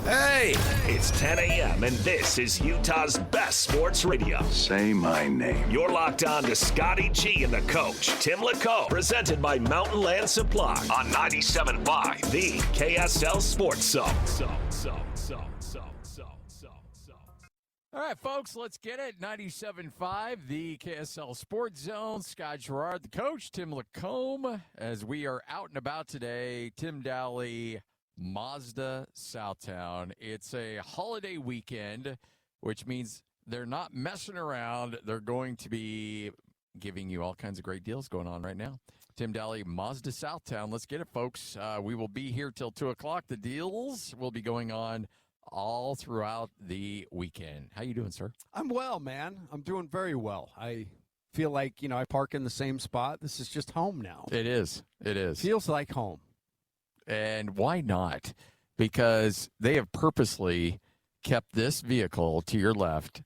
Hey, it's 10 a.m. and this is Utah's best sports radio. Say my name. You're locked on to Scotty G and the coach, Tim LaComb, presented by Mountain Land Supply on 97.5, the KSL Sports Zone. All right, folks, let's get it. 97.5, the KSL Sports Zone. Scott Garrard, the coach, Tim LaComb, as we are out and about today. Tim Daly, Mazda Southtown. It's a holiday weekend, which means they're not messing around. They're going to be giving you all kinds of great deals going on right now. Tim Daly, Mazda Southtown. Let's get it, folks. We will be here till 2 o'clock. The deals will be going on all throughout the weekend. How you doing, sir? I'm well, man. I'm doing very well. I feel like, I park in the same spot. This is just home now. It is. It is. Feels like home. And why not? Because they have purposely kept this vehicle to your left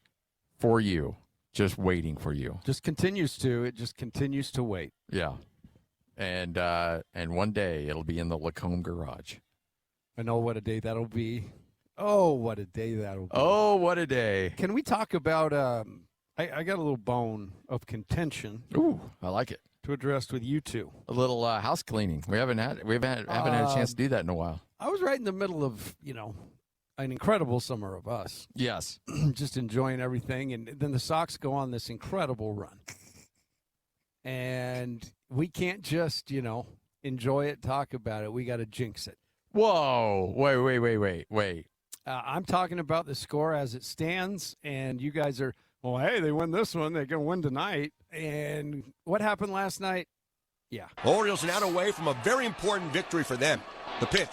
for you, just waiting for you. It just continues to wait. Yeah. And one day it'll be in the LaComb garage. I know what a day that'll be. Oh, what a day that'll be. Oh, what a day. Can we talk about, I got a little bone of contention. Ooh, I like it. To address with you two. A little house cleaning. We haven't had a chance to do that in a while. I was right in the middle of, an incredible summer of us. Yes. Just enjoying everything. And then the Sox go on this incredible run. And we can't just, enjoy it, talk about it. We got to jinx it. Whoa. Wait. I'm talking about the score as it stands, and you guys are, well, hey, they win this one. They're going to win tonight. And what happened last night? Yeah. Orioles are now away from a very important victory for them. The pitch.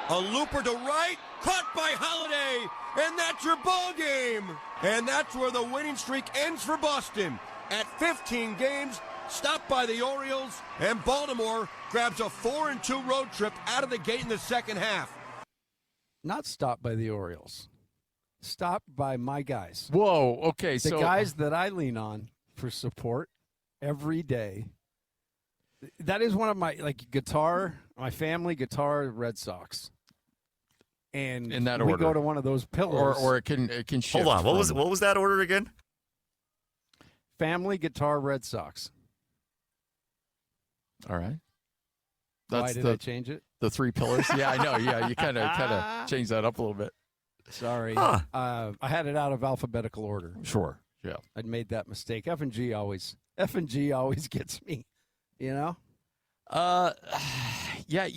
A looper to right, caught by Holiday, and that's your ball game. And that's where the winning streak ends for Boston. At 15 games, stopped by the Orioles, and Baltimore grabs a 4-2 road trip out of the gate in the second half. Not stopped by the Orioles. Stopped by my guys. Whoa, okay. The guys that I lean on for support every day. That is one of my, my family guitar, Red Sox. And in that we order. Go to one of those pillars. Or it can shift. Hold on. What was that order again? Family, guitar, Red Sox. All right. Why did I change it? The three pillars? Yeah, I know. Yeah, you kind of changed that up a little bit. Sorry. Huh. I had it out of alphabetical order. Sure. Yeah. I'd made that mistake. F and G always gets me, Yeah,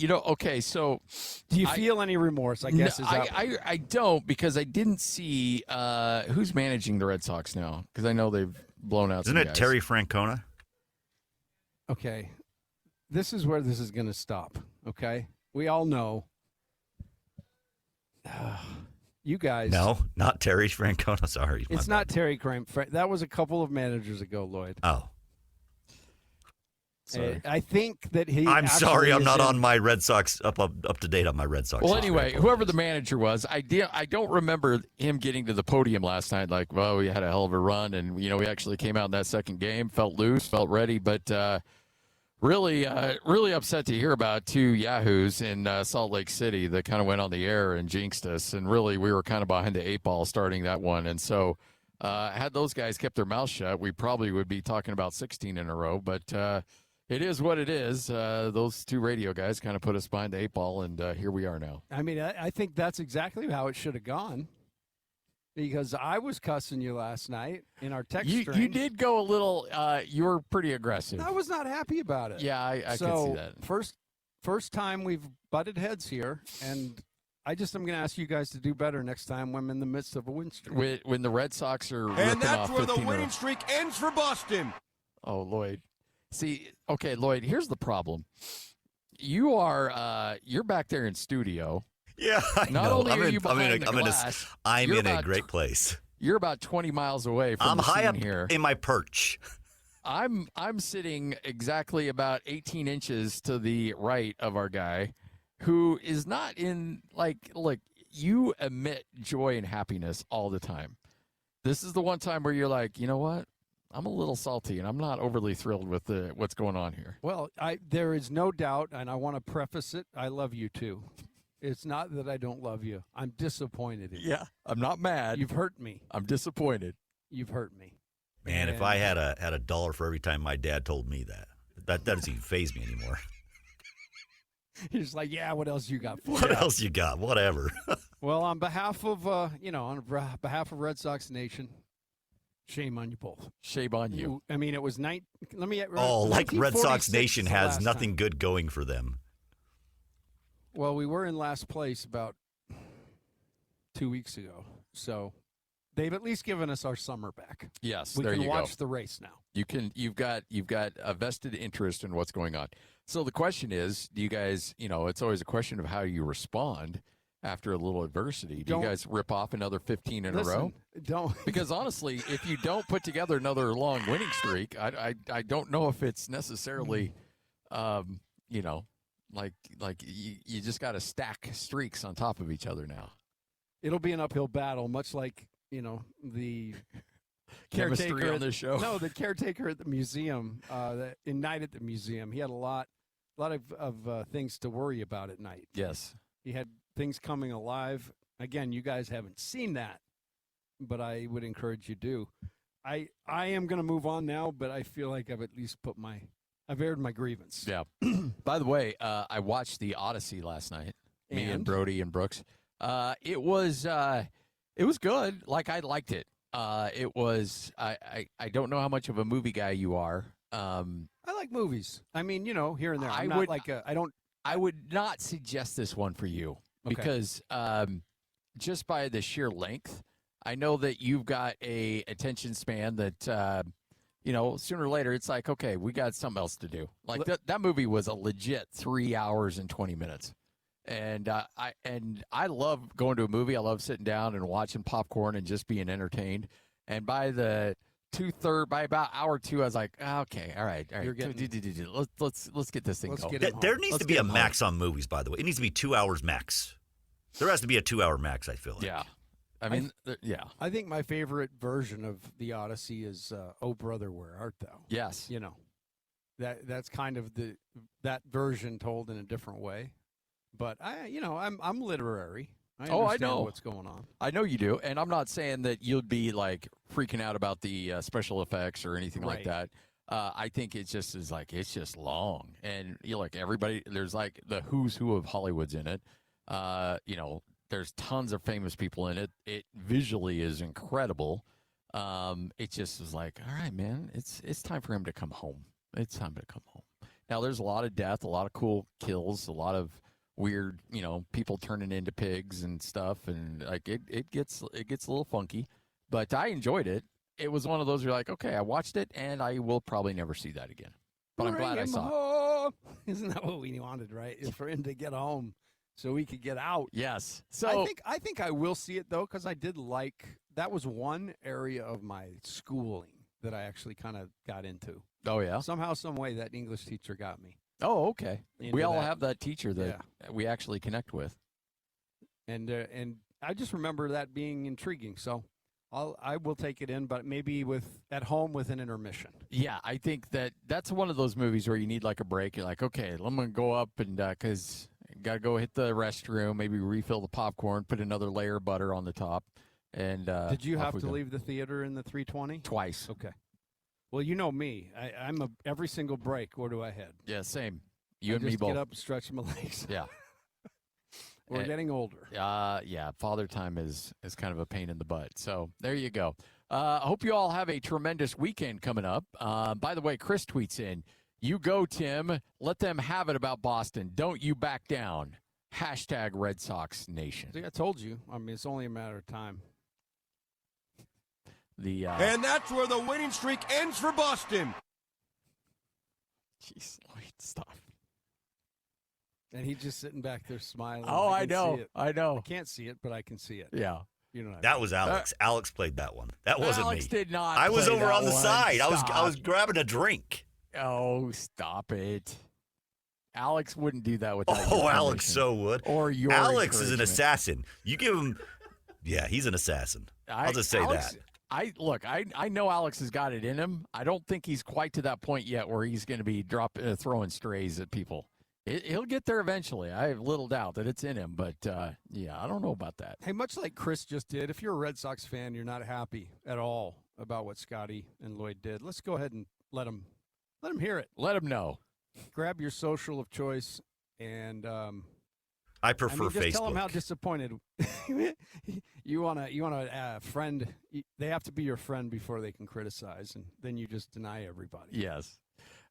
okay, so do you feel any remorse, I guess? No, I don't, because I didn't see who's managing the Red Sox now, because I know they've blown out Isn't some it guys. Terry Francona? Okay. This is where this is going to stop, okay? We all know. You guys. No, not Terry Francona. Sorry. It's not Terry Crane. That was a couple of managers ago, Lloyd. Oh. Sorry. I think that he. I'm sorry. I'm not on my Red Sox, up to date on my Red Sox. Well, anyway, whoever the manager was, I don't remember him getting to the podium last night. Like, well, we had a hell of a run, and, we actually came out in that second game, felt loose, felt ready, but really upset to hear about two yahoos in Salt Lake City that kind of went on the air and jinxed us. And really, we were kind of behind the eight ball starting that one. And so had those guys kept their mouths shut, we probably would be talking about 16 in a row. But it is what it is. Those two radio guys kind of put us behind the eight ball, and here we are now. I mean, I think that's exactly how it should have gone. Because I was cussing you last night in our text string. You did go a little, you were pretty aggressive. I was not happy about it. Yeah, I could see that. First time we've butted heads here, and I'm going to ask you guys to do better next time when I'm in the midst of a win streak. When the Red Sox are and that's off where the winning streak ends for Boston. Oh, Lloyd. See, okay, Lloyd, here's the problem. You're back there in studio. Yeah, I Not know. only are you behind the glass, I'm in a great place. You're about 20 miles away from the high scene up here. in my perch. I'm sitting exactly about 18 inches to the right of our guy, who is not in, look, you emit joy and happiness all the time. This is the one time where you're like, you know what? I'm a little salty, and I'm not overly thrilled with what's going on here. Well, there is no doubt, and I want to preface it, I love you too. It's not that I don't love you. I'm disappointed in you. Yeah, I'm not mad. You've hurt me. I'm disappointed. You've hurt me. Man, if I had a dollar for every time my dad told me that doesn't even faze me anymore. He's just like, yeah, what else you got for What me? else you got? Whatever. Well, on behalf of, behalf of Red Sox Nation, shame on you both. Shame on you. I mean, it was Let me. Oh, like Red Sox 1946 Nation is the has last nothing time. good going for them. Well, we were in last place about 2 weeks ago, so they've at least given us our summer back. Yes, We there can you watch go. the race now. You've got a vested interest in what's going on. So the question is, do you guys, it's always a question of how you respond after a little adversity. Do you guys rip off another 15 in a row? Don't. Because honestly, if you don't put together another long winning streak, I don't know if it's necessarily, like you just got to stack streaks on top of each other now. It'll be an uphill battle, much like the Chemistry caretaker on this show. No, the caretaker at the museum, in night at the museum, he had a lot of things to worry about at night. Yes. He had things coming alive. Again, you guys haven't seen that, but I would encourage you to. I am going to move on now, but I feel like I've at least I've aired my grievance. Yeah. By the way, I watched the Odyssey last night. Me and Brody and Brooks. It was good. Like, I liked it. It was. I don't know how much of a movie guy you are. I like movies. I mean, here and there. I would not suggest this one for you because just by the sheer length, I know that you've got a attention span that sooner or later it's like, okay, we got something else to do. Like that movie was a legit 3 hours and 20 minutes. And I love going to a movie. I love sitting down and watching popcorn and just being entertained. And by about hour two, I was like, okay, all right. You're getting, let's get this thing going. There needs to be a max on movies, by the way. It needs to be 2 hours max. There has to be a 2 hour max, I feel like. Yeah. I mean, yeah. I think my favorite version of the Odyssey is "Oh Brother, Where Art Thou?" Yes. That's kind of that version told in a different way. But I'm literary. I know what's going on. I know you do, and I'm not saying that you'll be like freaking out about the special effects or anything like that. I think it just is like it's just long, and everybody. There's like the who's who of Hollywood's in it. There's tons of famous people in it. It visually is incredible. It just is like, all right, man, it's time for him to come home. It's time to come home. Now there's a lot of death, a lot of cool kills, a lot of weird, people turning into pigs and stuff, and like it gets a little funky, but I enjoyed it. It was one of those where you're like, okay, I watched it, and I will probably never see that again. But I'm glad I saw it. Isn't that what we wanted, right? Is for him to get home so we could get out. Yes. So I think I will see it though, because I did that was one area of my schooling that I actually kind of got into. Oh yeah. Somehow, some way, that English teacher got me. Oh, okay. We all have that teacher that we actually connect with. And I just remember that being intriguing. So I will take it in, but maybe at home with an intermission. Yeah, I think that's one of those movies where you need like a break. You're like, okay, I'm going to go up and because got to go hit the restroom, maybe refill the popcorn, put another layer of butter on the top. And did you have to leave the theater in the 320? Twice. Okay. Well, you know me. I'm every single break. Where do I head? Yeah, same. You I and just me both. Get up, and stretch my legs. Yeah. We're getting older. Yeah. Father time is kind of a pain in the butt. So there you go. I hope you all have a tremendous weekend coming up. By the way, Chris tweets in, "You go, Tim. Let them have it about Boston. Don't you back down. # Red Sox Nation." See, I told you. I mean, it's only a matter of time. And that's where the winning streak ends for Boston. Jeez, Lloyd, stop. And he's just sitting back there smiling. Oh, I know. I can't see it, but I can see it. Yeah. You know what I That mean. was Alex. Alex played that one. That wasn't Alex me. did not. I was play over that on the one. side. Stop. I was grabbing a drink. Oh, stop it. Alex wouldn't do that without Oh, your Alex permission. so would. Or your Alex is an encouragement. assassin. You give him. Yeah, he's an assassin. I'll just say Alex, that. I know Alex has got it in him. I don't think he's quite to that point yet where he's going to be throwing strays at people. He'll get there eventually. I have little doubt that it's in him, but yeah, I don't know about that. Hey, much like Chris just did, if you're a Red Sox fan, you're not happy at all about what Scotty and Lloyd did. Let's go ahead and let him hear it. Let him know. Grab your social of choice and I prefer just Facebook. tell them how disappointed you want a friend. They have to be your friend before they can criticize, and then you just deny everybody. Yes.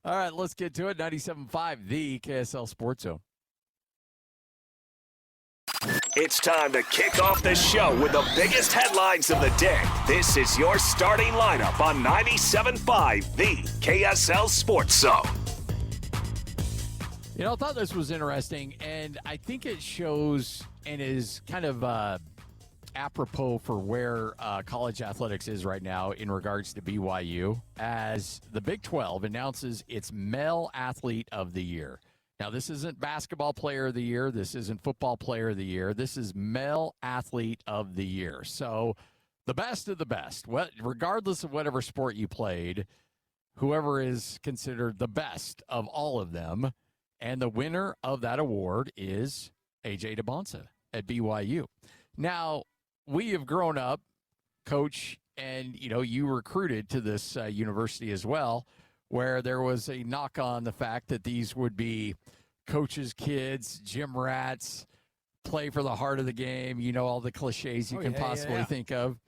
All right, let's get to it. 97.5, the KSL Sports Zone. It's time to kick off the show with the biggest headlines of the day. This is your starting lineup on 97.5, the KSL Sports Zone. You know, I thought this was interesting, and I think it shows and is kind of apropos for where college athletics is right now in regards to BYU, as the Big 12 announces its Male Athlete of the Year. Now, this isn't Basketball Player of the Year. This isn't Football Player of the Year. This is Male Athlete of the Year. So the best of the best, regardless of whatever sport you played, whoever is considered the best of all of them. And the winner of that award is A.J. DeBonsa at BYU. Now, we have grown up, Coach, and, you know, you recruited to this university as well, where there was a knock on the fact that these would be coaches' kids, gym rats, play for the heart of the game, you know, all the cliches you can possibly think of.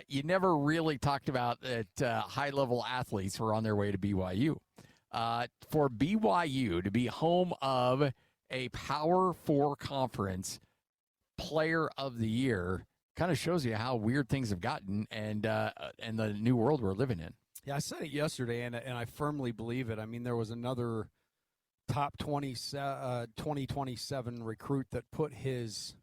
You never really talked about that high-level athletes were on their way to BYU. For BYU to be home of a Power 4 conference player of the year kind of shows you how weird things have gotten and the new world we're living in. Yeah, I said it yesterday, and I firmly believe it. I mean, there was another top 2027 recruit that put his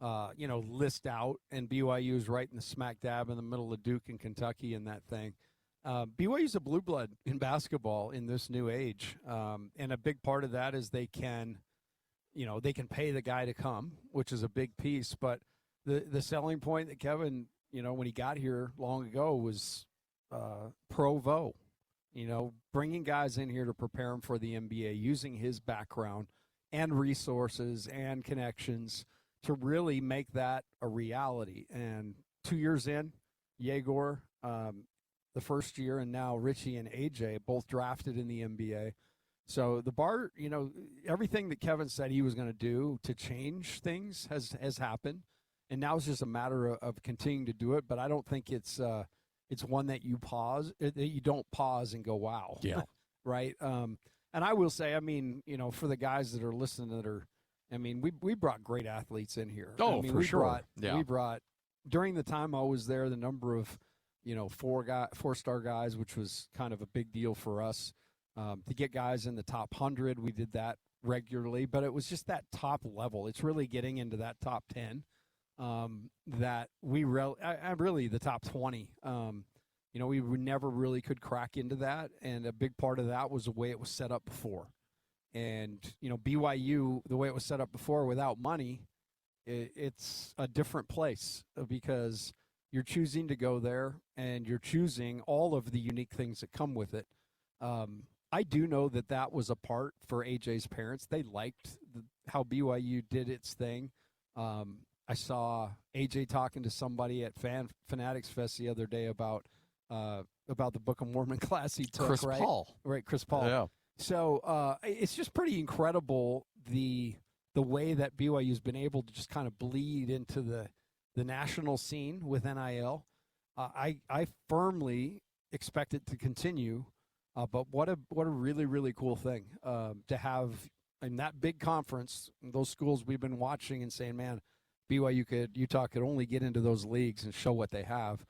list out, and BYU is right in the smack dab in the middle of Duke and Kentucky and that thing. BYU's a blue blood in basketball in this new age, and a big part of that is they can pay the guy to come, which is a big piece. But the selling point that Kevin, when he got here long ago was Provo, bringing guys in here to prepare them for the NBA, using his background and resources and connections to really make that a reality. And 2 years in, Yegor, the first year, and now Richie and AJ both drafted in the NBA. So the bar, everything that Kevin said he was going to do to change things has happened, and now it's just a matter of continuing to do it. But I don't think it's one that you don't pause and go, wow. Yeah. Right. And I will say, for the guys that are listening we brought great athletes in here. Oh, for sure. We brought, during the time I was there, the number of, 4-star guys, which was kind of a big deal for us. To get guys in the top 100, we did that regularly, but it was just that top level. It's really getting into that top 10 that we really the top 20. We never really could crack into that, and a big part of that was the way it was set up before. And BYU, the way it was set up before, without money, it's a different place because you're choosing to go there, and you're choosing all of the unique things that come with it. I do know that was a part for AJ's parents. They liked how BYU did its thing. I saw AJ talking to somebody at Fanatics Fest the other day about the Book of Mormon class he took. Chris Paul. Right, Chris Paul. Yeah. So it's just pretty incredible the way that BYU's been able to just kind of bleed into the national scene with NIL. I firmly expect it to continue. But what a really, really cool thing to have in that big conference, those schools we've been watching and saying, man, Utah could only get into those leagues and show what they have.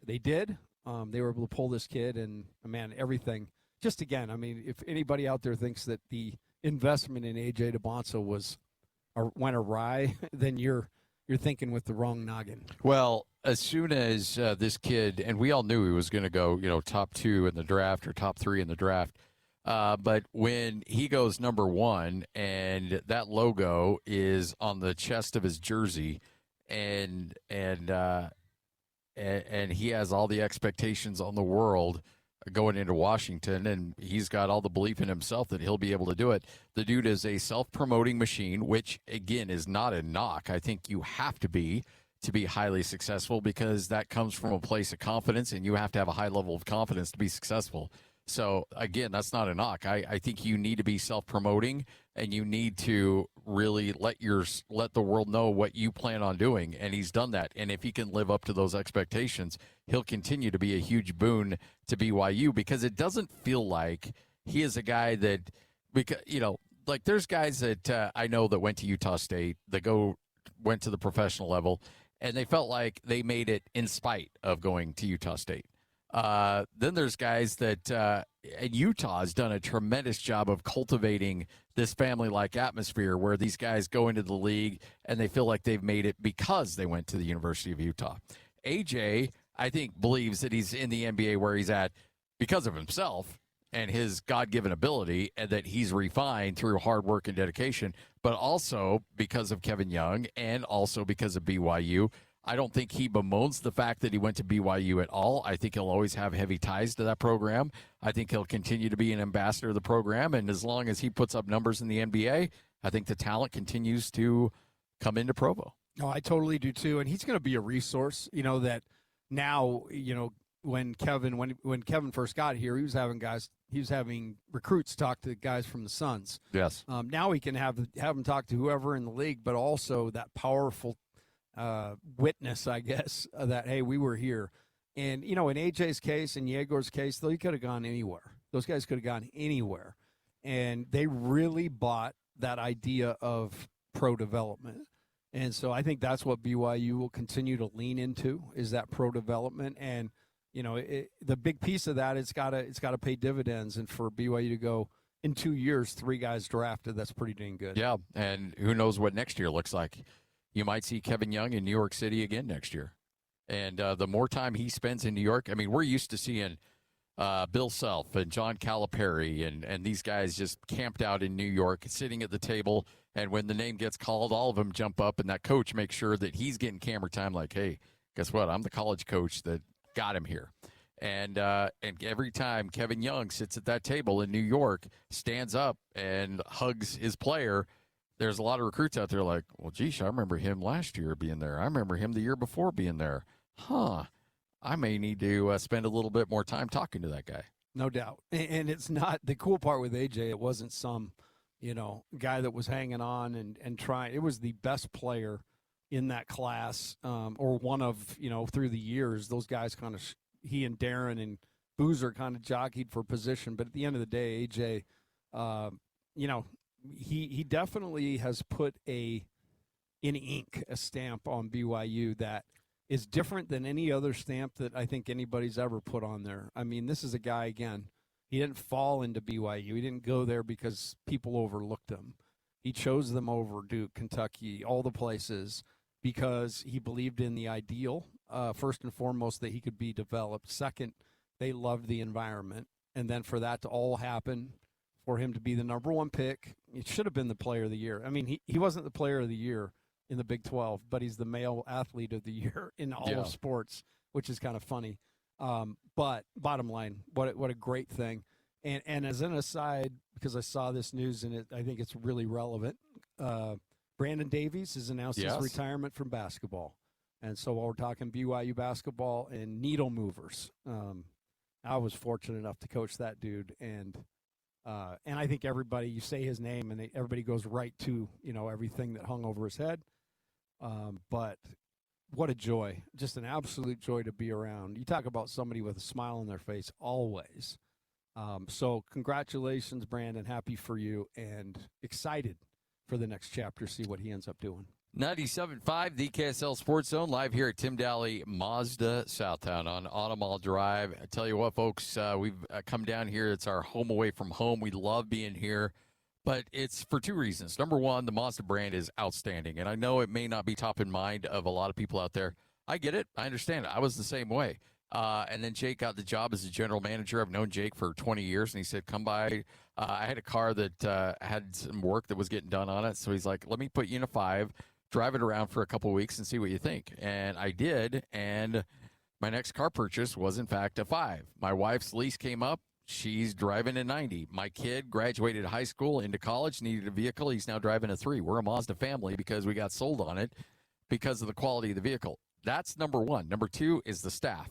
They did. They were able to pull this kid, and, man, everything. Just again, if anybody out there thinks that the investment in A.J. DeBonsa went awry, then you're thinking with the wrong noggin. Well, as soon as this kid, and we all knew he was going to go, top 2 in the draft or top 3 in the draft, but when he goes number 1 and that logo is on the chest of his jersey, and he has all the expectations on the world going into Washington, and he's got all the belief in himself that he'll be able to do it. The dude is a self-promoting machine, which, again, is not a knock. I think you have to be highly successful because that comes from a place of confidence, and you have to have a high level of confidence to be successful. So, again, that's not a knock. I think you need to be self-promoting, and you need to really let the world know what you plan on doing, and he's done that. And if he can live up to those expectations, he'll continue to be a huge boon to BYU because it doesn't feel like he is a guy that, because like there's guys that I know that went to Utah State that went to the professional level, and they felt like they made it in spite of going to Utah State. Then there's guys that and Utah has done a tremendous job of cultivating this family-like atmosphere where these guys go into the league and they feel like they've made it because they went to the University of Utah. AJ, I think, believes that he's in the NBA where he's at because of himself and his God-given ability, and that he's refined through hard work and dedication, but also because of Kevin Young and also because of BYU. I don't think he bemoans the fact that he went to BYU at all. I think he'll always have heavy ties to that program. I think he'll continue to be an ambassador of the program, and as long as he puts up numbers in the NBA, I think the talent continues to come into Provo. Oh, I totally do too, and he's going to be a resource. That now, when Kevin first got here, he was having recruits talk to guys from the Suns. Yes. Now he can have him talk to whoever in the league, but also that powerful witness, I guess, that, hey, we were here. And, in AJ's case and Yegor's case, though, he could have gone anywhere. Those guys could have gone anywhere. And they really bought that idea of pro development. And so I think that's what BYU will continue to lean into, is that pro development. And, the big piece of that, it's got to pay dividends. And for BYU to go in 2 years, 3 guys drafted, that's pretty dang good. Yeah, and who knows what next year looks like. You might see Kevin Young in New York City again next year. And the more time he spends in New York, I mean, we're used to seeing Bill Self and John Calipari and these guys just camped out in New York, sitting at the table, and when the name gets called, all of them jump up, and that coach makes sure that he's getting camera time like, hey, guess what? I'm the college coach that got him here. And every time Kevin Young sits at that table in New York, stands up and hugs his player, there's a lot of recruits out there like, well, geez, I remember him last year being there. I remember him the year before being there. I may need to spend a little bit more time talking to that guy. No doubt. And it's not the cool part with AJ. It wasn't some, guy that was hanging on and trying. It was the best player in that class, or one of, through the years. Those guys kind of, he and Darren and Boozer kind of jockeyed for position. But at the end of the day, AJ, he definitely has put a stamp on BYU that is different than any other stamp that I think anybody's ever put on there. I mean, this is a guy, again, he didn't fall into BYU. He didn't go there because people overlooked him. He chose them over Duke, Kentucky, all the places, because he believed in the ideal, first and foremost, that he could be developed. Second, they loved the environment. And then for that to all happen, for him to be the number 1 pick, it should have been the player of the year. I mean, he wasn't the player of the year in the Big 12, but he's the male athlete of the year in all of sports, which is kind of funny. But bottom line, what a great thing. And as an aside, because I saw this news and I think it's really relevant, Brandon Davies has announced his retirement from basketball. And so while we're talking BYU basketball and needle movers, I was fortunate enough to coach that dude. And I think everybody, you say his name and everybody goes right to, everything that hung over his head. But what a joy, just an absolute joy to be around. You talk about somebody with a smile on their face always. So congratulations, Brandon. Happy for you and excited for the next chapter, see what he ends up doing. 97.5, the KSL Sports Zone, live here at Tim Daly Mazda Southtown on Automall Drive. I tell you what, folks, we've come down here. It's our home away from home. We love being here, but it's for 2 reasons. Number one, the Mazda brand is outstanding, and I know it may not be top in mind of a lot of people out there. I get it. I understand it. I was the same way. And then Jake got the job as a general manager. I've known Jake for 20 years, and he said, come by. I had a car that had some work that was getting done on it, so he's like, let me put you in a 5, drive it around for a couple of weeks and see what you think. And I did, and My next car purchase was, in fact, a 5. My wife's lease came up. She's driving a 90. My kid graduated high school, into college, needed a vehicle. He's now driving a 3. We're a Mazda family because we got sold on it because of the quality of the vehicle. That's number one. Number two is the staff.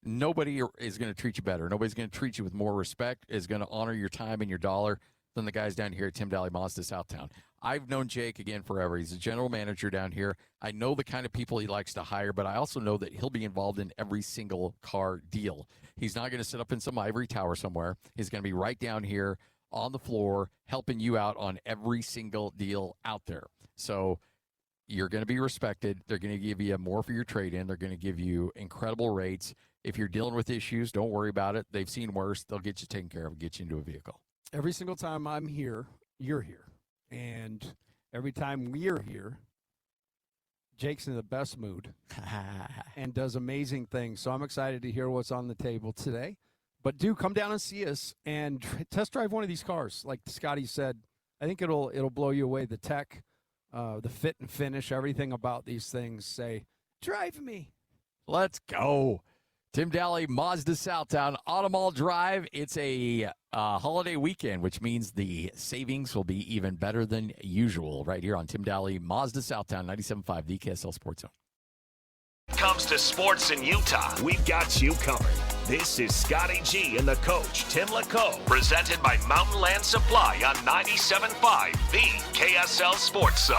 Nobody is going to treat you better. Nobody's going to treat you with more respect, is going to honor your time and your dollar than the guys down here at Tim Daly Mazda Southtown. I've known Jake, again, forever. He's a general manager down here. I know the kind of people he likes to hire, but I also know that he'll be involved in every single car deal. He's not going to sit up in some ivory tower somewhere. He's going to be right down here on the floor helping you out on every single deal out there. So you're going to be respected. They're going to give you more for your trade-in. They're going to give you incredible rates. If you're dealing with issues, don't worry about it. They've seen worse. They'll get you taken care of and get you into a vehicle. Every single time I'm here, you're here. And every time we're here, Jake's in the best mood and does amazing things. So I'm excited to hear what's on the table today. But do come down and see us and test drive one of these cars. Like Scotty said, I think it'll blow you away. The tech, the fit and finish, everything about these things say, drive me. Let's go. Tim Daly, Mazda Southtown, Automall Drive. It's a holiday weekend, which means the savings will be even better than usual right here on Tim Daly, Mazda Southtown, 97.5, the KSL Sports Zone. Comes to sports in Utah, we've got you covered. This is Scotty G and the coach, Tim LaComb, presented by Mountain Land Supply on 97.5, the KSL Sports Zone.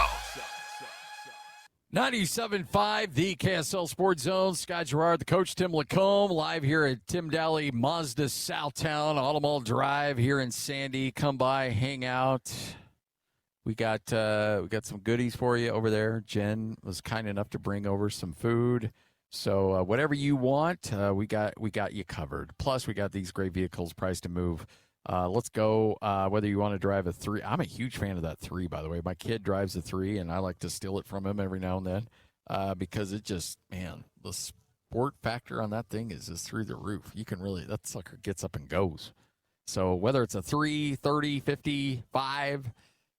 97.5, the KSL Sports Zone. Scott Garrard, the coach, Tim LaComb, live here at Tim Daly Mazda Southtown, Automall Drive here in Sandy. Come by, hang out. We got some goodies for you over there. Jen was kind enough to bring over some food. So whatever you want, we got you covered. Plus, we got these great vehicles priced to move. Let's go. Whether you want to drive a 3, I'm a huge fan of that 3, by the way. My kid drives a 3, and I like to steal it from him every now and then because it just, man, the sport factor on that thing is just through the roof. You can really, that sucker gets up and goes. So whether it's a 3, 30, 50, 5,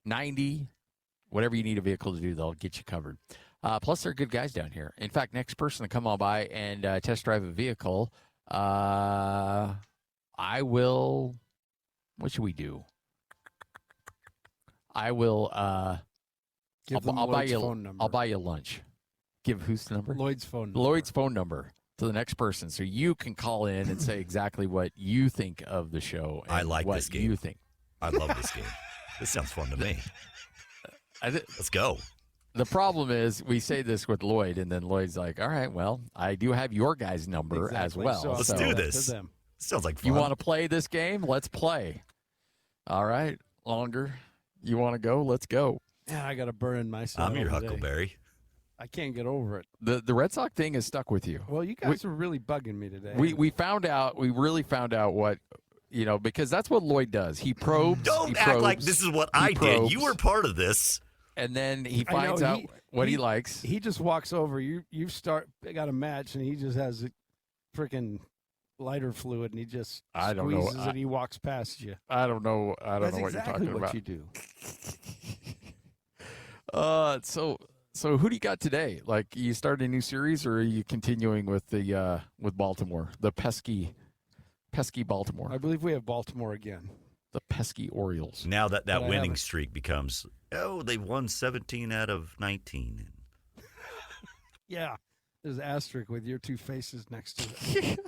90, whatever you need a vehicle to do, they'll get you covered. Plus, they're good guys down here. In fact, next person to come on by and test drive a vehicle, I will. What should we do? I will. I'll buy you. Phone number. I'll buy you lunch. Give whose number? Lloyd's phone number. Lloyd's phone number to the next person, so you can call in and say exactly what you think of the show. And I like what this game. You think? I love this game. This sounds fun to me. Let's go. The problem is we say this with Lloyd, and then Lloyd's like, "All right, well, I do have your guys' number as well. So Let's do this. Sounds like fun. You want to play this game? Let's play. All right, longer. You want to go? Let's go. Yeah, I got to burn myself. I'm your Huckleberry. I can't get over it. The Red Sox thing has stuck with you. Well, you guys are really bugging me today. We really found out what, because that's what Lloyd does. He probes. Don't act like this is what I did. You were part of this. And then he finds out what he likes. He just walks over. You got a match, and he just has a freaking lighter fluid, and he just squeezes and he walks past you. I don't know. That's what you're talking about. What you do. So who do you got today? Like, you started a new series, or are you continuing with the with Baltimore, the pesky Baltimore? I believe we have Baltimore again. The pesky Orioles. Now that winning streak becomes, they've won 17 out of 19. Yeah, there's an asterisk with your two faces next to it.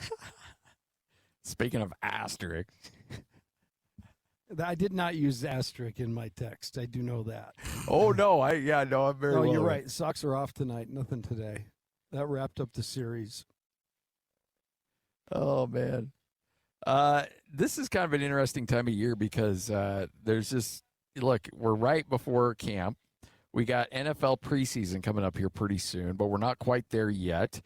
Speaking of asterisk. I did not use asterisk in my text. I do know that. Oh, no. I'm very No, you're right. Sox are off tonight. Nothing today. That wrapped up the series. Oh, man. This is kind of an interesting time of year because there's just, look, we're right before camp. We got NFL preseason coming up here pretty soon, but we're not quite there yet.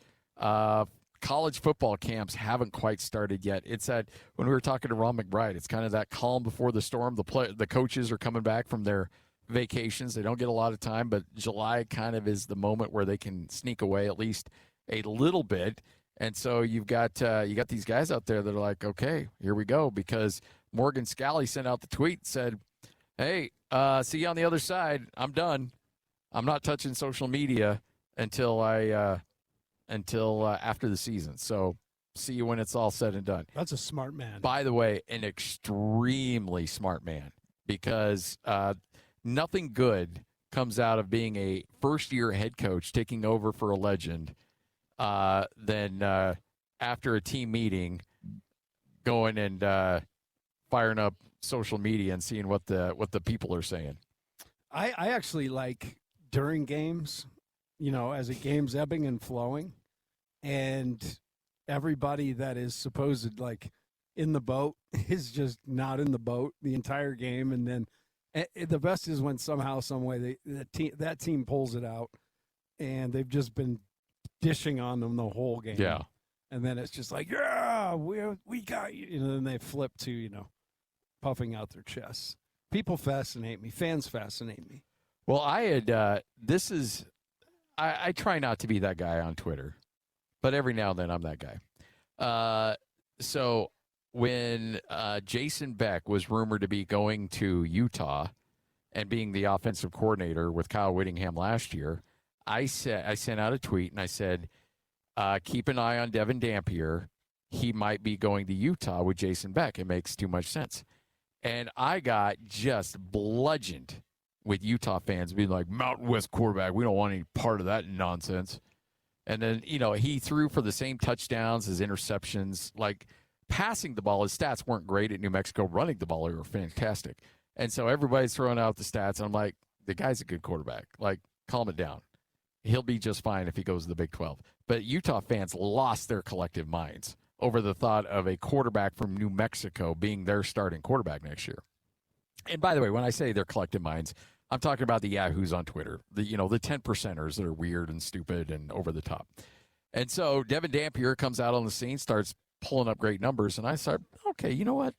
College football camps haven't quite started yet. It's that when we were talking to Ron McBride, it's kind of that calm before the storm. The coaches are coming back from their vacations. They don't get a lot of time, but July kind of is the moment where they can sneak away at least a little bit. And so you got these guys out there that are like, okay, here we go, because Morgan Scally sent out the tweet, said, hey, see you on the other side. I'm done. I'm not touching social media until I until after the season. So see you when it's all said and done. That's a smart man. By the way, an extremely smart man, because nothing good comes out of being a first-year head coach taking over for a legend than after a team meeting going and firing up social media and seeing what the people are saying. I actually like during games, as a game's ebbing and flowing, and everybody that is supposed like in the boat is just not in the boat the entire game, and then the best is when somehow, some way, that team pulls it out, and they've just been dishing on them the whole game. Yeah, and then it's just like, yeah, we got you. And then they flip to puffing out their chests. People fascinate me. Fans fascinate me. Well, I had I try not to be that guy on Twitter, but every now and then I'm that guy. So when Jason Beck was rumored to be going to Utah and being the offensive coordinator with Kyle Whittingham last year, I sent out a tweet and I said, keep an eye on Devin Dampier. He might be going to Utah with Jason Beck. It makes too much sense. And I got just bludgeoned with Utah fans being like, Mountain West quarterback, we don't want any part of that nonsense. And then, he threw for the same touchdowns as interceptions. Like, passing the ball, his stats weren't great at New Mexico. Running the ball, they were fantastic. And so everybody's throwing out the stats. And I'm like, the guy's a good quarterback. Like, calm it down. He'll be just fine if he goes to the Big 12. But Utah fans lost their collective minds over the thought of a quarterback from New Mexico being their starting quarterback next year. And by the way, when I say their collective minds, I'm talking about the yahoos on Twitter, the 10%ers that are weird and stupid and over the top. And so Devin Dampier comes out on the scene, starts pulling up great numbers, and I start, okay, you know what?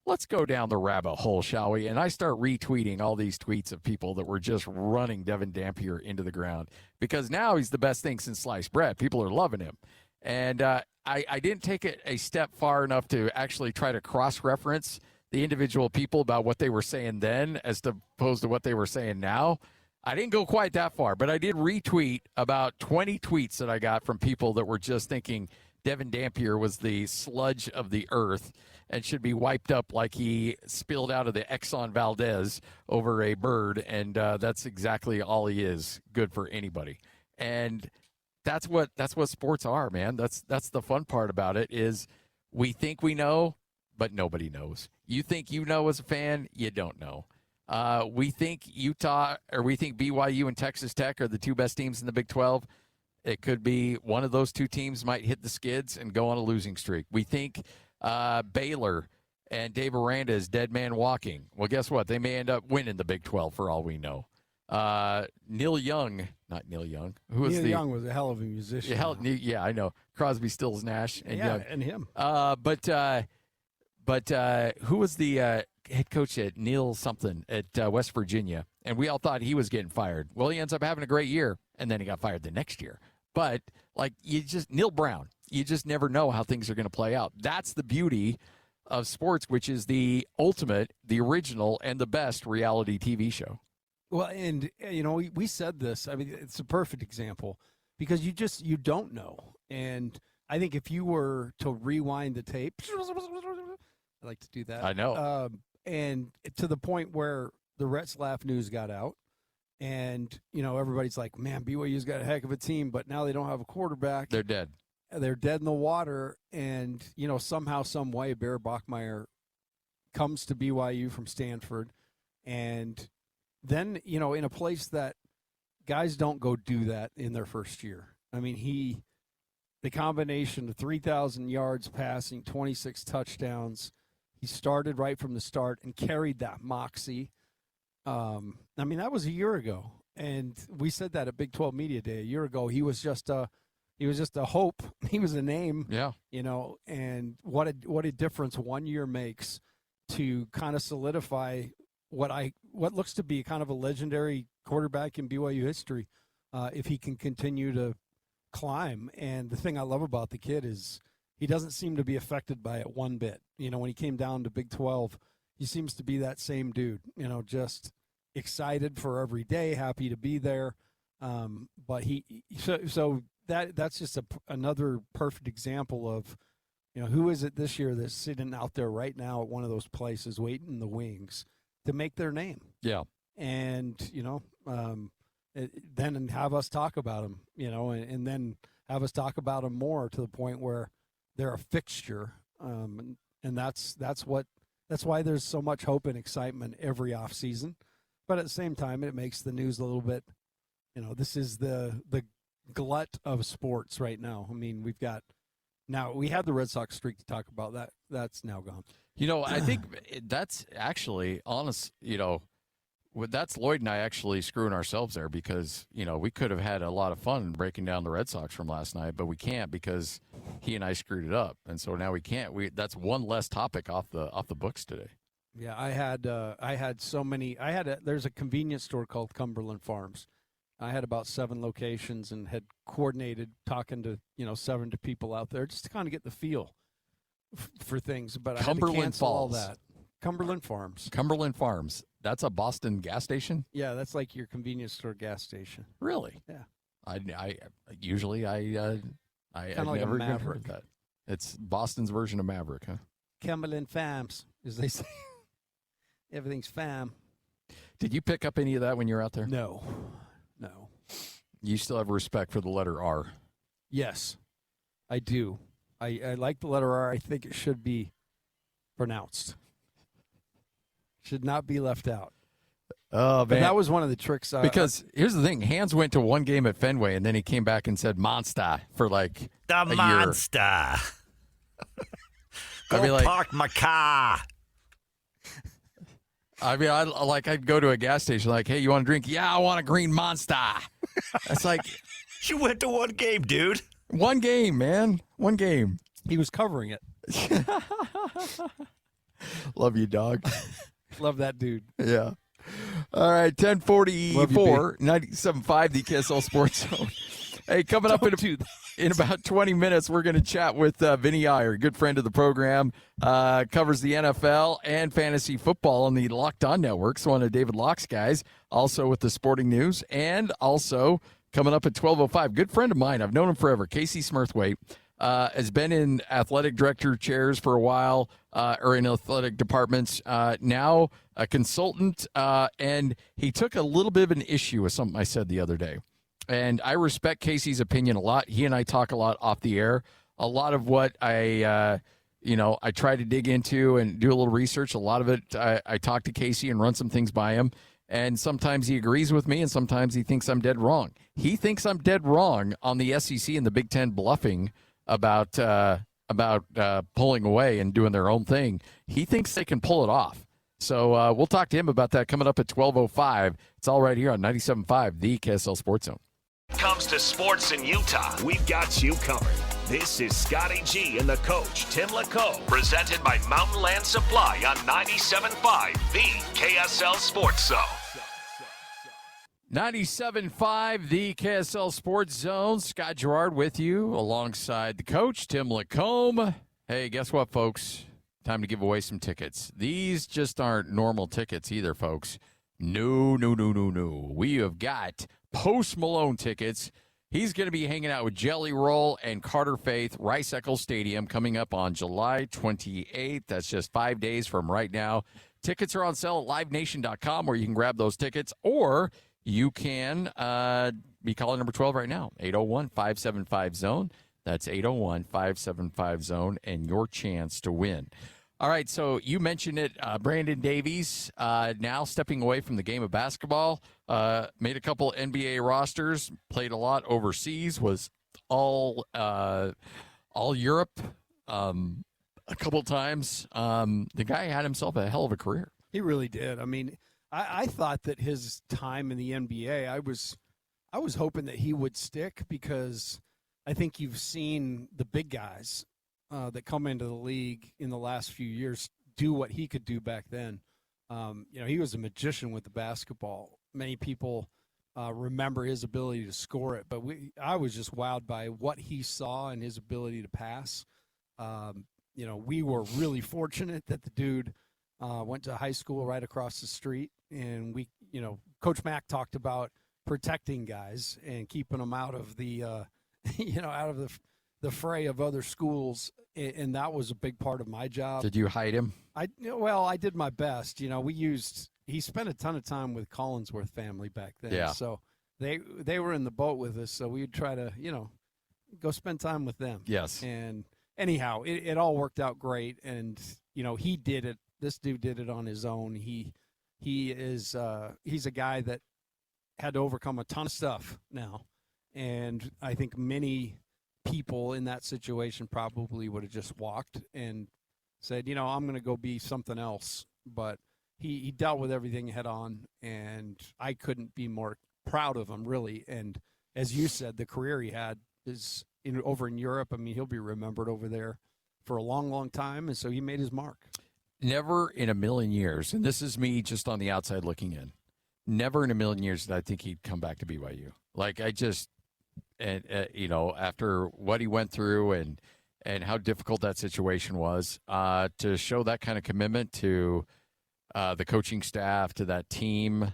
Let's go down the rabbit hole, shall we? And I start retweeting all these tweets of people that were just running Devin Dampier into the ground, because now he's the best thing since sliced bread. People are loving him. And I didn't take it a step far enough to actually try to cross-reference the individual people about what they were saying then as opposed to what they were saying now. I didn't go quite that far, but I did retweet about 20 tweets that I got from people that were just thinking Devin Dampier was the sludge of the earth and should be wiped up like he spilled out of the Exxon Valdez over a bird, and that's exactly all he is, good for anybody. And that's what sports are, man. That's the fun part about it, is we think we know, but nobody knows. You think you know as a fan, you don't know. We think Utah, or we think BYU and Texas Tech are the two best teams in the Big 12. It could be one of those two teams might hit the skids and go on a losing streak. We think Baylor and Dave Aranda is dead man walking. Well, guess what? They may end up winning the Big 12 for all we know. Neil Young. Young was a hell of a musician. Yeah, I know. Crosby, Stills, Nash, and Young. And him. But who was the head coach at Neil something at West Virginia? And we all thought he was getting fired. Well, he ends up having a great year, and then he got fired the next year. But Neil Brown, you just never know how things are going to play out. That's the beauty of sports, which is the ultimate, the original, and the best reality TV show. Well, and we said this. I mean, it's a perfect example, because you don't know. And I think if you were to rewind the tape, I like to do that. I know. And to the point where the Retzlaff news got out, and everybody's like, "Man, BYU's got a heck of a team, but now they don't have a quarterback. They're dead. They're dead in the water." And somehow, some way, Bear Bachmeier comes to BYU from Stanford, and then in a place that guys don't go do that in their first year. I mean, the combination of 3,000 yards passing, 26 touchdowns. He started right from the start and carried that moxie. I mean, that was a year ago, and we said that at Big 12 Media Day a year ago. He was just a hope. He was a name. Yeah. And what a difference 1 year makes to kind of solidify what looks to be kind of a legendary quarterback in BYU history, if he can continue to climb. And the thing I love about the kid is he doesn't seem to be affected by it one bit. When he came down to Big 12, he seems to be that same dude, just excited for every day, happy to be there. But so that's just another perfect example of, who is it this year that's sitting out there right now at one of those places waiting in the wings to make their name. Yeah. And, then have us talk about them, and then have us talk about them more to the point where they're a fixture. And that's why there's so much hope and excitement every off season. But at the same time, it makes the news a little bit, this is the glut of sports right now. I mean, we had the Red Sox streak to talk about. That's now gone. I think that's actually honest, that's Lloyd and I actually screwing ourselves there because, we could have had a lot of fun breaking down the Red Sox from last night, but we can't because he and I screwed it up. And so now we can't. That's one less topic off the books today. Yeah, I had so many. There's a convenience store called Cumberland Farms. I had about 7 locations and had coordinated talking to, 7 people out there just to kind of get the feel for things. But I had to cancel all that. Cumberland Farms. Cumberland Farms. That's a Boston gas station? Yeah, that's like your convenience store gas station. Really? Yeah. I usually never even heard that. It's Boston's version of Maverick, huh? Cumberland Farms, as they say. Everything's fam. Did you pick up any of that when you were out there? No. You still have respect for the letter R? Yes, I do. I like the letter R. I think it should be pronounced. Should not be left out. Oh, man. But that was one of the tricks. Because here's the thing. Hans went to one game at Fenway, and then he came back and said Monster for like the a Monster. Year. Go park my car. I mean, I'd go to a gas station like, hey, you want a drink? Yeah, I want a green Monster. It's like. You went to one game, dude. One game, man. One game. He was covering it. Love you, dog. Love that dude. Yeah. All right, 10:44, 97.5, the KSL Sports Zone. Hey, coming up in about 20 minutes, we're going to chat with Vinnie Iyer, good friend of the program, covers the NFL and fantasy football on the Locked On Networks, one of David Locke's guys, also with the sporting news, and also coming up at 12:05, good friend of mine, I've known him forever, Casey Smurthwaite, has been in athletic director chairs for a while, or in athletic departments, now a consultant, and he took a little bit of an issue with something I said the other day. And I respect Casey's opinion a lot. He and I talk a lot off the air. A lot of what I try to dig into and do a little research. A lot of it, I talk to Casey and run some things by him. And sometimes he agrees with me, and sometimes he thinks I'm dead wrong. He thinks I'm dead wrong on the SEC and the Big Ten bluffing about pulling away and doing their own thing. He thinks they can pull it off. So we'll talk to him about that coming up at 12:05. It's all right here on 97.5, the KSL Sports Zone. Comes to sports in Utah, we've got you covered. This is Scotty G and the coach, Tim LaComb, presented by Mountain Land Supply on 97.5, the KSL Sports Zone. 97.5, the KSL Sports Zone. Scott Garrard with you alongside the coach, Tim LaComb. Hey, guess what, folks? Time to give away some tickets. These just aren't normal tickets either, folks. No. We have got Post Malone tickets. He's going to be hanging out with Jelly Roll and Carter Faith, Rice Eccles Stadium, coming up on July 28th. That's just 5 days from right now. Tickets are on sale at livenation.com, where you can grab those tickets, or you can be calling number 12 right now, 801-575-ZONE. That's 801-575-ZONE, and your chance to win. All right, so you mentioned it, Brandon Davies, now stepping away from the game of basketball, made a couple NBA rosters, played a lot overseas, was all Europe a couple times. The guy had himself a hell of a career. He really did. I mean, I thought that his time in the NBA, I was hoping that he would stick, because I think you've seen the big guys that come into the league in the last few years do what he could do back then. He was a magician with the basketball. Many people remember his ability to score it, but I was just wowed by what he saw and his ability to pass. We were really fortunate that the dude went to high school right across the street, and Coach Mack talked about protecting guys and keeping them out of the out of the fray of other schools, and that was a big part of my job. Did you hide him? I did my best. He spent a ton of time with Collinsworth family back then. Yeah. So they were in the boat with us, so we'd try to, go spend time with them. Yes. And anyhow, it all worked out great. And, he did it. This dude did it on his own. He's a guy that had to overcome a ton of stuff now. And I think many people in that situation probably would have just walked and said, I'm going to go be something else. But he dealt with everything head on, and I couldn't be more proud of him, really. And as you said, the career he had is over in Europe. I mean, he'll be remembered over there for a long, long time, and so he made his mark. Never in a million years, and this is me just on the outside looking in, never in a million years did I think he'd come back to BYU. Like, I just, and after what he went through and how difficult that situation was, to show that kind of commitment to the coaching staff, to that team,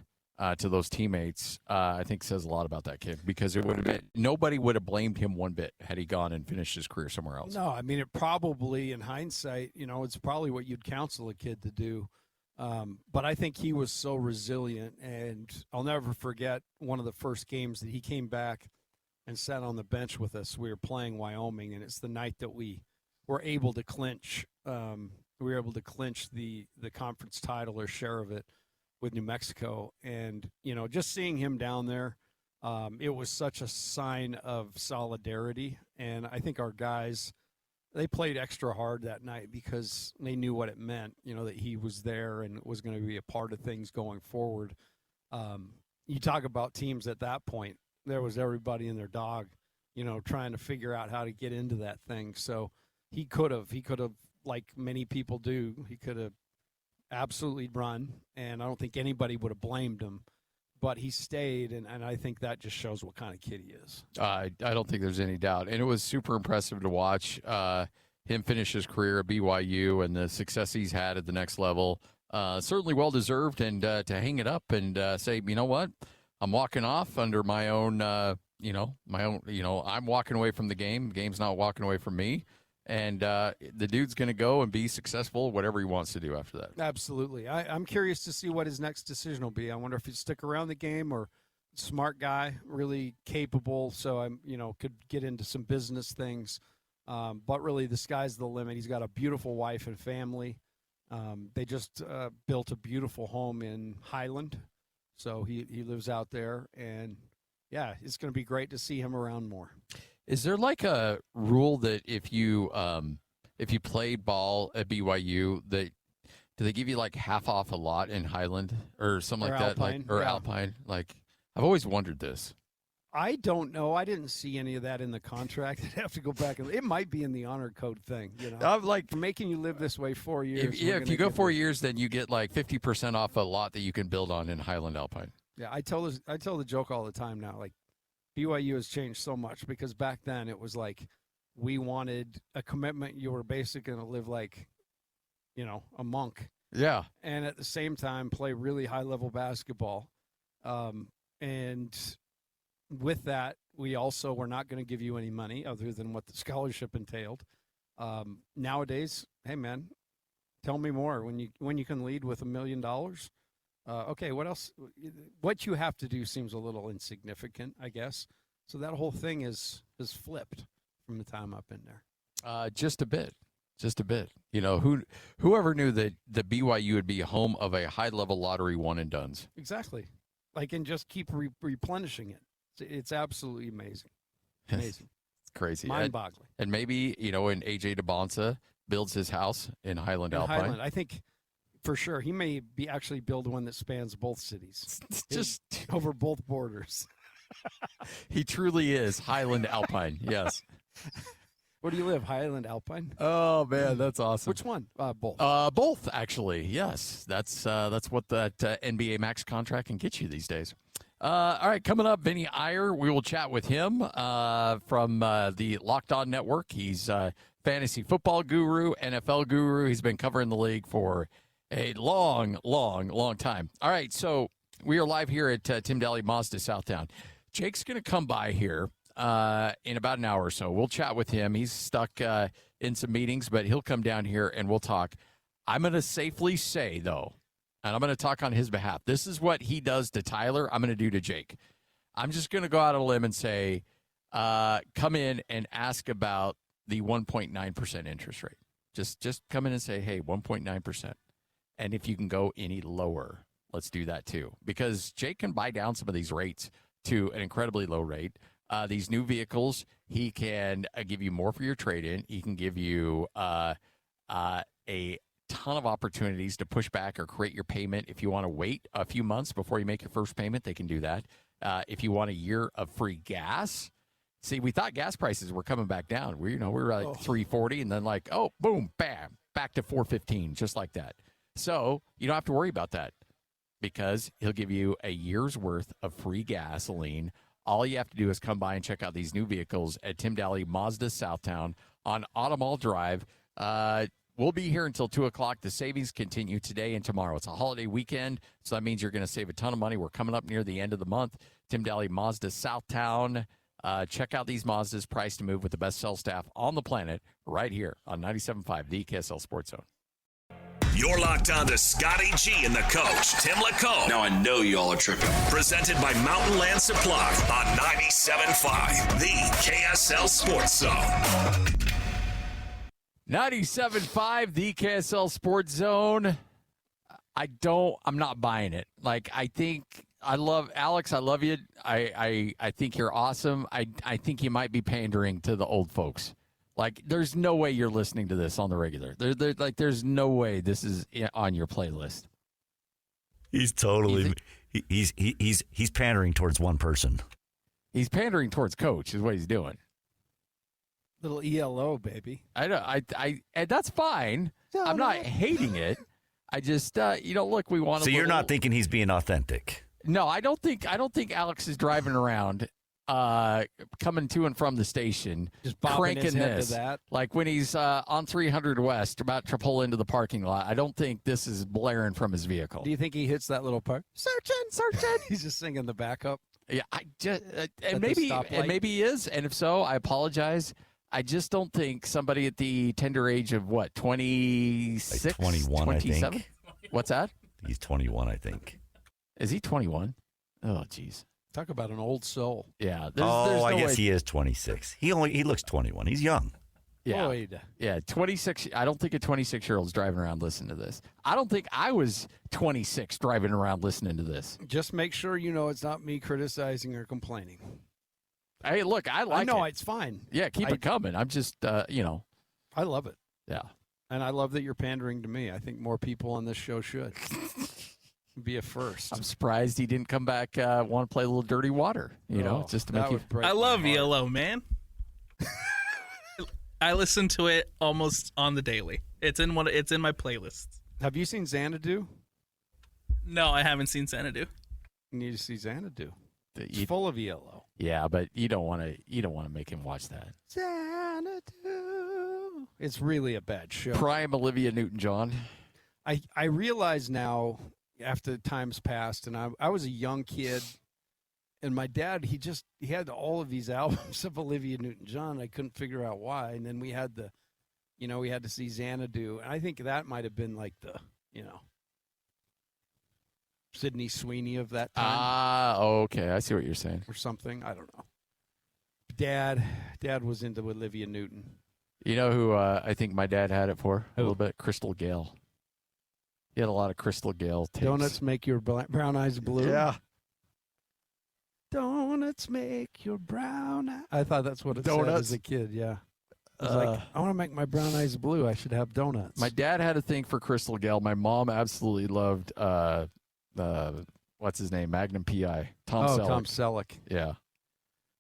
to those teammates, I think says a lot about that kid, because nobody would have blamed him one bit had he gone and finished his career somewhere else. No, I mean, it probably, in hindsight, it's probably what you'd counsel a kid to do. But I think he was so resilient, and I'll never forget one of the first games that he came back and sat on the bench with us. We were playing Wyoming, and it's the night that we were able to clinch. We were able to clinch the conference title, or share of it, with New Mexico. And just seeing him down there, it was such a sign of solidarity. And I think our guys, they played extra hard that night because they knew what it meant, that he was there and was going to be a part of things going forward. You talk about teams at that point, there was everybody and their dog, trying to figure out how to get into that thing. So he could have, like many people do, he could have absolutely run, and I don't think anybody would have blamed him. But he stayed, and I think that just shows what kind of kid he is. I don't think there's any doubt. And it was super impressive to watch him finish his career at BYU and the success he's had at the next level. Certainly well-deserved, and to hang it up and say, you know what, I'm walking off under my own, I'm walking away from the game. The game's not walking away from me. And the dude's going to go and be successful, whatever he wants to do after that. Absolutely. I'm curious to see what his next decision will be. I wonder if he'd stick around the game, or smart guy, really capable. So I'm, could get into some business things. But really, the sky's the limit. He's got a beautiful wife and family. They just built a beautiful home in Highland. So he lives out there. And, yeah, it's going to be great to see him around more. Is there like a rule that if you played ball at BYU, that do they give you like half off a lot in Highland or something like Alpine, that, yeah. Alpine? Like, I've always wondered this. I don't know. I didn't see any of that in the contract. I'd have to go back and it might be in the honor code thing. I'm like, for making you live this way 4 years. If you go 4 years, then you get like 50% off a lot that you can build on in Highland Alpine. Yeah, I tell the joke all the time now. Like, BYU has changed so much, because back then it was like we wanted a commitment. You were basically going to live like, a monk. Yeah. And at the same time play really high-level basketball. And with that, we also were not going to give you any money other than what the scholarship entailed. Nowadays, hey, man, tell me more. When you can lead with $1 million, okay, what else? What you have to do seems a little insignificant, I guess. So that whole thing is flipped from the time I've been there. Just a bit. Whoever knew that the BYU would be home of a high-level lottery one-and-dones. Exactly. And just keep replenishing it. It's absolutely amazing. Amazing. It's crazy. Mind-boggling. And maybe, when A.J. DeBonsa builds his house in Highland Alpine. Highland, I think – for sure. He may actually build one that spans both cities. Just over both borders. He truly is Highland Alpine, yes. Where do you live, Highland Alpine? Oh, man, that's awesome. Which one? Both. Both, actually, yes. That's what that NBA Max contract can get you these days. All right, coming up, Vinnie Iyer. We will chat with him from the Locked On Network. He's a fantasy football guru, NFL guru. He's been covering the league for a long, long, long time. All right, so we are live here at Tim Daly Mazda Southtown. Jake's going to come by here in about an hour or so. We'll chat with him. He's stuck in some meetings, but he'll come down here and we'll talk. I'm going to safely say, though, and I'm going to talk on his behalf, this is what he does to Tyler, I'm going to do to Jake. I'm just going to go out on a limb and say, come in and ask about the 1.9% interest rate. Just come in and say, hey, 1.9%. And if you can go any lower, let's do that too. Because Jake can buy down some of these rates to an incredibly low rate. These new vehicles, he can give you more for your trade-in. He can give you a ton of opportunities to push back or create your payment. If you want to wait a few months before you make your first payment, they can do that. If you want a year of free gas, see, we thought gas prices were coming back down. We were like $3.40, and then like, oh, boom, bam, back to $4.15, just like that. So you don't have to worry about that because he'll give you a year's worth of free gasoline. All you have to do is come by and check out these new vehicles at Tim Daly Mazda Southtown on Automall Drive. We'll be here until 2 o'clock. The savings continue today and tomorrow. It's a holiday weekend, so that means you're going to save a ton of money. We're coming up near the end of the month. Tim Daly Mazda Southtown. Check out these Mazdas, priced to move with the best sales staff on the planet right here on 97.5, the KSL Sports Zone. You're locked on to Scotty G and the coach, Tim LaComb. Now I know y'all are tripping. Presented by Mountain Land Supply on 97.5, the KSL Sports Zone. 97.5, the KSL Sports Zone. I'm not buying it. Like, I think I love Alex. I love you. I think you're awesome. I think you might be pandering to the old folks. Like, there's no way you're listening to this on the regular. There's no way this is on your playlist. He's totally he's pandering towards one person. He's pandering towards Coach is what he's doing. Little ELO, baby. I know. And that's fine. I'm not hating it. I just look, we want. So you're not thinking he's being authentic? No, I don't think Alex is driving around, coming to and from the station, just cranking his head this. To that. Like when he's on 300 West, about to pull into the parking lot. I don't think this is blaring from his vehicle. Do you think he hits that little part? Searching. He's just singing the backup. Yeah, and maybe he is, and if so, I apologize. I just don't think somebody at the tender age of 26, like 21, 27? I think. What's that? He's 21, I think. Is he 21? Oh, jeez. Talk about an old soul. Yeah. There's I guess he is 26. He looks 21. He's young. Yeah. Boyd. Yeah, 26. I don't think a 26-year-old's driving around listening to this. I don't think I was 26 driving around listening to this. Just make sure you know it's not me criticizing or complaining. Hey, look, I like it. No, it's fine. Yeah, keep it coming. I'm just, I love it. Yeah. And I love that you're pandering to me. I think more people on this show should be a first. I'm surprised he didn't come back, want to play a little dirty water, just to make you. I love ELO, man. I listen to it almost on the daily. It's in my playlist. Have you seen Xanadu? No, I haven't seen Xanadu. You need to see Xanadu. It's full of ELO. Yeah, but you don't want to make him watch that. Xanadu. It's really a bad show. Prime Olivia Newton-John. I realize now, after time's passed, and I was a young kid, and my dad, he had all of these albums of Olivia Newton-John. I couldn't figure out why. And then we had we had to see Xanadu. And I think that might have been like the, Sydney Sweeney of that time. Okay. I see what you're saying. Or something. I don't know. Dad was into Olivia Newton. You know who I think my dad had it for? A little bit? Crystal Gale. He had a lot of Crystal Gale tapes. Donuts make your brown eyes blue. Yeah. Donuts make your brown eyes. I thought that's what it said as a kid, yeah. I was like, I want to make my brown eyes blue. I should have donuts. My dad had a thing for Crystal Gale. My mom absolutely loved what's his name? Magnum P.I. Tom Selleck. Tom Selleck. Yeah.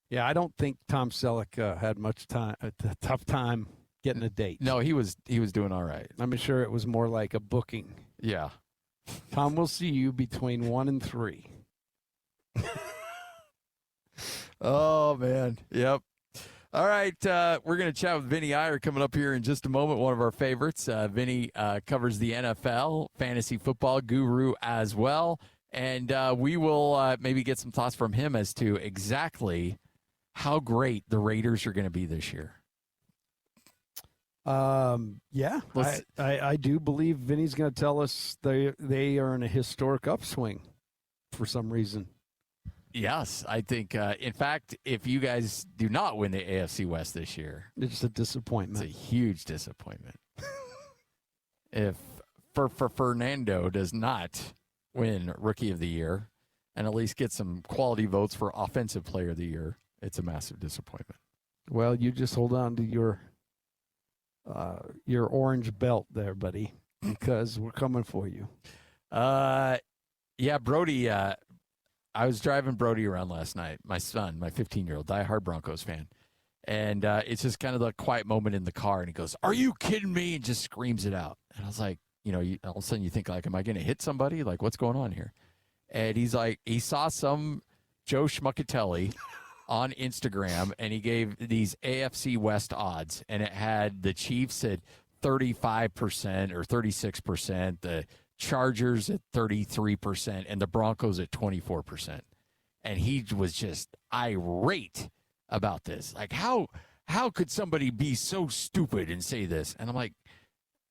Yeah, I don't think Tom Selleck had much time, a tough time getting a date. No, he was doing all right. I'm sure it was more like a booking. Yeah. Tom, we'll see you between 1 and 3. Oh, man. Yep. All right. We're going to chat with Vinnie Iyer coming up here in just a moment, one of our favorites. Vinnie covers the NFL, fantasy football guru as well. And we will maybe get some thoughts from him as to exactly how great the Raiders are going to be this year? Yeah, I do believe Vinny's going to tell us they are in a historic upswing for some reason. Yes, I think, in fact, if you guys do not win the AFC West this year, It's a disappointment. it's a huge disappointment. If Fernando does not win Rookie of the Year and at least get some quality votes for Offensive Player of the Year, it's a massive disappointment. Well, you just hold on to your orange belt there, buddy, because we're coming for you. Yeah, Brody, I was driving Brody around last night, my son, my 15-year-old, diehard Broncos fan. And it's just kind of the quiet moment in the car. And he goes, "Are you kidding me?" And just screams it out. And I was like, all of a sudden you think, like, am I going to hit somebody? Like, what's going on here? And he's like, he saw some Joe Schmuckatelli on Instagram, and he gave these AFC West odds. And it had the Chiefs at 35% or 36%, the Chargers at 33%, and the Broncos at 24%. And he was just irate about this. Like, how could somebody be so stupid and say this? And I'm like,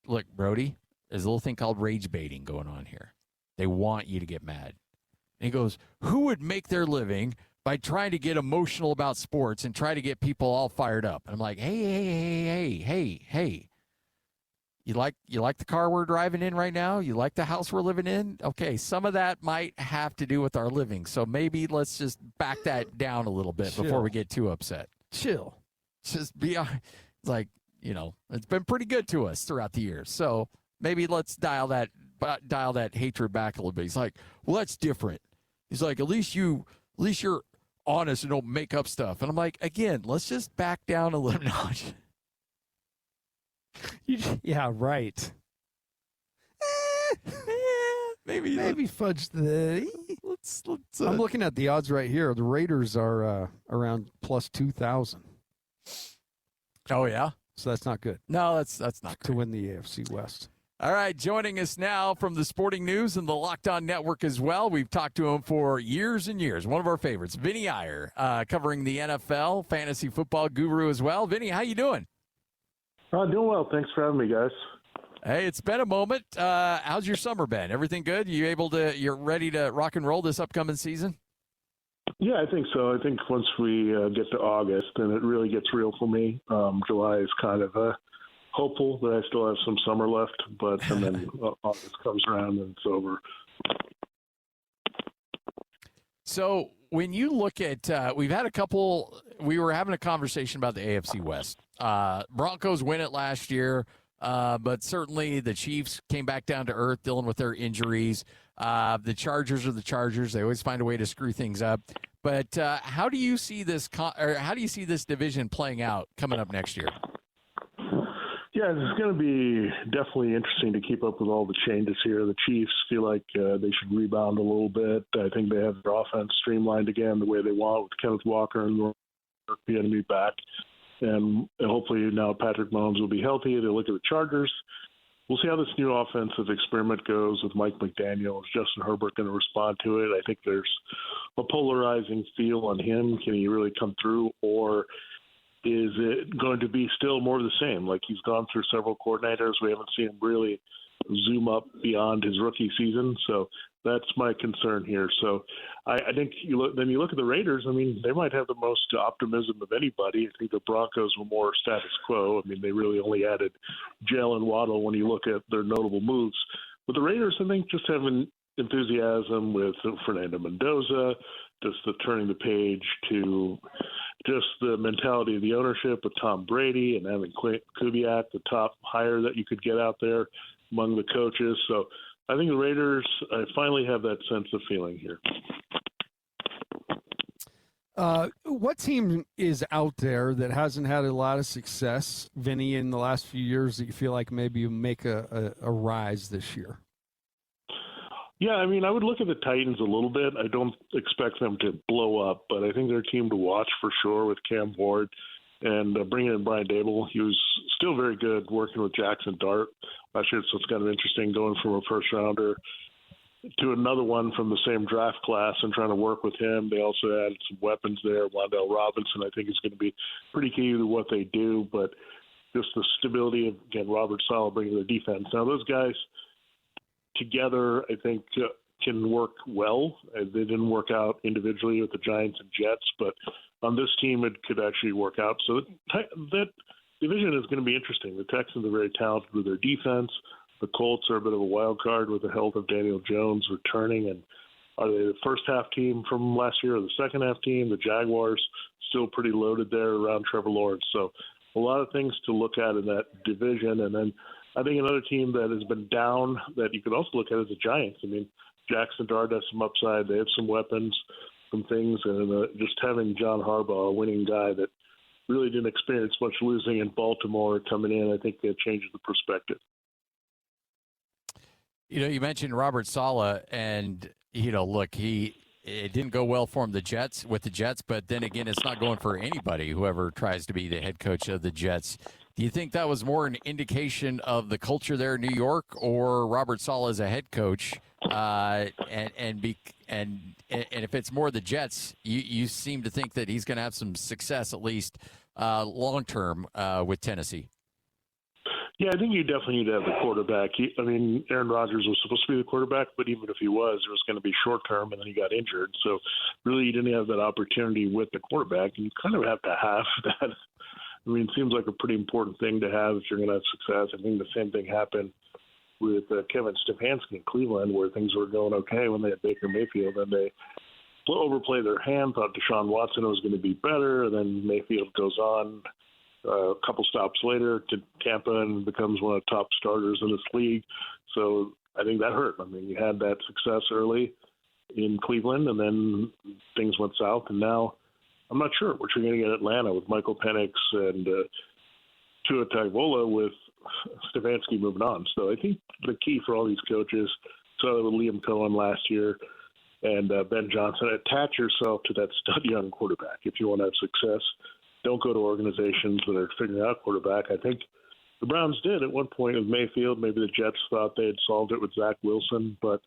look, Brody, there's a little thing called rage baiting going on here. They want you to get mad. And he goes, who would make their living by trying to get emotional about sports and try to get people all fired up? And I'm like, hey. You like the car we're driving in right now? You like the house we're living in? Okay, some of that might have to do with our living. So maybe let's just back that down a little bit before we get too upset. Chill. Just be like, it's been pretty good to us throughout the years. So maybe let's dial that hatred back a little bit. He's like, well, that's different. He's like, at least you're honest and don't make up stuff. And I'm like, again, let's just back down a little notch. Yeah, right. Maybe fudge the. Let's I'm looking at the odds right here. The Raiders are around plus 2,000. Oh yeah, so that's not good. No, that's not to win the AFC West. All right, joining us now from the Sporting News and the Locked On Network as well. We've talked to him for years and years. One of our favorites, Vinnie Iyer, covering the NFL, fantasy football guru as well. Vinnie, how you doing? Doing well. Thanks for having me, guys. Hey, it's been a moment. How's your summer been? Everything good? You're ready to rock and roll this upcoming season? Yeah, I think so. I think once we get to August, then it really gets real for me. July is kind of hopeful that I still have some summer left, and then August comes around and it's over. So when you look at, we were having a conversation about the AFC West. Broncos win it last year, but certainly the Chiefs came back down to earth dealing with their injuries. The Chargers are the Chargers. They always find a way to screw things up. But how do you see this division playing out coming up next year? Yeah, it's going to be definitely interesting to keep up with all the changes here. The Chiefs feel like they should rebound a little bit. I think they have their offense streamlined again the way they want with Kenneth Walker and the enemy back. And hopefully now Patrick Mahomes will be healthy. They look at the Chargers. We'll see how this new offensive experiment goes with Mike McDaniel. Is Justin Herbert going to respond to it? I think there's a polarizing feel on him. Can he really come through, or is it going to be still more of the same? Like, he's gone through several coordinators. We haven't seen him really zoom up beyond his rookie season. So that's my concern here. So I think you look at the Raiders. I mean, they might have the most optimism of anybody. I think the Broncos were more status quo. I mean, they really only added Jalen Waddle when you look at their notable moves. But the Raiders, I think, just have an enthusiasm with Fernando Mendoza, just the turning the page to just the mentality of the ownership with Tom Brady and having Kubiak, the top hire that you could get out there among the coaches. So I think the Raiders finally have that sense of feeling here. What team is out there that hasn't had a lot of success, Vinny, in the last few years that you feel like maybe you make a rise this year? Yeah, I mean, I would look at the Titans a little bit. I don't expect them to blow up, but I think they're a team to watch for sure with Cam Ward and bringing in Brian Dable. He was still very good working with Jackson Dart last year, so it's kind of interesting going from a first-rounder to another one from the same draft class and trying to work with him. They also added some weapons there. Wandale Robinson, I think, is going to be pretty key to what they do, but just the stability of, again, Robert Saleh bringing their defense. Now, those guys together, I think, can work well. They didn't work out individually with the Giants and Jets, but on this team, it could actually work out. So that division is going to be interesting. The Texans are very talented with their defense. The Colts are a bit of a wild card with the health of Daniel Jones returning. And are they the first half team from last year or the second half team? The Jaguars still pretty loaded there around Trevor Lawrence. So a lot of things to look at in that division. And then I think another team that has been down that you could also look at is the Giants. I mean, Jackson Dart has some upside. They have some weapons, some things. And just having John Harbaugh, a winning guy that really didn't experience much losing in Baltimore coming in, I think it changes the perspective. You know, you mentioned Robert Saleh, and, you know, look, it didn't go well for him with the Jets, but then again, it's not going for anybody, whoever tries to be the head coach of the Jets. Do you think that was more an indication of the culture there in New York, or Robert Saleh as a head coach? And if it's more the Jets, you seem to think that he's going to have some success, at least long term, with Tennessee. Yeah, I think you definitely need to have the quarterback. Aaron Rodgers was supposed to be the quarterback, but even if he was, it was going to be short term, and then he got injured. So really, you didn't have that opportunity with the quarterback, and you kind of have to have that. I mean, it seems like a pretty important thing to have if you're going to have success. I think the same thing happened with Kevin Stefanski in Cleveland, where things were going okay when they had Baker Mayfield, and they overplayed their hand, thought Deshaun Watson was going to be better, and then Mayfield goes on a couple stops later to Tampa and becomes one of the top starters in this league. So I think that hurt. I mean, you had that success early in Cleveland, and then things went south, and now I'm not sure what you're going to get in Atlanta with Michael Penix and Tua Tagovailoa with Stefanski moving on. So I think the key for all these coaches, saw with Liam Cohen last year and Ben Johnson, attach yourself to that stud young quarterback if you want to have success. Don't go to organizations that are figuring out quarterback. I think the Browns did at one point with Mayfield. Maybe the Jets thought they had solved it with Zach Wilson, but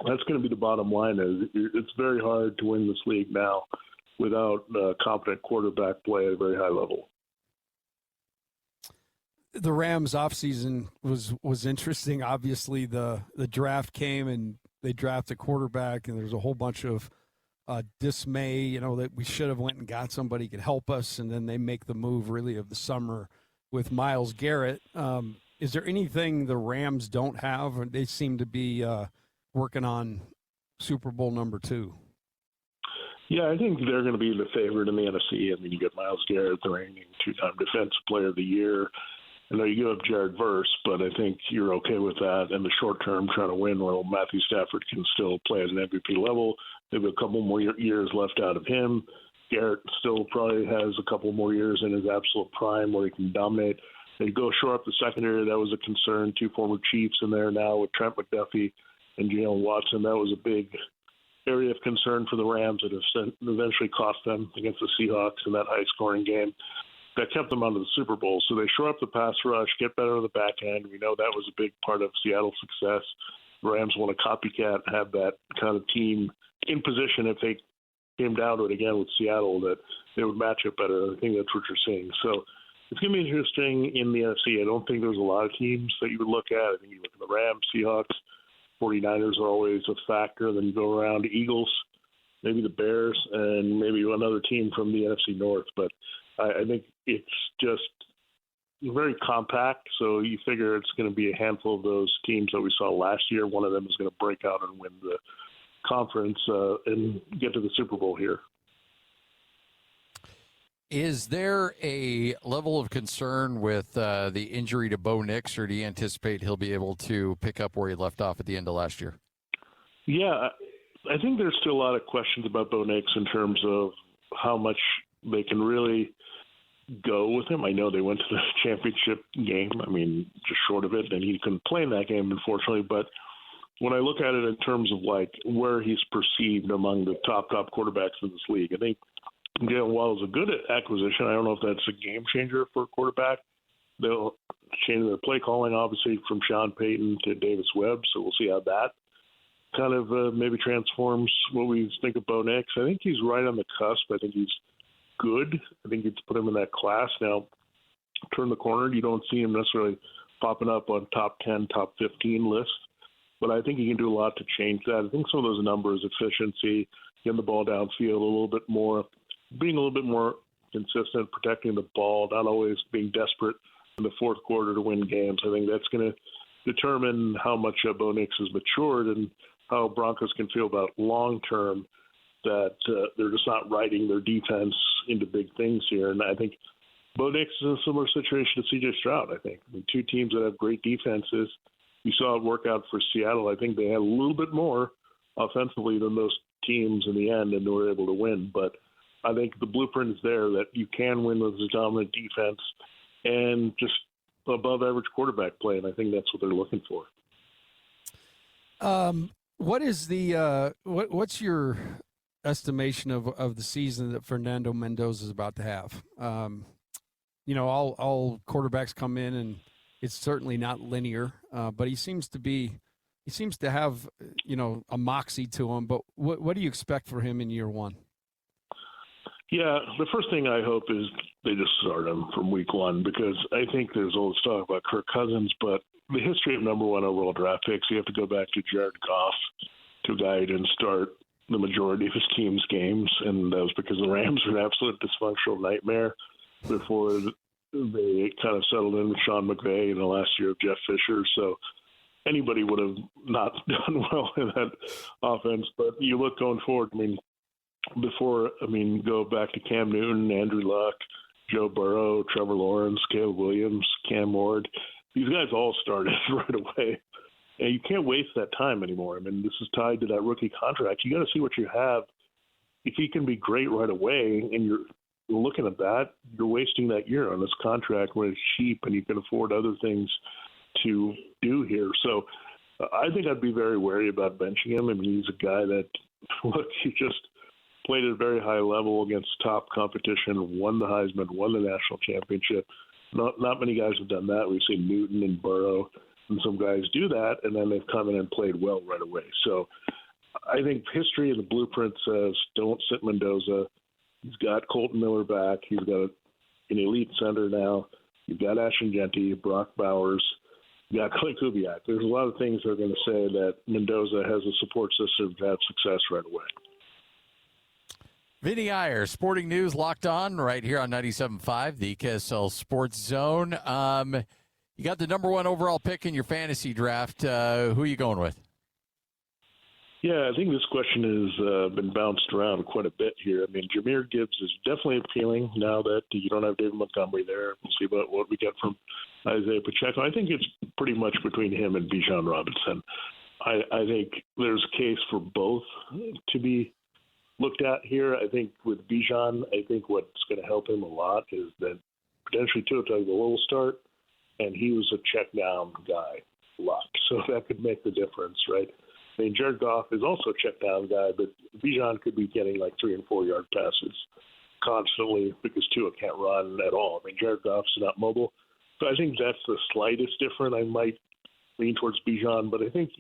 that's going to be the bottom line. It's very hard to win this league now without competent quarterback play at a very high level. The Rams offseason was interesting. Obviously, the draft came and they drafted a quarterback, and there's a whole bunch of dismay, you know, that we should have went and got somebody who could help us, and then they make the move really of the summer with Myles Garrett. Is there anything the Rams don't have? They seem to be working on Super Bowl number 2. Yeah, I think they're going to be the favorite in the NFC. I mean, you got Myles Garrett, the reigning 2-time Defensive Player of the Year. I know you give up Jared Verse, but I think you're okay with that in the short term trying to win while Matthew Stafford can still play at an MVP level. Maybe a couple more years left out of him. Garrett still probably has a couple more years in his absolute prime where he can dominate. They go shore up the secondary. That was a concern. 2 former Chiefs in there now with Trent McDuffie and Jalen Watson. That was a big area of concern for the Rams that have eventually cost them against the Seahawks in that high-scoring game. That kept them out of the Super Bowl. So they shore up the pass rush, get better on the back end. We know that was a big part of Seattle's success. The Rams want to copycat, have that kind of team in position if they came down to it again with Seattle, that they would match it better. I think that's what you're seeing. So it's going to be interesting in the NFC. I don't think there's a lot of teams that you would look at. I think you look at the Rams, Seahawks, 49ers are always a factor. Then you go around Eagles, maybe the Bears, and maybe another team from the NFC North. But I think it's just very compact, so you figure it's going to be a handful of those teams that we saw last year. One of them is going to break out and win the conference and get to the Super Bowl here. Is there a level of concern with the injury to Bo Nix, or do you anticipate he'll be able to pick up where he left off at the end of last year? Yeah, I think there's still a lot of questions about Bo Nix in terms of how much they can really go with him. I know they went to the championship game, just short of it, and he couldn't play in that game, unfortunately. But when I look at it in terms of like where he's perceived among the top quarterbacks in this league, I think Jalen Waddle's a good acquisition. I don't know if that's a game changer for a quarterback. They'll change their play calling, obviously, from Sean Payton to Davis Webb, so we'll see how that kind of maybe transforms what we think of Bo Nix. I think he's right on the cusp. I think he's good. I think you'd put him in that class. Now, turn the corner, you don't see him necessarily popping up on top 10, top 15 lists, but I think he can do a lot to change that. I think some of those numbers, efficiency, getting the ball downfield a little bit more, being a little bit more consistent, protecting the ball, not always being desperate in the fourth quarter to win games. I think that's going to determine how much Bo Nix has matured and how Broncos can feel about long-term that they're just not riding their defense into big things here. And I think Bo Nix is in a similar situation to C.J. Stroud, I think. I mean, two teams that have great defenses. You saw it work out for Seattle. I think they had a little bit more offensively than those teams in the end, and they were able to win. But I think the blueprint is there that you can win with a dominant defense and just above-average quarterback play, and I think that's what they're looking for. What is the what's your estimation of the season that Fernando Mendoza is about to have? All quarterbacks come in, and it's certainly not linear, but he seems to have a moxie to him. But what do you expect for him in year one? Yeah, the first thing I hope is they just start him from week one, because I think there's all this talk about Kirk Cousins, but the history of number one overall draft picks, you have to go back to Jared Goff, to a guy who didn't start the majority of his team's games, and that was because the Rams were an absolute dysfunctional nightmare before they kind of settled in with Sean McVay in the last year of Jeff Fisher. So anybody would have not done well in that offense. But you look going forward, go back to Cam Newton, Andrew Luck, Joe Burrow, Trevor Lawrence, Caleb Williams, Cam Ward. These guys all started right away. And you can't waste that time anymore. I mean, this is tied to that rookie contract. You got to see what you have. If he can be great right away and you're looking at that, you're wasting that year on this contract when it's cheap and you can afford other things to do here. So I think I'd be very wary about benching him. I mean, he's a guy that, he just played at a very high level against top competition, won the Heisman, won the national championship. Not many guys have done that. We've seen Newton and Burrow and some guys do that, and then they've come in and played well right away. So I think history and the blueprint says don't sit Mendoza. He's got Colton Miller back. He's got an elite center now. You've got Ashton Genty, Brock Bowers. You've got Clay Kubiak. There's a lot of things that are going to say that Mendoza has a support system to have success right away. Vinnie Iyer, Sporting News, Locked On, right here on 97.5, the KSL Sports Zone. You got the number one overall pick in your fantasy draft. Who are you going with? Yeah, I think this question has been bounced around quite a bit here. I mean, Jahmyr Gibbs is definitely appealing now that you don't have David Montgomery there. We'll see about what we get from Isaiah Pacheco. I think it's pretty much between him and Bijan Robinson. I think there's a case for both to be looked at here. I think with Bijan, I think what's going to help him a lot is that potentially Tua Tagovailoa will start, and he was a check down guy a lot. So that could make the difference, right? I mean, Jared Goff is also a check down guy, but Bijan could be getting like 3 and 4 yard passes constantly because Tua can't run at all. I mean, Jared Goff's not mobile. So I think that's the slightest difference. I might lean towards Bijan, but I think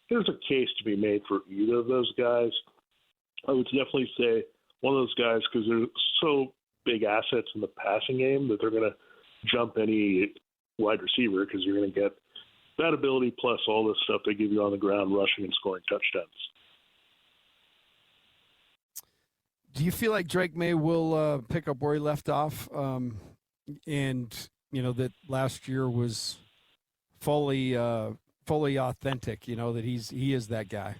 there's a case to be made for either of those guys. I would definitely say one of those guys, because they're so big assets in the passing game that they're going to jump any wide receiver because you're going to get that ability plus all this stuff they give you on the ground, rushing and scoring touchdowns. Do you feel like Drake May will pick up where he left off? And, that last year was fully authentic, that he is that guy?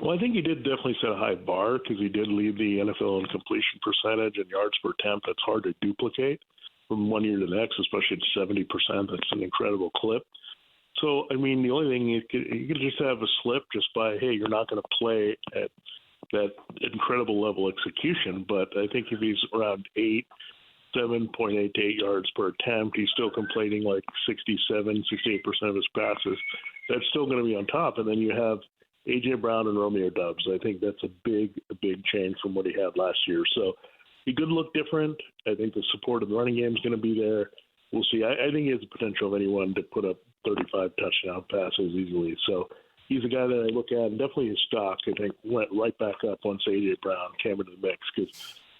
Well, I think he did definitely set a high bar because he did lead the NFL in completion percentage and yards per attempt. That's hard to duplicate from one year to the next, especially at 70%. That's an incredible clip. So, I mean, the only thing you could just have a slip just by, hey, you're not going to play at that incredible level execution. But I think if he's around 7.8 to 8 yards per attempt, he's still completing like 68% of his passes. That's still going to be on top. And then you have A.J. Brown and Romeo Doubs. I think that's a big change from what he had last year. So he could look different. I think the support of the running game is going to be there. We'll see. I think he has the potential of anyone to put up 35 touchdown passes easily. So he's a guy that I look at, and definitely his stock, I think, went right back up once A.J. Brown came into the mix because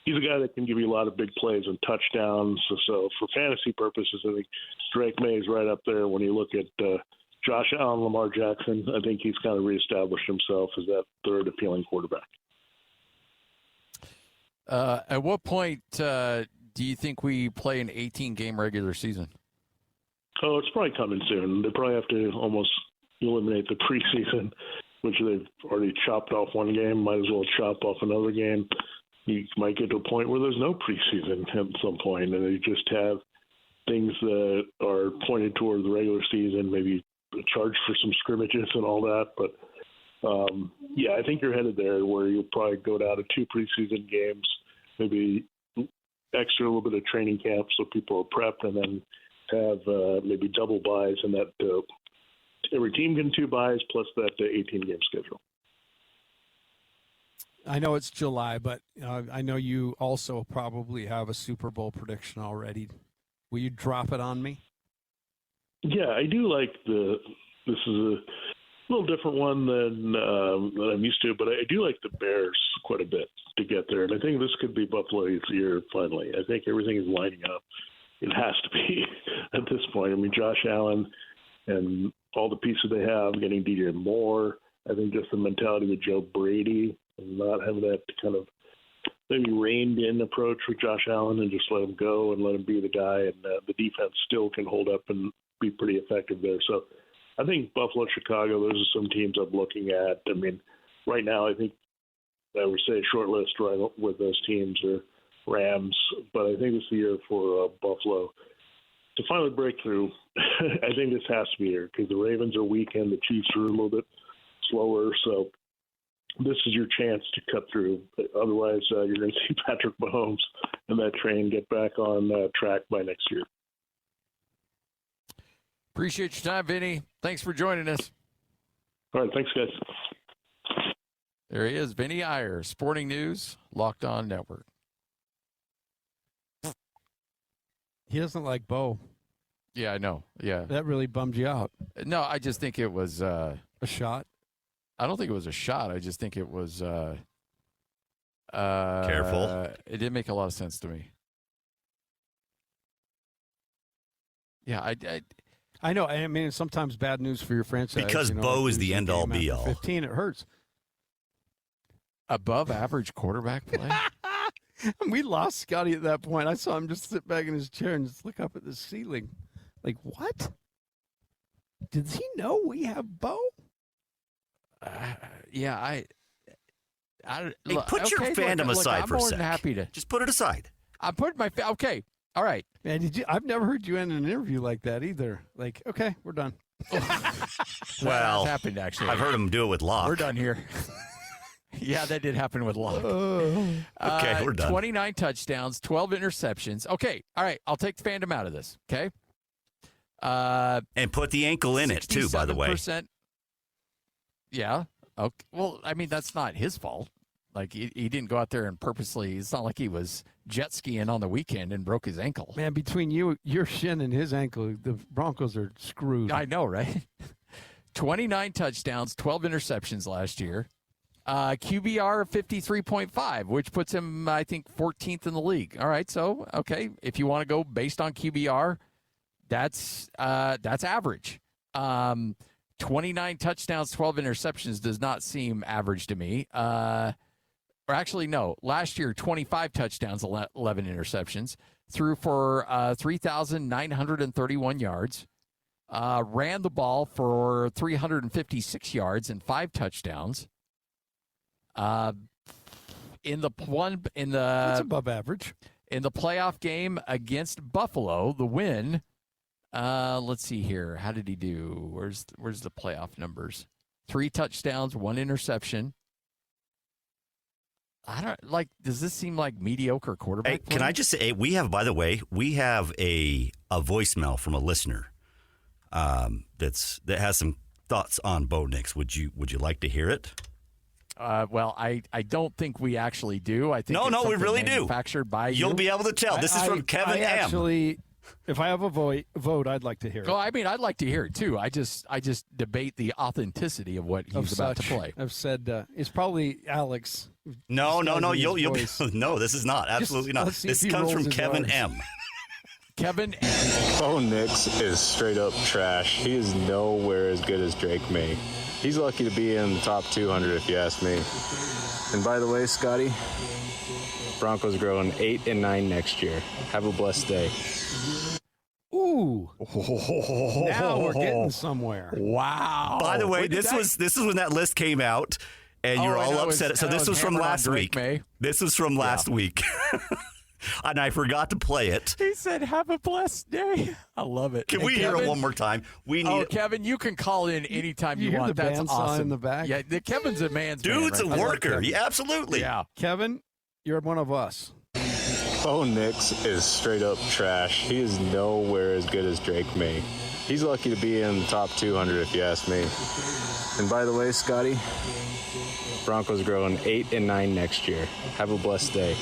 he's a guy that can give you a lot of big plays and touchdowns. So for fantasy purposes, I think Drake May is right up there. When you look at Josh Allen, Lamar Jackson, I think he's kind of reestablished himself as that third appealing quarterback. At what point do you think we play an 18-game regular season? Oh, it's probably coming soon. They probably have to almost eliminate the preseason, which they've already chopped off one game. Might as well chop off another game. You might get to a point where there's no preseason at some point, and they just have things that are pointed toward the regular season, maybe charge for some scrimmages and all that. But, yeah, I think you're headed there where you'll probably go down to 2 preseason games, maybe extra a little bit of training camp so people are prepped, and then have maybe double buys, and that every team getting 2 buys plus that 18-game schedule. I know it's July, but I know you also probably have a Super Bowl prediction already. Will you drop it on me? Yeah, I do like this is a little different one than I'm used to, but I do like the Bears quite a bit to get there. And I think this could be Buffalo's year finally. I think everything is lining up. It has to be at this point. I mean, Josh Allen and all the pieces they have, getting DJ Moore. I think just the mentality with Joe Brady and not having that kind of maybe reined-in approach with Josh Allen and just let him go and let him be the guy, and the defense still can hold up and be pretty effective there. So I think Buffalo, Chicago, those are some teams I'm looking at. I mean, right now I think I would say a short list right with those teams are Rams, but I think it's the year for Buffalo to finally break through. I think this has to be here because the Ravens are weak and the Chiefs are a little bit slower. So this is your chance to cut through. Otherwise, you're going to see Patrick Mahomes and that train get back on track by next year. Appreciate your time, Vinny. Thanks for joining us. All right, thanks, guys. There he is, Vinnie Iyer, Sporting News, Locked On Network. He doesn't like Bo. Yeah, I know. Yeah. That really bummed you out. No, I just think it was a shot. I don't think it was a shot. I just think it was careful. It didn't make a lot of sense to me. Yeah, I know. I mean, it's sometimes bad news for your franchise. Because Bo is the end-all, be-all. 15, it hurts. Above average quarterback play? We lost Scotty at that point. I saw him just sit back in his chair and just look up at the ceiling. Like, what? Does he know we have Bo? Yeah, I hey, put your fandom aside for a second. Happy to just put it aside. I'm putting my okay. All right, man. I've never heard you end an interview like that either. Like, okay, we're done. Well, that happened actually. I've heard him do it with Locke. We're done here. Yeah, that did happen with Locke. Okay, we're done. 29 touchdowns, 12 interceptions. Okay, all right. I'll take the fandom out of this. Okay. And put the ankle in it too. By the way. Yeah. Okay. Well, I mean, that's not his fault. Like, he didn't go out there and purposely. It's not like he was jet skiing on the weekend and broke his ankle. Man, between your shin and his ankle, the Broncos are screwed. I know, right? 29 touchdowns, 12 interceptions last year. QBR of 53.5, which puts him, I think, 14th in the league. All right, so, okay, if you want to go based on QBR, that's average. 29 touchdowns, 12 interceptions does not seem average to me. Or actually, no. Last year, 25 touchdowns, 11 interceptions. Threw for 3,931 yards. Ran the ball for 356 yards and 5 touchdowns. That's above average. In the playoff game against Buffalo, the win. Let's see here. How did he do? Where's the playoff numbers? 3 touchdowns, 1 interception. I don't like. Does this seem like mediocre quarterback? Hey, can I just say we have? By the way, we have a voicemail from a listener that has some thoughts on Bo Nix. Would you like to hear it? Well, I don't think we actually do. I think no, we really do. Manufactured by you. You'll be able to tell. This is from Kevin M. If I have a vote, I'd like to hear it. Well, I mean, I'd like to hear it too. I just debate the authenticity of what he's about to play. I've said it's probably Alex. No. You'll no. This is not. Absolutely not. Let's see This if he comes rolls from his Kevin R's. M. Kevin, Bo Nix is straight up trash. He is nowhere as good as Drake May. He's lucky to be in the top 200 if you ask me. And by the way, Scotty, Broncos growing 8 and 9 next year. Have a blessed day. Ooh. Now we're getting somewhere. wow. By the way, When did this is when that list came out, and you're Oh, and all I was- upset. So and I this was was from hammered on last Drake week. May. This was from last week, and I forgot to play it. He said, "Have a blessed day." I love it. Can And we hear Kevin- it one more time? We need. Oh, Kevin, you can call in anytime you hear want. the That's bandsaw awesome. in the back? Yeah, Kevin's a man's man. Dude's right a there. worker. Yeah, absolutely. Yeah. Kevin, you're one of us. Bo Nix is straight up trash. He is nowhere as good as Drake May. He's lucky to be in the top 200 if you ask me. And by the way, Scotty, Broncos growing 8 and 9 next year. Have a blessed day.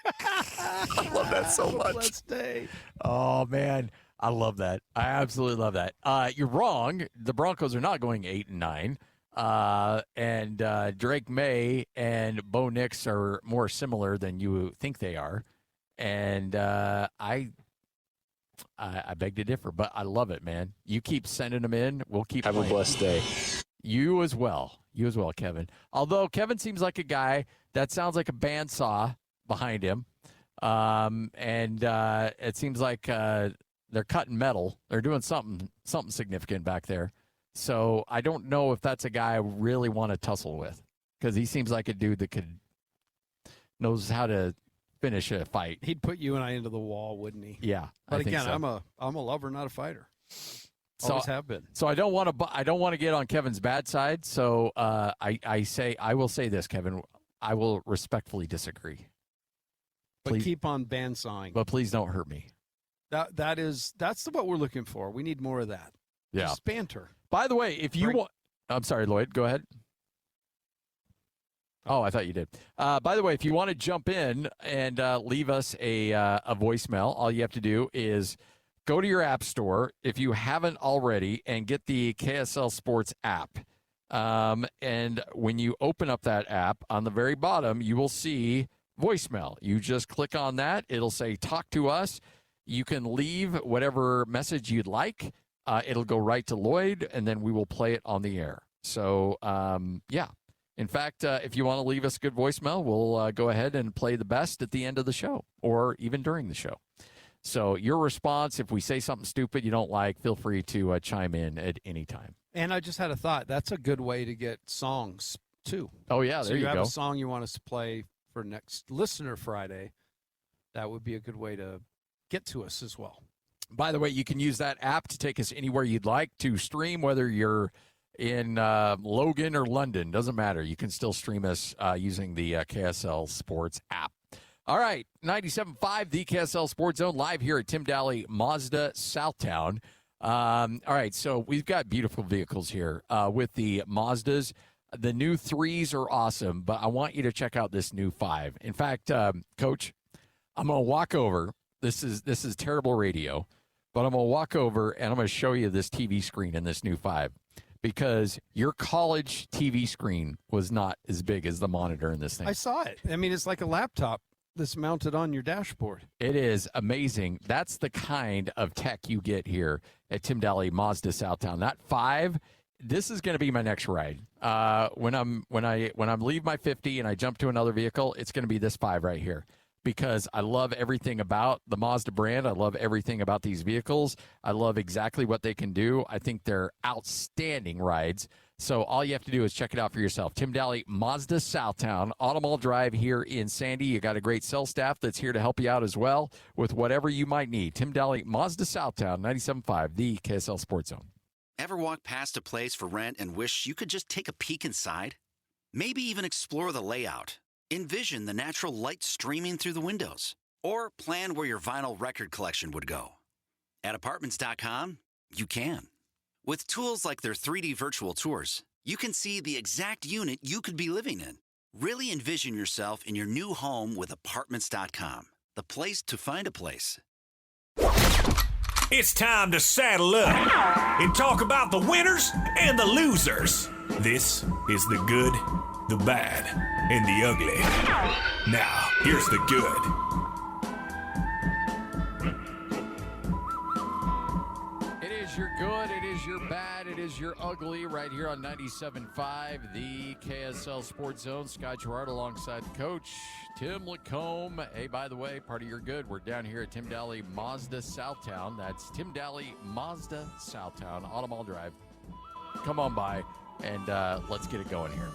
I love that so much. Let's stay. Oh man, I love that. I absolutely love that. You're wrong. The Broncos are not going 8 and 9. And Drake May and Bo Nix are more similar than you think they are. And I beg to differ, but I love it, man. You keep sending them in. We'll keep Have a playing. blessed day. You as well, Kevin. Although Kevin seems like a guy that sounds like a bandsaw behind him. And it seems like they're cutting metal. They're doing something significant back there. So I don't know if that's a guy I really want to tussle with, because he seems like a dude that knows how to finish a fight. He'd put you and I into the wall, wouldn't he? Yeah, But I think again, so. I'm a lover, not a fighter. So- Always have been. So I don't want to get on Kevin's bad side. So I will say this, Kevin. I will respectfully disagree. But Please- keep on bandsawing. But please don't hurt me. That's what we're looking for. We need more of that. Yeah. Just banter. By the way, if you Bring- want, I'm sorry, Lloyd. Go ahead. Oh, I thought you did. By the way, if you want to jump in and leave us a voicemail, all you have to do is go to your app store if you haven't already and get the KSL Sports app. And when you open up that app, on the very bottom, you will see voicemail. You just click on that. It'll say talk to us. You can leave whatever message you'd like. It'll go right to Lloyd, and then we will play it on the air. So, yeah. In fact, if you want to leave us a good voicemail, we'll go ahead and play the best at the end of the show or even during the show. So your response, if we say something stupid you don't like, feel free to chime in at any time. And I just had a thought. That's a good way to get songs, too. Oh, yeah, So there you have go. a song you want us to play for next Listener Friday. That would be a good way to get to us as well. By the way, you can use that app to take us anywhere you'd like to stream, whether you're in Logan or London. Doesn't matter. You can still stream us using the KSL Sports app. All right, 97.5, the KSL Sports Zone, live here at Tim Daly Mazda Southtown. All right, so we've got beautiful vehicles here with the Mazdas. The new 3s are awesome, but I want you to check out this new 5. In fact, Coach, I'm going to walk over. This is terrible radio, but I'm going to walk over and I'm going to show you this TV screen in this new 5, because your college TV screen was not as big as the monitor in this thing. I saw it. I mean, it's like a laptop that's mounted on your dashboard. It is amazing. That's the kind of tech you get here at Tim Daly Mazda Southtown. That 5, this is going to be my next ride. When I leave my 50 and I jump to another vehicle, it's going to be this 5 right here, because I love everything about the Mazda brand. I love everything about these vehicles. I love exactly what they can do. I think they're outstanding rides. So all you have to do is check it out for yourself. Tim Daly, Mazda Southtown, Automall Drive here in Sandy. You got a great sales staff that's here to help you out as well with whatever you might need. Tim Daly, Mazda Southtown, 97.5, the KSL Sports Zone. Ever walk past a place for rent and wish you could just take a peek inside? Maybe even explore the layout. Envision the natural light streaming through the windows. Or plan where your vinyl record collection would go. At Apartments.com, you can. With tools like their 3D virtual tours, you can see the exact unit you could be living in. Really envision yourself in your new home with Apartments.com, the place to find a place. It's time to saddle up and talk about the winners and the losers. This is the good, the bad, and the ugly. Now, here's the good. It is your good, it is your bad, it is your ugly right here on 97.5, the KSL Sports Zone. Scott Garrard alongside the coach, Tim LaComb. Hey, by the way, part of your good, we're down here at Tim Daly Mazda Southtown. That's Tim Daly Mazda Southtown, Automall Drive. Come on by and let's get it going here.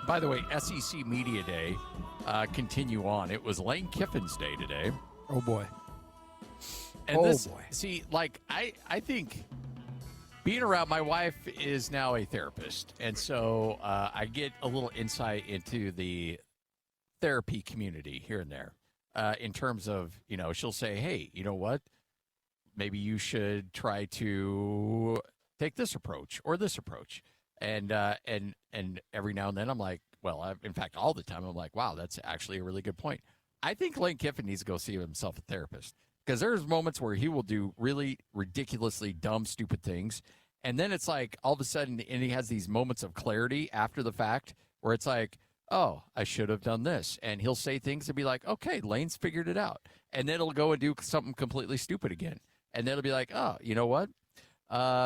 By the way, SEC Media Day, continue on. It was Lane Kiffin's day today. Oh, boy. And boy. See, like, I think being around, my wife is now a therapist. And so I get a little insight into the therapy community here and there in terms of, you know, she'll say, hey, you know what? Maybe you should try to take this approach or this approach. And every now and then I'm like, well, in fact, all the time I'm like, wow, that's actually a really good point. I think Lane Kiffin needs to go see himself a therapist. Because there's moments where he will do really ridiculously dumb, stupid things. And then it's like all of a sudden, and he has these moments of clarity after the fact where it's like, oh, I should have done this. And he'll say things and be like, okay, Lane's figured it out. And then he'll go and do something completely stupid again. And then it'll be like, oh, you know what?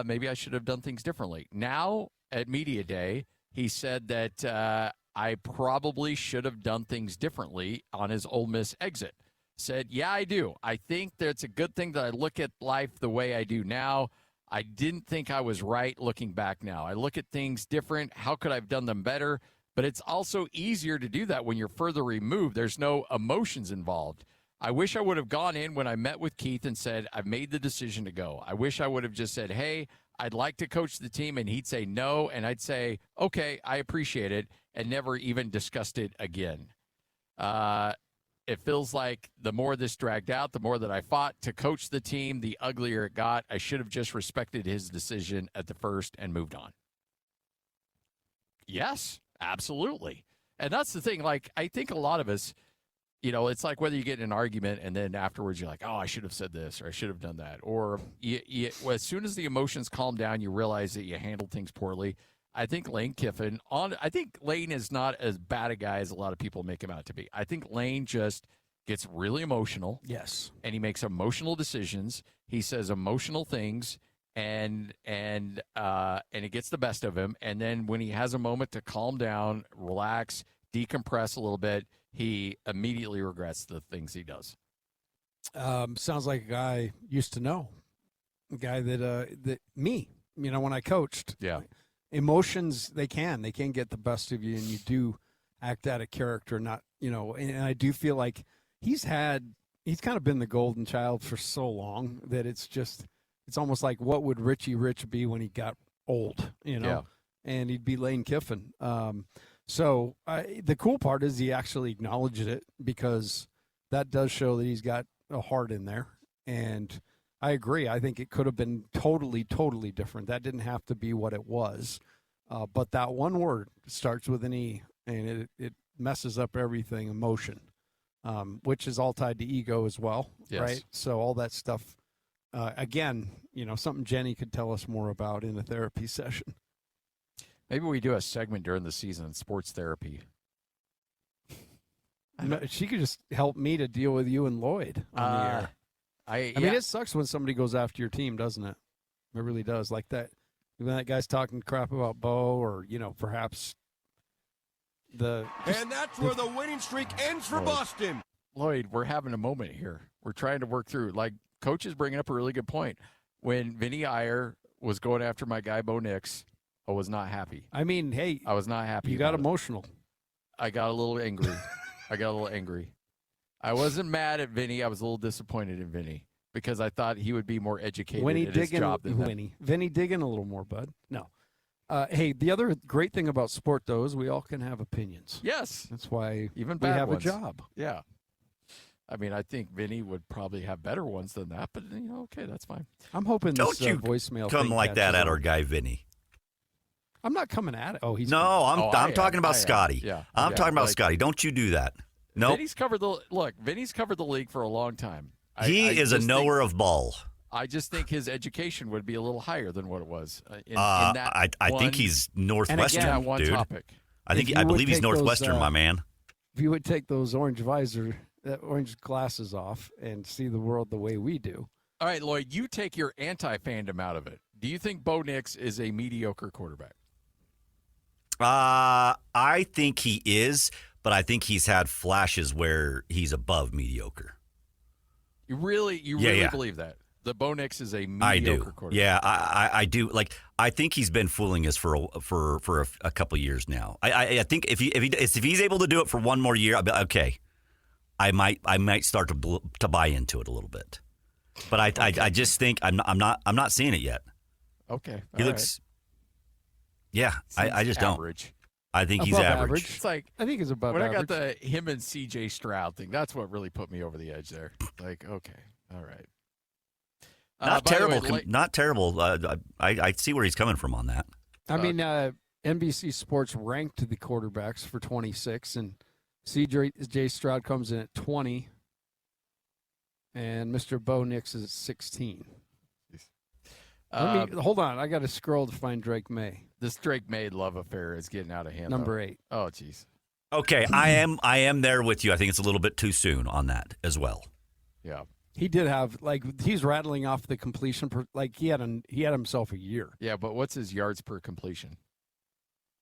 Maybe I should have done things differently. Now at Media Day, he said that I probably should have done things differently on his Ole Miss exit. Said, yeah, I do. I think that it's a good thing that I look at life the way I do now. I didn't think I was right looking back now. I look at things different. How could I have done them better? But it's also easier to do that when you're further removed. There's no emotions involved. I wish I would have gone in when I met with Keith and said, I've made the decision to go. I wish I would have just said, hey, I'd like to coach the team. And he'd say no. And I'd say, okay, I appreciate it. And never even discussed it again. It feels like the more this dragged out, the more that I fought to coach the team, the uglier it got. I should have just respected his decision at the first and moved on. Yes, absolutely. And that's the thing. Like, I think a lot of us, you know, it's like whether you get in an argument and then afterwards you're like, oh, I should have said this or I should have done that. Or well, as soon as the emotions calm down, you realize that you handled things poorly. I think Lane Kiffin I think Lane is not as bad a guy as a lot of people make him out to be. I think Lane just gets really emotional. Yes. And he makes emotional decisions. He says emotional things and it gets the best of him. And then when he has a moment to calm down, relax, decompress a little bit, he immediately regrets the things he does. Sounds like a guy used to know. A guy that me, you know, when I coached. Yeah. Emotions, they can get the best of you, and you do act out of character, not, you know, and I do feel like he's kind of been the golden child for so long that it's almost like, what would Richie Rich be when he got old, you know? Yeah. And he'd be Lane Kiffin. So the cool part is he actually acknowledged it, because that does show that he's got a heart in there. And I agree. I think it could have been totally, totally different. That didn't have to be what it was. But that one word starts with an E, and it messes up everything, emotion, which is all tied to ego as well, yes. Right? So all that stuff, again, you know, something Jenny could tell us more about in a therapy session. Maybe we do a segment during the season, sports therapy. She could just help me to deal with you and Lloyd on the air. I mean, it sucks when somebody goes after your team, doesn't it? It really does. Like that, when that guy's talking crap about Bo, or, you know, perhaps and that's where the winning streak ends for Boston. Lloyd, we're having a moment here. We're trying to work through. Like, Coach is bringing up a really good point. When Vinnie Iyer was going after my guy Bo Nix, I was not happy. I mean, hey, I was not happy. You got emotional. I got a little angry. I wasn't mad at Vinny. I was a little disappointed in Vinny because I thought he would be more educated at his job than Vinny. Vinny, dig in a little more, bud. No. Hey, the other great thing about sport, though, is we all can have opinions. Yes. That's why even we have ones. A job. Yeah. I mean, I think Vinny would probably have better ones than that, but, you know, okay, that's fine. I'm hoping Don't this you voicemail come thing like that at on. our guy, Vinny. I'm not coming at it. Oh, he's I'm talking about Scotty. Yeah, I'm talking about Scotty. Don't you do that. No. Nope. Vinny's covered the league for a long time. He is a knower of ball. I just think his education would be a little higher than what it was. In I think he's Northwestern, that one dude. topic. I believe he's Northwestern, my man. If you would take those orange glasses off and see the world the way we do. All right, Lloyd, you take your anti-fandom out of it. Do you think Bo Nix is a mediocre quarterback? I think he is, but I think he's had flashes where he's above mediocre. You really believe that? The Bo Nix is a mediocre quarterback. Yeah, I do. Like, I think he's been fooling us for a couple years now. I think if he's able to do it for one more year, I'll be okay. I might start to buy into it a little bit, but I just think I'm not seeing it yet. Okay, he looks. Right. Yeah, I just average. Don't. I think he's average. It's like I think he's above when average. I got the him and C.J. Stroud thing. That's what really put me over the edge there. Like, okay, all right. Not terrible. Not terrible. I see where he's coming from on that. I mean, NBC Sports ranked the quarterbacks for 26, and C.J. Stroud comes in at 20, and Mr. Bo Nix is 16. Hold on. I got to scroll to find Drake May. This Drake May love affair is getting out of hand. Number 8. Oh, jeez. Okay, I am there with you. I think it's a little bit too soon on that as well. Yeah. He did have he's rattling off the completion he had himself a year. Yeah, but what's his yards per completion?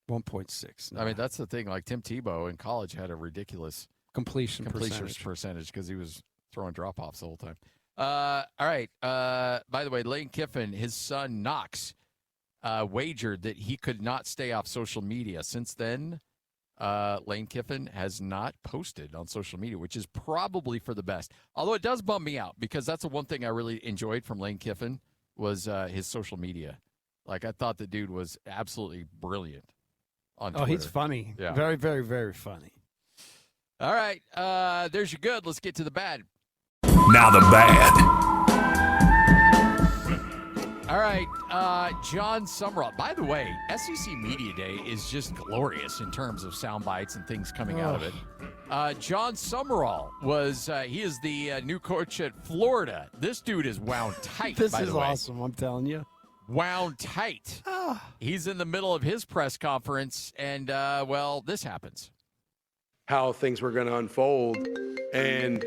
1.6. No. I mean, that's the thing. Like Tim Tebow in college had a ridiculous completion percentage because he was throwing drop offs the whole time. All right. By the way, Lane Kiffin, his son Knox, wagered that he could not stay off social media. Since then, Lane Kiffin has not posted on social media, which is probably for the best. Although it does bum me out because that's the one thing I really enjoyed from Lane Kiffin was his social media. Like, I thought the dude was absolutely brilliant on Twitter. Oh, he's funny. Yeah. Very, very, very funny. All right. There's your good. Let's get to the bad. Now the bad. All right, Jon Sumrall. By the way, SEC Media Day is just glorious in terms of sound bites and things coming out of it. Jon Sumrall he is the new coach at Florida. This dude is wound tight, This by is the way. awesome, I'm telling you. Wound tight. He's in the middle of his press conference, and, this happens. How things were going to unfold, and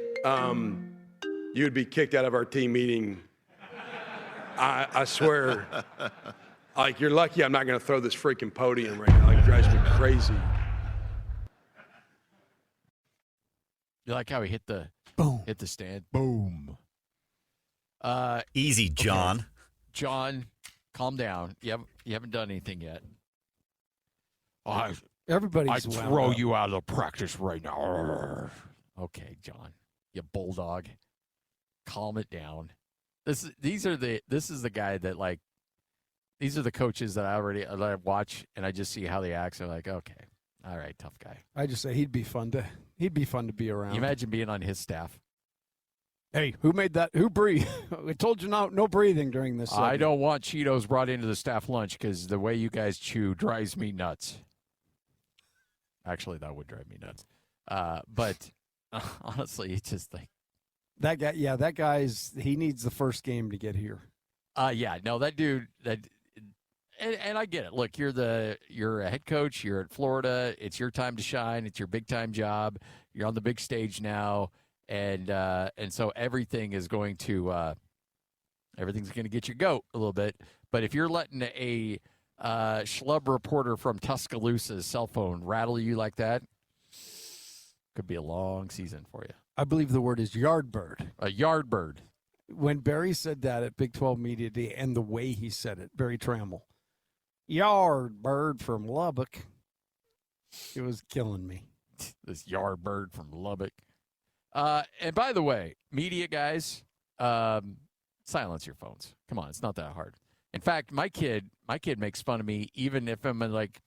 you'd be kicked out of our team meeting. I swear, like, you're lucky I'm not going to throw this freaking podium right now. Like, it drives me crazy. You like how he hit the stand? Boom. Easy, John. Okay. John, calm down. You haven't done anything yet. Everybody's I'd throw you out of practice right now. Okay, John, you bulldog. Calm it down. This is the guy that, like, these are the coaches that I watch and I just see how they act. So like, okay, all right, tough guy. I just say he'd be fun to be around. You imagine being on his staff. Hey, who made that? Who breathed? I told you no breathing during this segment. I don't want Cheetos brought into the staff lunch because the way you guys chew drives me nuts. Actually, that would drive me nuts. But honestly, it's just like. That guy, yeah, he needs the first game to get here. That dude, and I get it. Look, you're a head coach. You're at Florida. It's your time to shine. It's your big time job. You're on the big stage now, and so everything is going to everything's going to get your goat a little bit. But if you're letting a schlub reporter from Tuscaloosa's cell phone rattle you like that, could be a long season for you. I believe the word is yardbird. A yardbird. When Barry said that at Big 12 Media Day and the way he said it, Barry Trammell, yardbird from Lubbock, it was killing me. This yardbird from Lubbock. And by the way, media guys, silence your phones. Come on, it's not that hard. In fact, my kid makes fun of me even if I'm like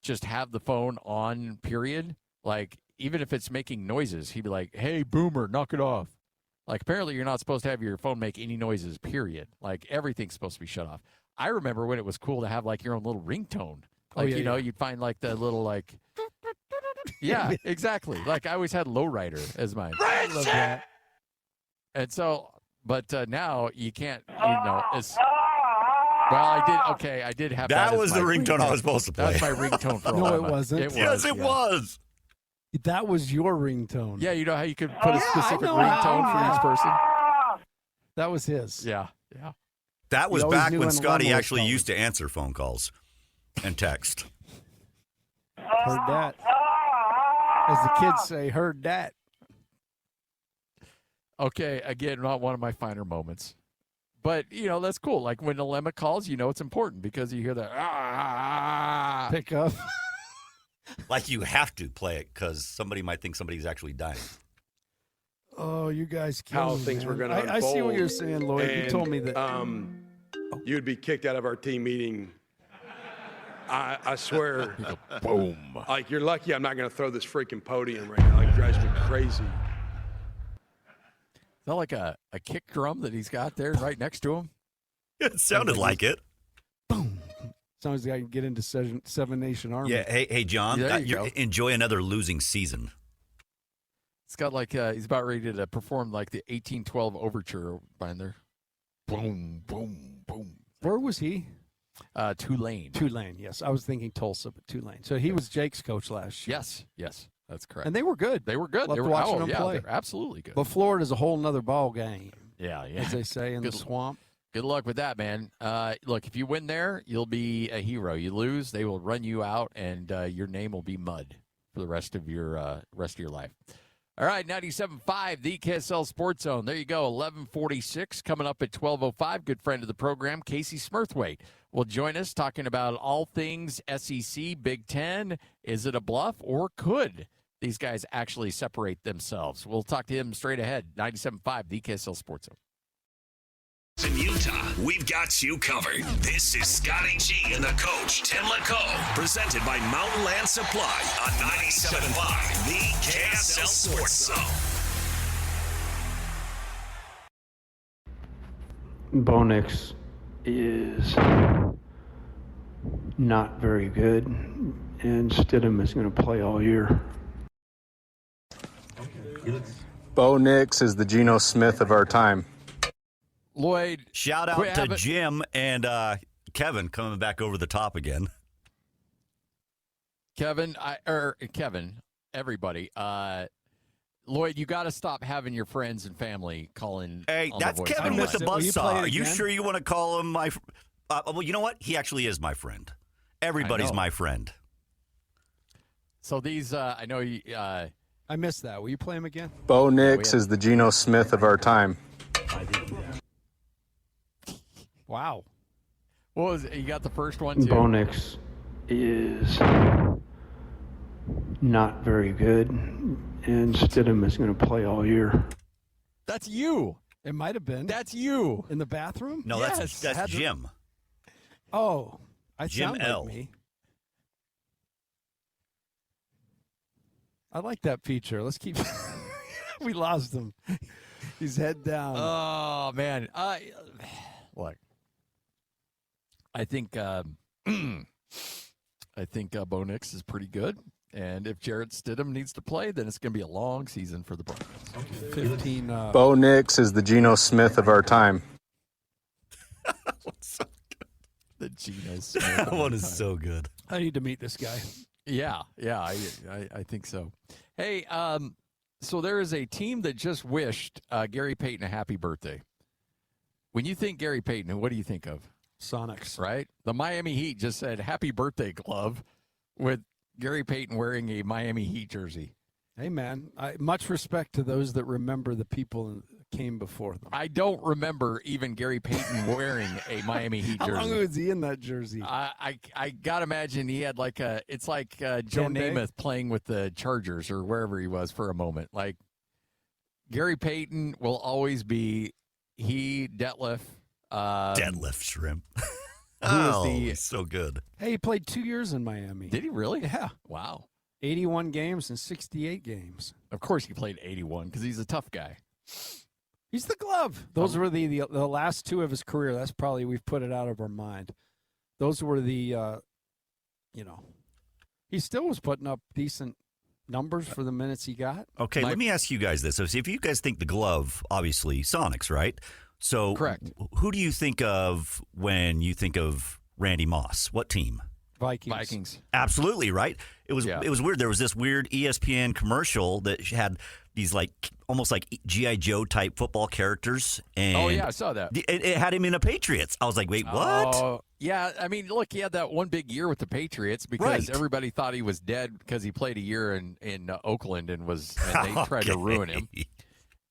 just have the phone on, period. Like, even if it's making noises, he'd be like, hey, boomer, knock it off. Like, apparently you're not supposed to have your phone make any noises, period. Like, everything's supposed to be shut off. I remember when it was cool to have, like, your own little ringtone. Like, you'd find, like, the little, like, yeah, exactly. Like, I always had Lowrider as mine. I love that. And so, but now you can't, it's. Well, I did. Okay, I did have that. That was the ringtone I was supposed to play. That's my ringtone for No, Alema. it wasn't. Yes, it was. That was your ringtone. Yeah, you know how you could put a specific ringtone for each person? That was his. Yeah. That was always back knew when when Scotty Alema was actually calling. used to answer phone calls and text. Heard that. As the kids say, heard that. Okay, again, not one of my finer moments. But, that's cool. Like when Alema calls, it's important because you hear that. Pick up. Like you have to play it because somebody might think somebody's actually dying. Oh, you guys kill How me, things man. were going to unfold. I see what you're saying, Lloyd. You And, told me that. You'd be kicked out of our team meeting. I swear. Boom. Like, you're lucky I'm not going to throw this freaking podium right now. Like, it drives me crazy. Is that like a kick drum that he's got there right next to him? It sounded like it. Boom. Sounds like I can get into Seven Nation Army. Yeah. Hey, John. There you go. Enjoy another losing season. It's got like he's about ready to perform like the 1812 overture behind there. Boom, boom, boom. Where was he? Tulane. Tulane, yes. I was thinking Tulsa, but Tulane. So he was Jake's coach last year. Yes, that's correct. And they were good. They were good. Loved They were watching them play. They're absolutely good. But Florida's a whole nother ball game, Yeah. as they say in the swamp. Good luck with that, man. Look, if you win there, you'll be a hero. You lose, they will run you out, and your name will be mud for the rest of your life. All right, 97.5, the KSL Sports Zone. There you go, 11:46 coming up at 12:05. Good friend of the program, Casey Smurthwaite, will join us talking about all things SEC, Big Ten. Is it a bluff, or could these guys actually separate themselves? We'll talk to him straight ahead. 97.5, the KSL Sports Zone. In Utah, we've got you covered. This is Scotty G and the coach, Tim LaComb, presented by Mountain Land Supply on 97.5, the KSL Sports Zone. Bo Nix is not very good, and Stidham is going to play all year. Bo Nix is the Geno Smith of our time. Lloyd, Shout out to Jim and Kevin coming back over the top again. Kevin, everybody. Lloyd, you got to stop having your friends and family calling. Hey, on that's the voice. Kevin with the buzzsaw. Are you again? sure you want to call him my? Well, you know what? He actually is my friend. Everybody's my friend. So these, I know you. I missed that. Will you play him again? Bo Nix is the Geno Smith of our time. Wow. What was it? You got the first one, too? Bo Nix is not very good, and Stidham is going to play all year. That's you. It might have been. That's you. In the bathroom? No, Yes. that's Jim. Oh, I Jim sound L. like me. I like that feature. Let's keep. We lost him. He's head down. Oh, man. Look. I think Bo Nix is pretty good. And if Jarrett Stidham needs to play, then it's going to be a long season for the Broncos. 15. Bo Nix is the Geno Smith of our time. So good. The Geno Smith. That one is so good. I need to meet this guy. Yeah, I think so. Hey, so there is a team that just wished Gary Payton a happy birthday. When you think Gary Payton, what do you think of? Sonics. Right? The Miami Heat just said happy birthday glove with Gary Payton wearing a Miami Heat jersey. Hey, man, much respect to those that remember the people that came before them. I don't remember even Gary Payton wearing a Miami Heat jersey. How long was he in that jersey? I got to imagine he had it's like Joe Namath playing with the Chargers or wherever he was for a moment. Like, Gary Payton will always be Detlef. Deadlift shrimp. He's so good. Hey, he played 2 years in Miami. Did he really? Yeah. Wow. 81 games and 68 games. Of course he played 81 because he's a tough guy. He's the glove. Those were the last two of his career. That's probably, we've put it out of our mind. Those were the, he still was putting up decent numbers for the minutes he got. Okay, let me ask you guys this. So if you guys think the glove, obviously Sonics, right? So correct. Who do you think of when you think of Randy Moss? What team? Vikings. Absolutely, right? It was weird. There was this weird ESPN commercial that had these almost like G.I. Joe type football characters. And I saw that. It had him in a Patriots. I was like, wait, what? Oh, yeah. I mean, look, he had that one big year with the Patriots because everybody thought he was dead because he played a year in Oakland and they tried to ruin him.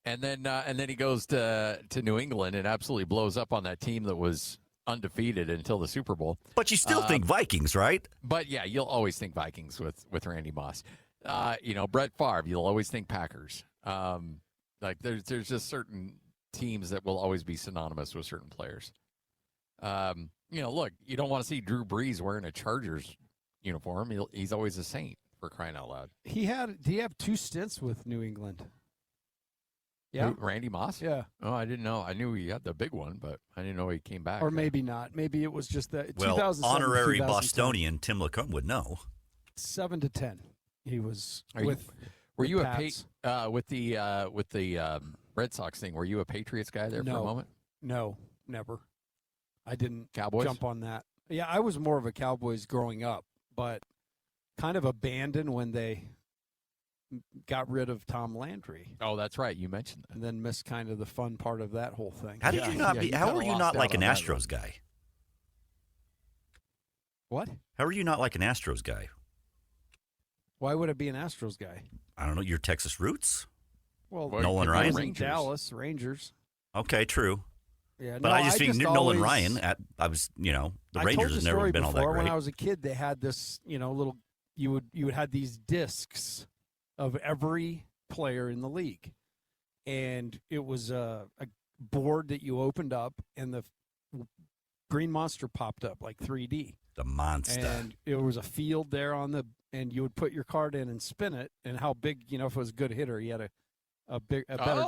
And then he goes to New England and absolutely blows up on that team that was undefeated until the Super Bowl. But you still think Vikings, right? But yeah, you'll always think Vikings with Randy Moss. Brett Favre, you'll always think Packers. There's just certain teams that will always be synonymous with certain players. Look, you don't want to see Drew Brees wearing a Chargers uniform. He's always a Saint, for crying out loud. Did he have 2 stints with New England? Yeah. Randy Moss? Yeah. Oh, I didn't know. I knew he had the big one, but I didn't know he came back. Or maybe not. Maybe it was just that. Well, honorary Bostonian Tim LaComb would know. 7 to 10. He was Were you Pats. with the Red Sox thing? Were you a Patriots guy there for a moment? No, never. I didn't Cowboys? jump on that. Yeah, I was more of a Cowboys growing up, but kind of abandoned when they got rid of Tom Landry. Oh, that's right. You mentioned that. And then missed kind of the fun part of that whole thing. How did you not be? How were you not like an Astros guy? What? How are you not like an Astros guy? Why would I be an Astros guy? I don't know. Your Texas roots? Well, Nolan Ryan? Rangers. Dallas, Rangers. Okay, true. Yeah, but I just think Nolan Ryan, the Rangers have never been all that great. When I was a kid, they had this, little, you would have these discs of every player in the league. And it was a board that you opened up, and the green monster popped up like 3D. The monster. And it was a field there and you would put your card in and spin it, and how big, if it was a good hitter, you had a better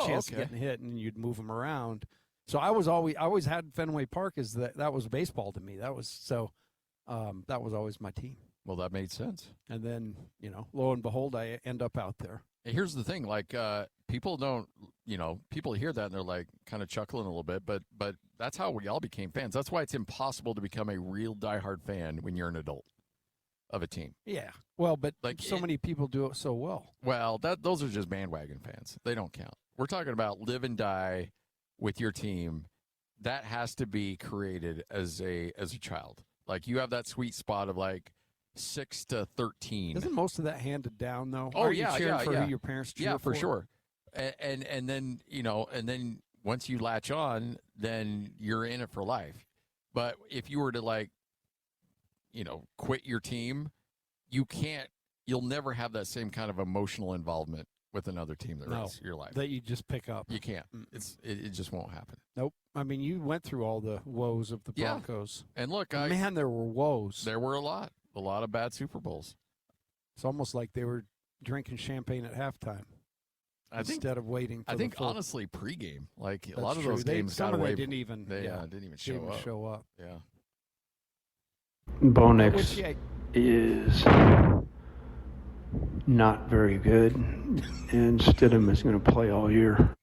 chance of getting hit, and you'd move them around. So I always had Fenway Park as that was baseball to me. That was that was always my team. Well, that made sense. And then, lo and behold, I end up out there. Here's the thing, people don't, people hear that and they're like kind of chuckling a little bit, but that's how we all became fans. That's why it's impossible to become a real diehard fan when you're an adult of a team. Yeah. Well, but so many people do it so well. Well, those are just bandwagon fans. They don't count. We're talking about live and die with your team. That has to be created as a child. Like, you have that sweet spot of 6 to 13. Isn't most of that handed down though? Oh, yeah, you cheering for who your parents cheer for sure. And then and then once you latch on, then you're in it for life. But if you were to quit your team, you'll never have that same kind of emotional involvement with another team the rest of your life. That you just pick up. You can't. It just won't happen. Nope. I mean, you went through all the woes of the Broncos. And look, man, there were woes. There were a lot of bad Super Bowls. It's almost like they were drinking champagne at halftime instead of waiting. For honestly, pregame, a lot of those games got away. Didn't even show up. Yeah. Bo Nix is not very good, and Stidham is going to play all year.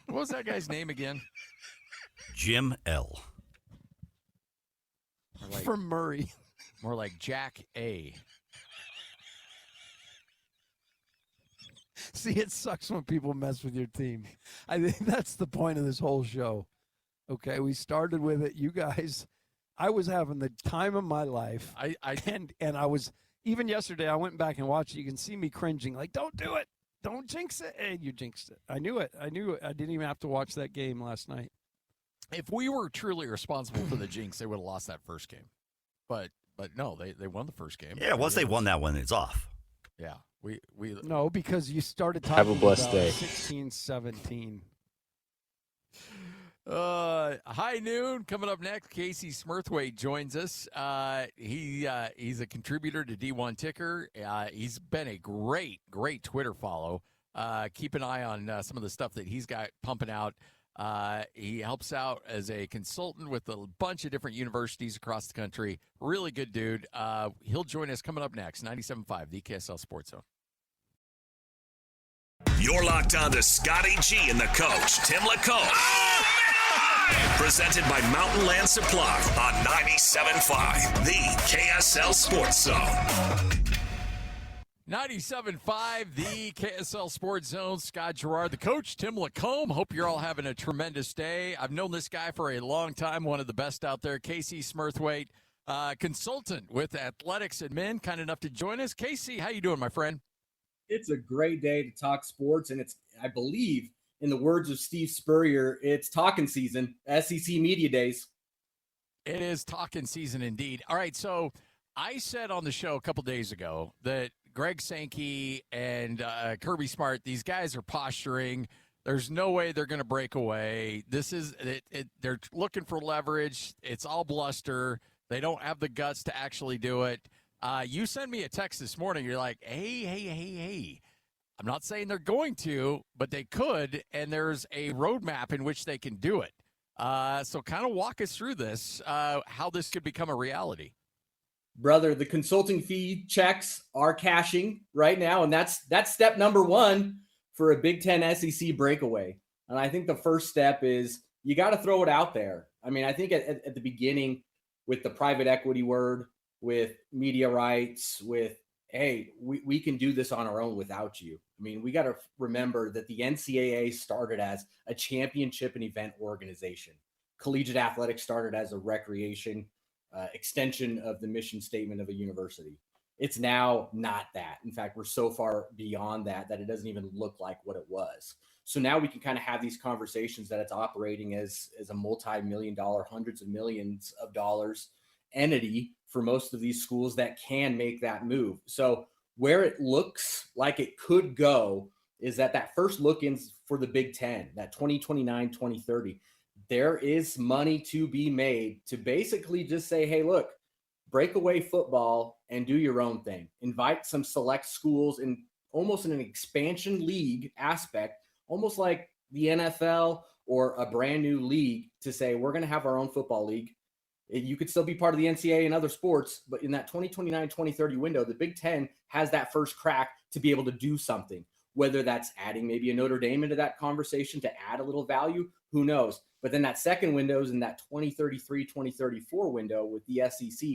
What was that guy's name again? Jim L. From Murray. More like Jack A. See, it sucks when people mess with your team. I think that's the point of this whole show. Okay, we started with it. You guys, I was having the time of my life. And I was, even yesterday, I went back and watched it. You can see me cringing, don't do it. Don't jinx it. And you jinxed it. I knew it. I didn't even have to watch that game last night. If we were truly responsible for the jinx, they would have lost that first game. But no, they won the first game. Yeah, once they won that one, it's off. Yeah. We No, because you started talking Have a blessed about day. 16-17. High noon coming up next. Casey Smurthwaite joins us. He's a contributor to D1 Ticker. He's been a great Twitter follow. Keep an eye on some of the stuff that he's got pumping out He helps out as a consultant with a bunch of different universities across the country. Really good dude. He'll join us coming up next. 97.5, the KSL Sports Zone. You're locked on to Scotty G and the coach, Tim LaComb. Presented by Mountain Land Supply on 97.5, the KSL Sports Zone. 97.5, the KSL Sports Zone. Scott Garrard, the coach, Tim LaComb. Hope you're all having a tremendous day. I've known this guy for a long time, one of the best out there. Casey Smurthwaite, consultant with Athletics and Men, kind enough to join us. Casey, how you doing, my friend? It's a great day to talk sports, and it's, I believe, in the words of Steve Spurrier, it's talking season, SEC Media Days. It is talking season indeed. All right, so I said on the show a couple days ago that Greg Sankey and Kirby Smart, these guys are posturing. There's no way they're going to break away. This is they're looking for leverage. It's all bluster. They don't have the guts to actually do it. You sent me a text this morning. You're like, hey. I'm not saying they're going to, but they could, and there's a roadmap in which they can do it. So kind of walk us through this, how this could become a reality. Brother, the consulting fee checks are cashing right now, and that's step number one for a Big Ten SEC breakaway. And I think the first step is you got to throw it out there. I mean, I think at the beginning with the private equity word, with media rights, with, hey, we can do this on our own without you. I mean, we got to remember that the NCAA started as a championship and event organization. Collegiate athletics started as a recreation extension of the mission statement of a university. It's now not that. In fact, we're so far beyond that it doesn't even look like what it was. So now we can kind of have these conversations that it's operating as a multi-million-dollar, hundreds of millions of dollars entity for most of these schools that can make that move. So where it looks like it could go is that first look-in for the Big Ten, that 2029, 2030, there is money to be made to basically just say, hey, look, break away football and do your own thing. Invite some select schools in almost in an expansion league aspect, almost like the NFL or a brand new league, to say, we're going to have our own football league. You could still be part of the NCAA and other sports, but in that 2029, 2030 window, the Big Ten has that first crack to be able to do something, whether that's adding maybe a Notre Dame into that conversation to add a little value, who knows? But then that second window is in that 2033, 2034 window with the SEC.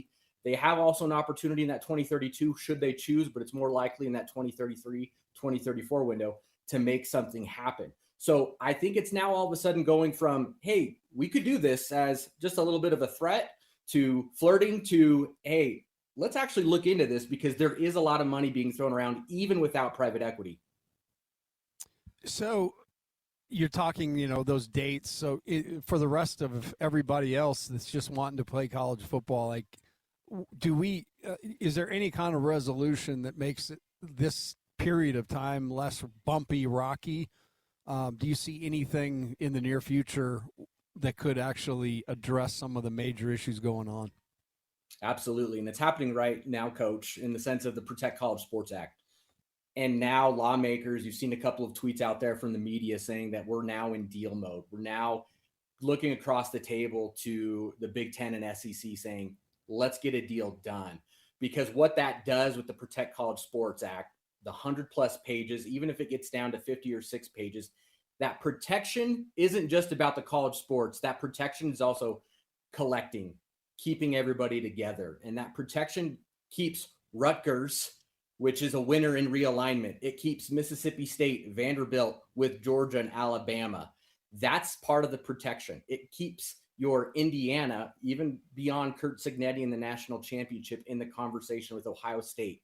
They have also an opportunity in that 2032, should they choose, but it's more likely in that 2033, 2034 window to make something happen. So I think it's now all of a sudden going from, hey, we could do this as just a little bit of a threat, to flirting, to, hey, let's actually look into this, because there is a lot of money being thrown around even without private equity. So you're talking, those dates. So for the rest of everybody else that's just wanting to play college football, like, is there any kind of resolution that makes this period of time less bumpy, rocky? Do you see anything in the near future that could actually address some of the major issues going on? Absolutely. And it's happening right now, Coach, in the sense of the Protect College Sports Act. And now lawmakers, you've seen a couple of tweets out there from the media saying that we're now in deal mode. We're now looking across the table to the Big Ten and SEC saying, let's get a deal done. Because what that does with the Protect College Sports Act, the 100+ pages, even if it gets down to 50 or 6 pages, that protection isn't just about the college sports. That protection is also collecting, keeping everybody together. And that protection keeps Rutgers, which is a winner in realignment. It keeps Mississippi State, Vanderbilt with Georgia and Alabama. That's part of the protection. It keeps your Indiana, even beyond Kurt Cignetti in the national championship, in the conversation with Ohio State.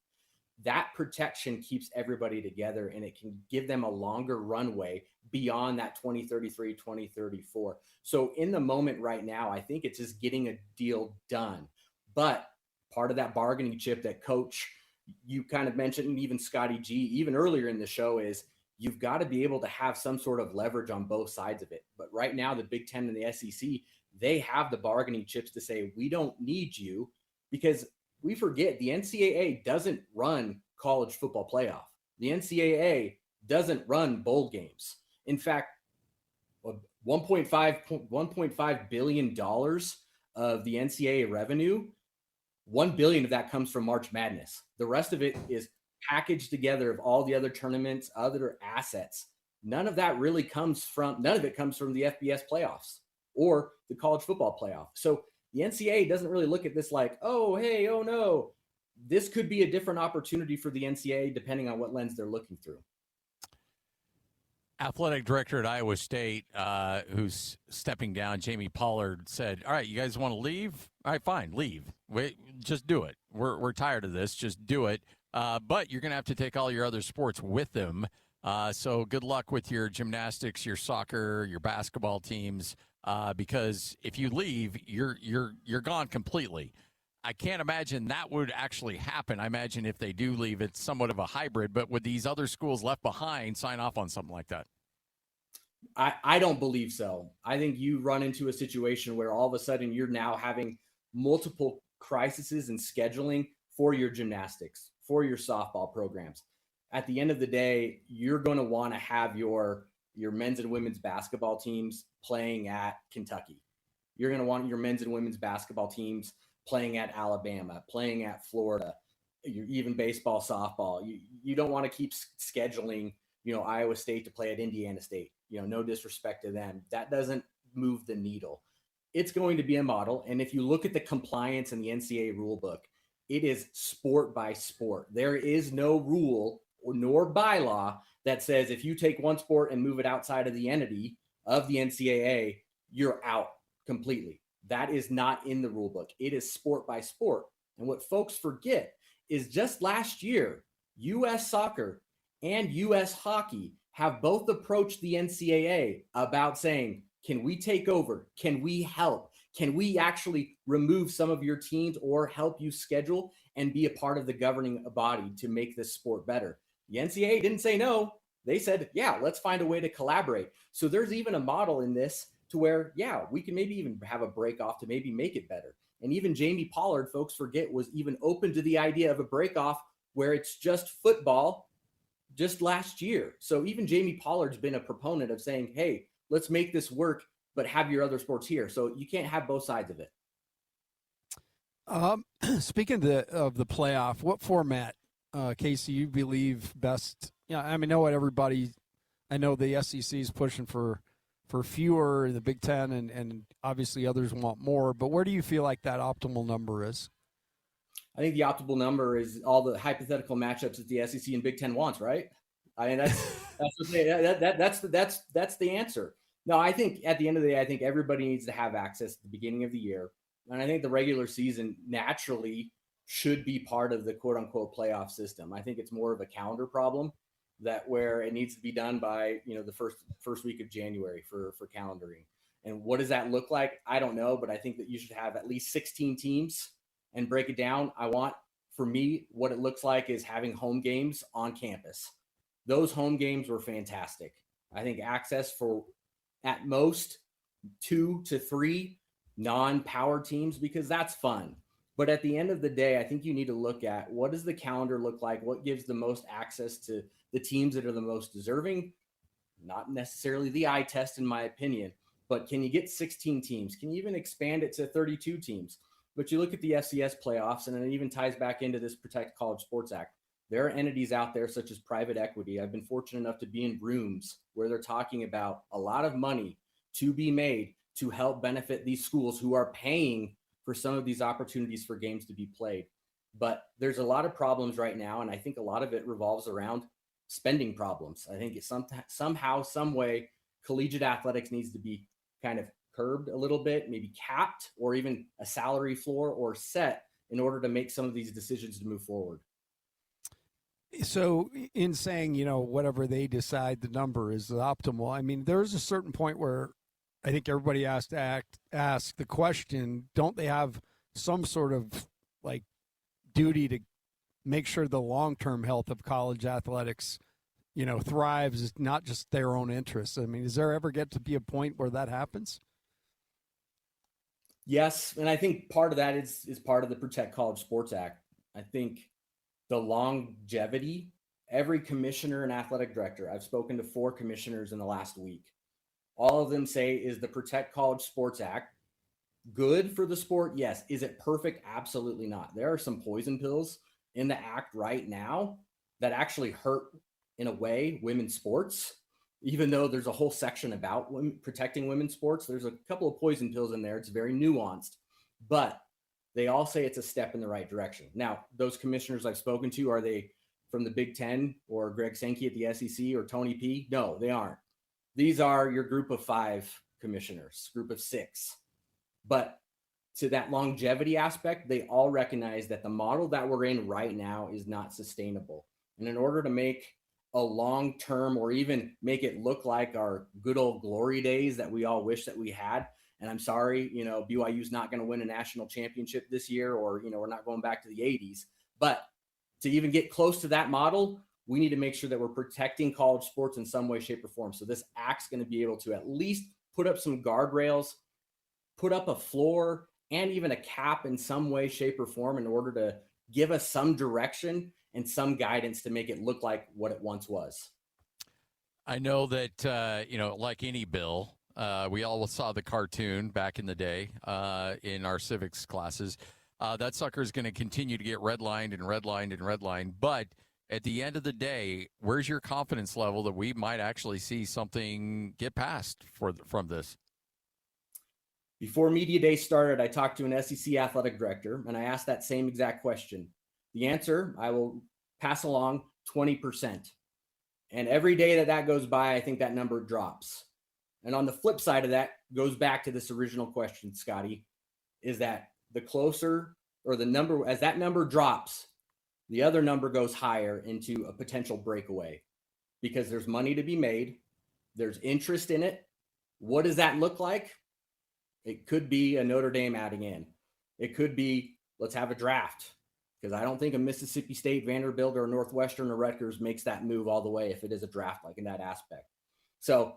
That protection keeps everybody together, and it can give them a longer runway beyond that 2033, 2034. So in the moment right now, I think it's just getting a deal done. But part of that bargaining chip that Coach, you kind of mentioned, and even Scotty G, even earlier in the show, is you've got to be able to have some sort of leverage on both sides of it. But right now, the Big Ten and the SEC, they have the bargaining chips to say, we don't need you, because we forget the NCAA doesn't run college football playoff. The NCAA doesn't run bowl games. In fact, $1.5 billion of the NCAA revenue, $1 billion of that comes from March Madness. The rest of it is packaged together of all the other tournaments, other assets. None of it comes from the FBS playoffs or the college football playoff. So the NCAA doesn't really look at this like, oh, hey, oh no. This could be a different opportunity for the NCAA depending on what lens they're looking through. Athletic director at Iowa State, who's stepping down, Jamie Pollard, said, all right, you guys want to leave? All right, fine, leave. Just do it. We're tired of this. Just do it. But you're going to have to take all your other sports with them. So good luck with your gymnastics, your soccer, your basketball teams, because if you leave, you're gone completely. I can't imagine that would actually happen. I imagine if they do leave, it's somewhat of a hybrid. But would these other schools left behind sign off on something like that? I don't believe so. I think you run into a situation where all of a sudden you're now having multiple crises in scheduling for your gymnastics, for your softball programs. At the end of the day, you're going to want to have your men's and women's basketball teams playing at Kentucky. You're going to want your men's and women's basketball teams playing at Alabama, playing at Florida, even baseball, softball. You don't want to keep scheduling, Iowa State to play at Indiana State. No disrespect to them. That doesn't move the needle. It's going to be a model. And if you look at the compliance in the NCAA rule book, it is sport by sport. There is no rule nor bylaw that says if you take one sport and move it outside of the entity of the NCAA, you're out completely. That is not in the rule book. It is sport by sport. And what folks forget is just last year, U.S. soccer and U.S. hockey have both approached the NCAA about saying, can we take over? Can we help? Can we actually remove some of your teams or help you schedule and be a part of the governing body to make this sport better? The NCAA didn't say no. They said, yeah, let's find a way to collaborate. So there's even a model in this to where, yeah, we can maybe even have a break off to maybe make it better. And even Jamie Pollard, folks forget, was even open to the idea of a break off where it's just football just last year. So even Jamie Pollard's been a proponent of saying, hey, let's make this work, but have your other sports here. So you can't have both sides of it. Speaking of the playoff, what format, Casey, you believe best? I know I know the SEC is pushing for fewer in the Big Ten, and obviously others want more, but where do you feel like that optimal number is? I think the optimal number is all the hypothetical matchups that the SEC and Big Ten wants, right? I mean, that's the answer. No, I think at the end of the day, I think everybody needs to have access at the beginning of the year. And I think the regular season naturally should be part of the quote unquote playoff system. I think it's more of a calendar problem that where it needs to be done by, the first week of January for calendaring. And what does that look like? I don't know, but I think that you should have at least 16 teams and break it down. For me, what it looks like is having home games on campus. Those home games were fantastic. I think access for at most 2 to 3 non-power teams, because that's fun. But at the end of the day, I think you need to look at what does the calendar look like? What gives the most access to the teams that are the most deserving? Not necessarily the eye test, in my opinion, but can you get 16 teams? Can you even expand it to 32 teams? But you look at the FCS playoffs, and it even ties back into this Protect College Sports Act. There are entities out there such as private equity. I've been fortunate enough to be in rooms where they're talking about a lot of money to be made to help benefit these schools who are paying for some of these opportunities for games to be played. But there's a lot of problems right now, and I think a lot of it revolves around spending problems. I think it's somehow, some way, collegiate athletics needs to be kind of curbed a little bit, maybe capped, or even a salary floor or set in order to make some of these decisions to move forward. So in saying, whatever they decide the number is the optimal, I mean, there's a certain point where I think everybody has to ask the question, don't they have some sort of duty to make sure the long-term health of college athletics, thrives, is not just their own interests? I mean, does there ever get to be a point where that happens? Yes. And I think part of that is part of the Protect College Sports Act. I think the longevity, every commissioner and athletic director, I've spoken to 4 commissioners in the last week. all of them say, is the Protect College Sports Act good for the sport? Yes. Is it perfect? Absolutely not. There are some poison pills in the act right now that actually hurt, in a way, women's sports. Even though there's a whole section about protecting women's sports, there's a couple of poison pills in there. It's very nuanced, but they all say it's a step in the right direction. Now, those commissioners I've spoken to, are they from the Big Ten or Greg Sankey at the SEC or Tony P? No, they aren't. These are your group of 5 commissioners, group of 6. But to that longevity aspect, they all recognize that the model that we're in right now is not sustainable. And in order to make a long-term, or even make it look like our good old glory days that we all wish that we had, and I'm sorry, BYU's not going to win a national championship this year, or, we're not going back to the 80s. But to even get close to that model, we need to make sure that we're protecting college sports in some way, shape, or form. So this act's going to be able to at least put up some guardrails, put up a floor, and even a cap in some way, shape, or form, in order to give us some direction and some guidance to make it look like what it once was. I know that, like any bill, we all saw the cartoon back in the day in our civics classes. That sucker is going to continue to get redlined and redlined and redlined. But at the end of the day, where's your confidence level that we might actually see something get passed from this? Before Media Day started, I talked to an SEC athletic director, and I asked that same exact question. The answer, I will pass along, 20%. And every day that goes by, I think that number drops. And on the flip side of that, goes back to this original question, Scotty, is that the closer, or the number, as that number drops, the other number goes higher into a potential breakaway, because there's money to be made. There's interest in it. What does that look like? It could be a Notre Dame adding in. It could be, let's have a draft, because I don't think a Mississippi State, Vanderbilt, or Northwestern or Rutgers makes that move all the way if it is a draft, like in that aspect. So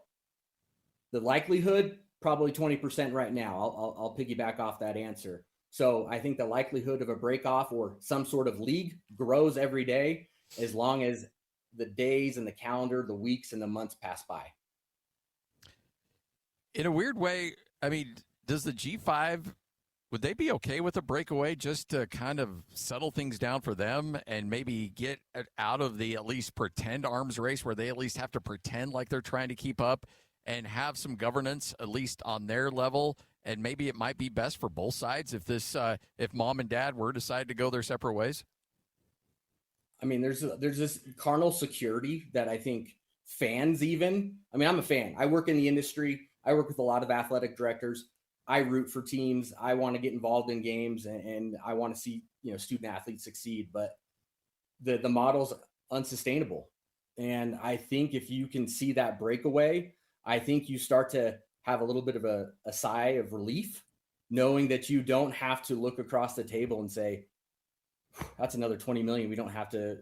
the likelihood, probably 20% right now. I'll piggyback off that answer. So I think the likelihood of a break off or some sort of league grows every day, as long as the days and the calendar, the weeks and the months pass by. In a weird way, I mean, does the G5, would they be okay with a breakaway just to kind of settle things down for them and maybe get out of the at least pretend arms race, where they at least have to pretend like they're trying to keep up, and have some governance at least on their level? And maybe it might be best for both sides if if mom and dad were decided to go their separate ways. I mean, there's this carnal security that I think fans I'm a fan. I work in the industry. I work with a lot of athletic directors. I root for teams. I want to get involved in games, and I want to see, student athletes succeed, but the model's unsustainable. And I think if you can see that breakaway, I think you start to have a little bit of a sigh of relief, knowing that you don't have to look across the table and say, that's another 20 million we don't have to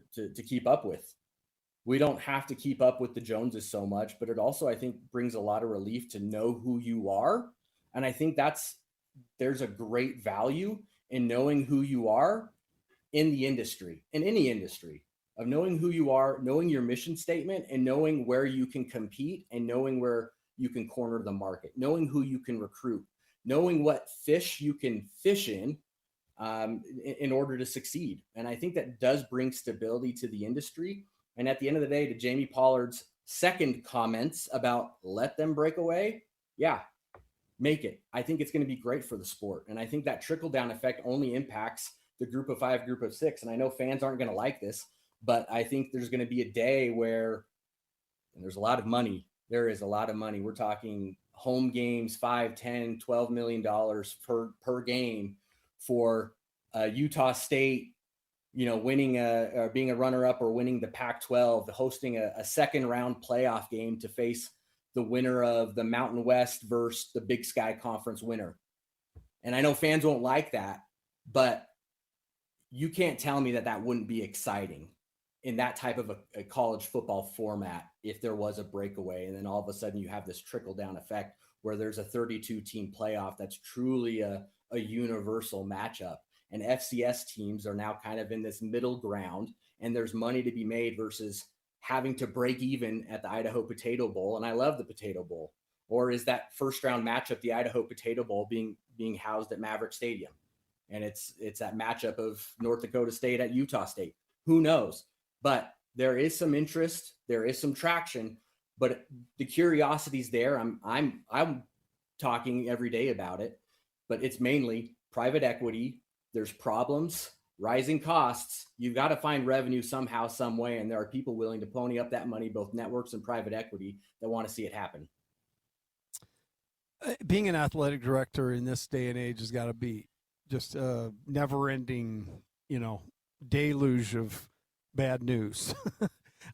keep up with. We don't have to keep up with the Joneses so much, but it also, I think, brings a lot of relief to know who you are. And I think there's a great value in knowing who you are in the industry, in any industry, of knowing who you are, knowing your mission statement, and knowing where you can compete, and knowing where you can corner the market, knowing who you can recruit, knowing what fish you can fish in order to succeed. And I think that does bring stability to the industry. And at the end of the day, to Jamie Pollard's second comments about let them break away, yeah, make it. I think it's going to be great for the sport. And I think that trickle-down effect only impacts the group of 5, group of 6. And I know fans aren't going to like this, but I think there's going to be a day where, and there's a lot of money. There is a lot of money. We're talking home games, $5, $10, $12 million per game for Utah State, winning being a runner-up or winning the Pac-12, hosting a second-round playoff game to face the winner of the Mountain West versus the Big Sky Conference winner. And I know fans won't like that, but you can't tell me that wouldn't be exciting in that type of a college football format if there was a breakaway. And then all of a sudden you have this trickle-down effect where there's a 32-team playoff that's truly a universal matchup. And FCS teams are now kind of in this middle ground, and there's money to be made versus having to break even at the Idaho Potato Bowl. And I love the Potato Bowl, Or is that first round matchup, the Idaho Potato Bowl, being housed at Maverick Stadium? And it's that matchup of North Dakota State at Utah State. Who knows? But there is some interest, there is some traction, but the curiosity's there. I'm talking every day about it, but it's mainly private equity. There's problems, rising costs. You've got to find revenue somehow, some way, and there are people willing to pony up that money, both networks and private equity, that want to see it happen. Being an athletic director in this day and age has got to be just a never-ending, deluge of bad news.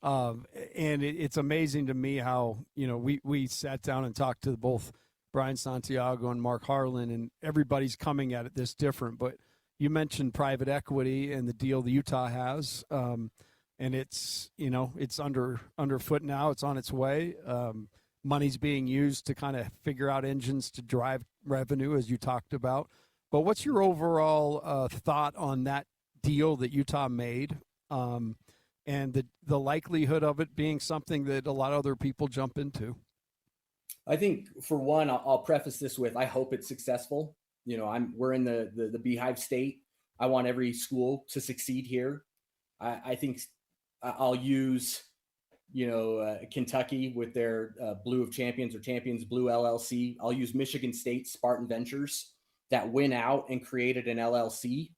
And it's amazing to me how, we sat down and talked to both Brian Santiago and Mark Harlan, and everybody's coming at it this different. But you mentioned private equity and the deal that Utah has, and it's, it's underfoot now. It's on its way. Money's being used to kind of figure out engines to drive revenue, as you talked about. But what's your overall thought on that deal that Utah made, and the likelihood of it being something that a lot of other people jump into? I think, for one, I'll preface this with, I hope it's successful. We're in the Beehive State. I want every school to succeed here. I think I'll use, Kentucky with their Blue of Champions or Champions Blue LLC. I'll use Michigan State Spartan Ventures that went out and created an LLC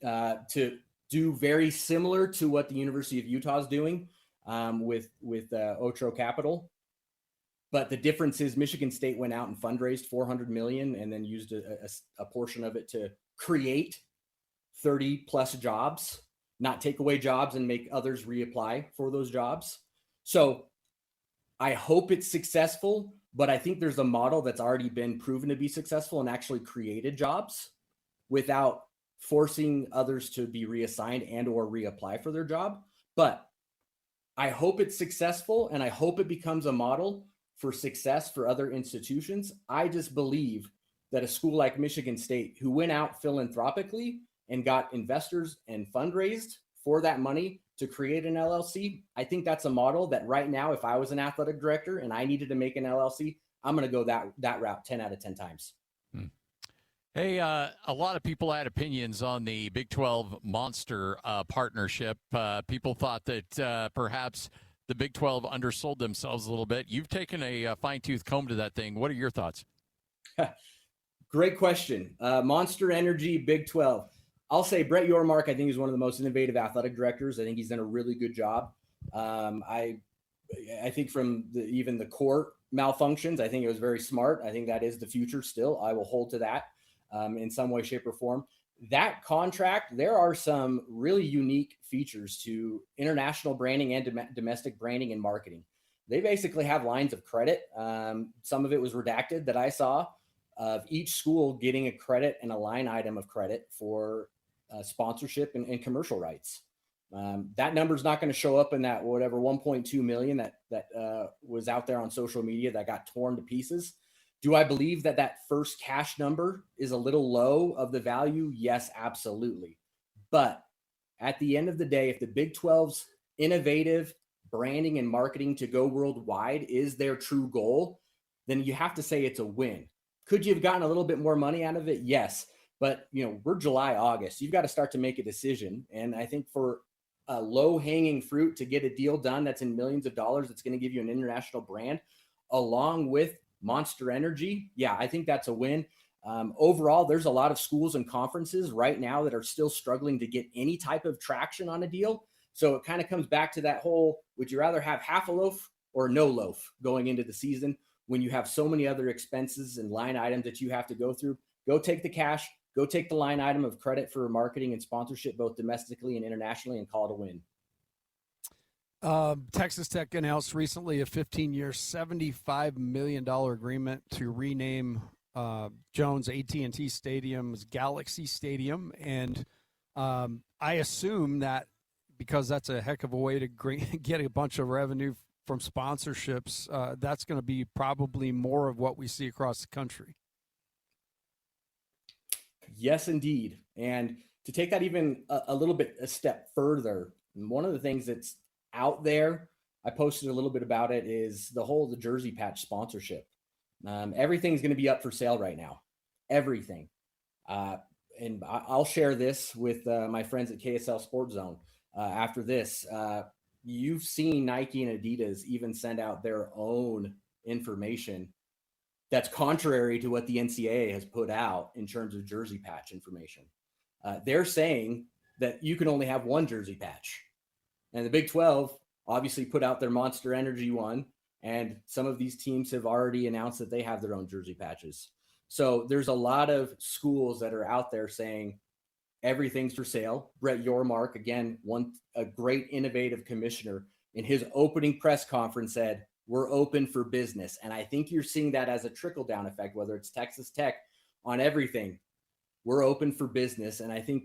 to do very similar to what the University of Utah is doing with Otro Capital. But the difference is Michigan State went out and fundraised $400 million and then used a portion of it to create 30 plus jobs, not take away jobs and make others reapply for those jobs. So I hope it's successful, but I think there's a model that's already been proven to be successful and actually created jobs without forcing others to be reassigned and or reapply for their job. But I hope it's successful, and I hope it becomes a model for success for other institutions. I just believe that a school like Michigan State, who went out philanthropically and got investors and fundraised for that money to create an LLC, I think that's a model that right now, if I was an athletic director and I needed to make an LLC, I'm going to go that route 10 out of 10 times. Hey, a lot of people had opinions on the Big 12 Monster partnership. People thought that perhaps the Big 12 undersold themselves a little bit. You've taken a fine-tooth comb to that thing. What are your thoughts? Great question. Monster Energy, Big 12. I'll say Brett Yormark, I think, is one of the most innovative athletic directors. I think he's done a really good job. I think from even the court malfunctions, I think it was very smart. I think that is the future still. I will hold to that in some way, shape, or form. That contract, there are some really unique features to international branding and domestic branding and marketing. They basically have lines of credit. Some of it was redacted that I saw, of each school getting a credit and a line item of credit for sponsorship and commercial rights. That number is not going to show up in that whatever 1.2 million that was out there on social media that got torn to pieces. Do I believe that first cash number is a little low of the value? Yes, absolutely. But at the end of the day, if the Big 12's innovative branding and marketing to go worldwide is their true goal, then you have to say it's a win. Could you have gotten a little bit more money out of it? Yes. But, we're July, August. You've got to start to make a decision. And I think for a low-hanging fruit to get a deal done that's in millions of dollars, that's going to give you an international brand, along with Monster Energy, yeah, I think that's a win. Overall, there's a lot of schools and conferences right now that are still struggling to get any type of traction on a deal. So it kind of comes back to that whole, would you rather have half a loaf or no loaf going into the season when you have so many other expenses and line items that you have to go through? Go take the cash, go take the line item of credit for marketing and sponsorship, both domestically and internationally, and call it a win. Texas Tech announced recently a 15-year, $75 million agreement to rename Jones AT&T Stadium as Galaxy Stadium. And I assume that because that's a heck of a way to get a bunch of revenue from sponsorships, that's going to be probably more of what we see across the country. Yes, indeed. And to take that even a step further, one of the things that's out there, I posted a little bit about it, is the jersey patch sponsorship. Everything's going to be up for sale right now. Everything. And I'll share this with my friends at KSL Sports Zone after this. You've seen Nike and Adidas even send out their own information that's contrary to what the NCAA has put out in terms of jersey patch information. They're saying that you can only have one jersey patch. And the Big 12 obviously put out their Monster Energy one, and some of these teams have already announced that they have their own jersey patches. So there's a lot of schools that are out there saying everything's for sale. Brett Yormark, again, a great innovative commissioner, in his opening press conference said, we're open for business. And I think you're seeing that as a trickle-down effect, whether it's Texas Tech on everything. We're open for business. And I think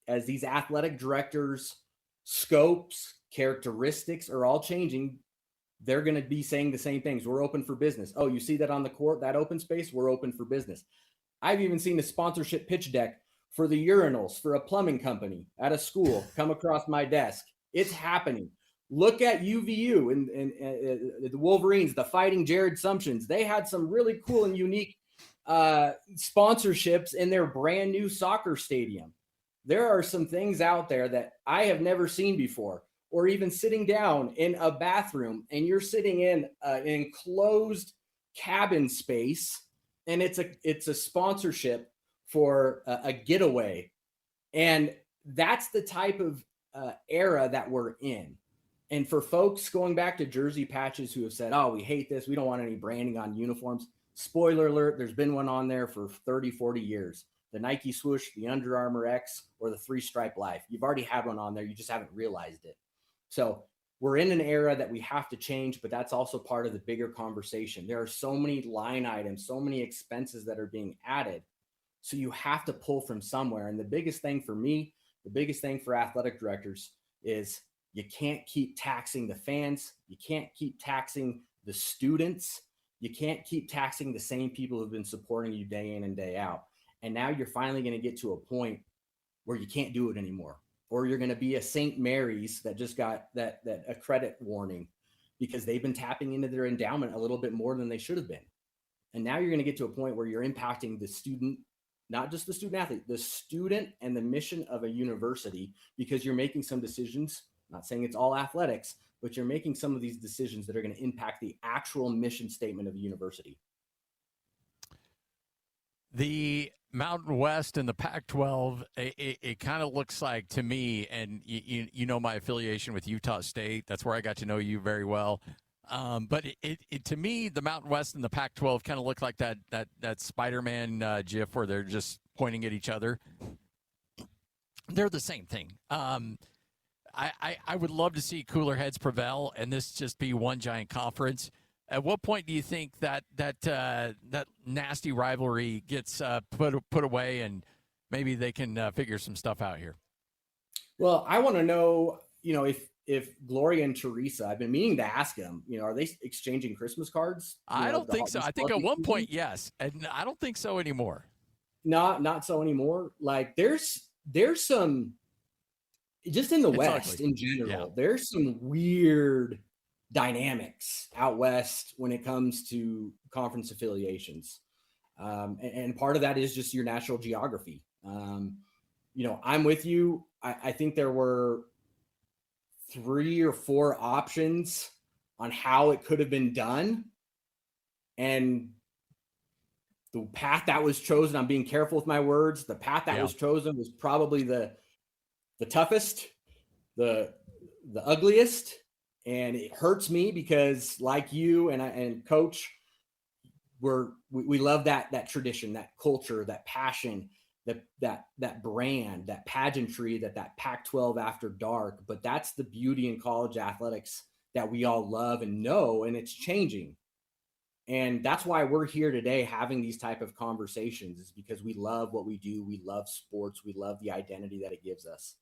as these athletic directors' scopes, characteristics are all changing, they're going to be saying the same things. We're open for business. Oh, you see that on the court, that open space? We're open for business. I've even seen a sponsorship pitch deck for the urinals for a plumbing company at a school come across my desk. It's happening. Look at UVU and the Wolverines, the Fighting Jared Sumptions. They had some really cool and unique sponsorships in their brand new soccer stadium. There are some things out there that I have never seen before. Or even sitting down in a bathroom and you're sitting in an enclosed cabin space, and it's a sponsorship for a getaway. And that's the type of era that we're in. And for folks going back to jersey patches who have said, oh, we hate this, we don't want any branding on uniforms. Spoiler alert, there's been one on there for 30, 40 years. The Nike swoosh, the Under Armour X, or the three-stripe life. You've already had one on there. You just haven't realized it. So we're in an era that we have to change, but that's also part of the bigger conversation. There are so many line items, so many expenses that are being added. So you have to pull from somewhere. And the biggest thing for me, the biggest thing for athletic directors is you can't keep taxing the fans. You can't keep taxing the students. You can't keep taxing the same people who've been supporting you day in and day out. And now you're finally going to get to a point where you can't do it anymore. Or you're going to be a St. Mary's that just got that a credit warning because they've been tapping into their endowment a little bit more than they should have been. And now you're going to get to a point where you're impacting the student, not just the student athlete, the student and the mission of a university, because you're making some decisions, not saying it's all athletics, but you're making some of these decisions that are going to impact the actual mission statement of a university. The Mountain West and the Pac-12, it kind of looks like to me, and you know my affiliation with Utah State. That's where I got to know you very well. But it to me, the Mountain West and the Pac-12 kind of look like that Spider-Man GIF where they're just pointing at each other. They're the same thing. I would love to see cooler heads prevail and this just be one giant conference. At what point do you think that nasty rivalry gets put away and maybe they can figure some stuff out here? Well, I want to know, if Gloria and Teresa, I've been meaning to ask them, are they exchanging Christmas cards? I don't think so. I think at one point, yes. And I don't think so anymore. Not so anymore. Like there's some, just in the West in general, there's some weird dynamics out West when it comes to conference affiliations. And part of that is just your natural geography. I'm with you. I think there were 3 or 4 options on how it could have been done. And the path that was chosen, I'm being careful with my words. The path that was chosen was probably the toughest, the ugliest. And it hurts me because, like you and Coach, we love that tradition, that culture, that passion, that brand, that pageantry, that Pac-12 after dark. But that's the beauty in college athletics that we all love and know, and it's changing. And that's why we're here today having these type of conversations, is because we love what we do. We love sports. We love the identity that it gives us.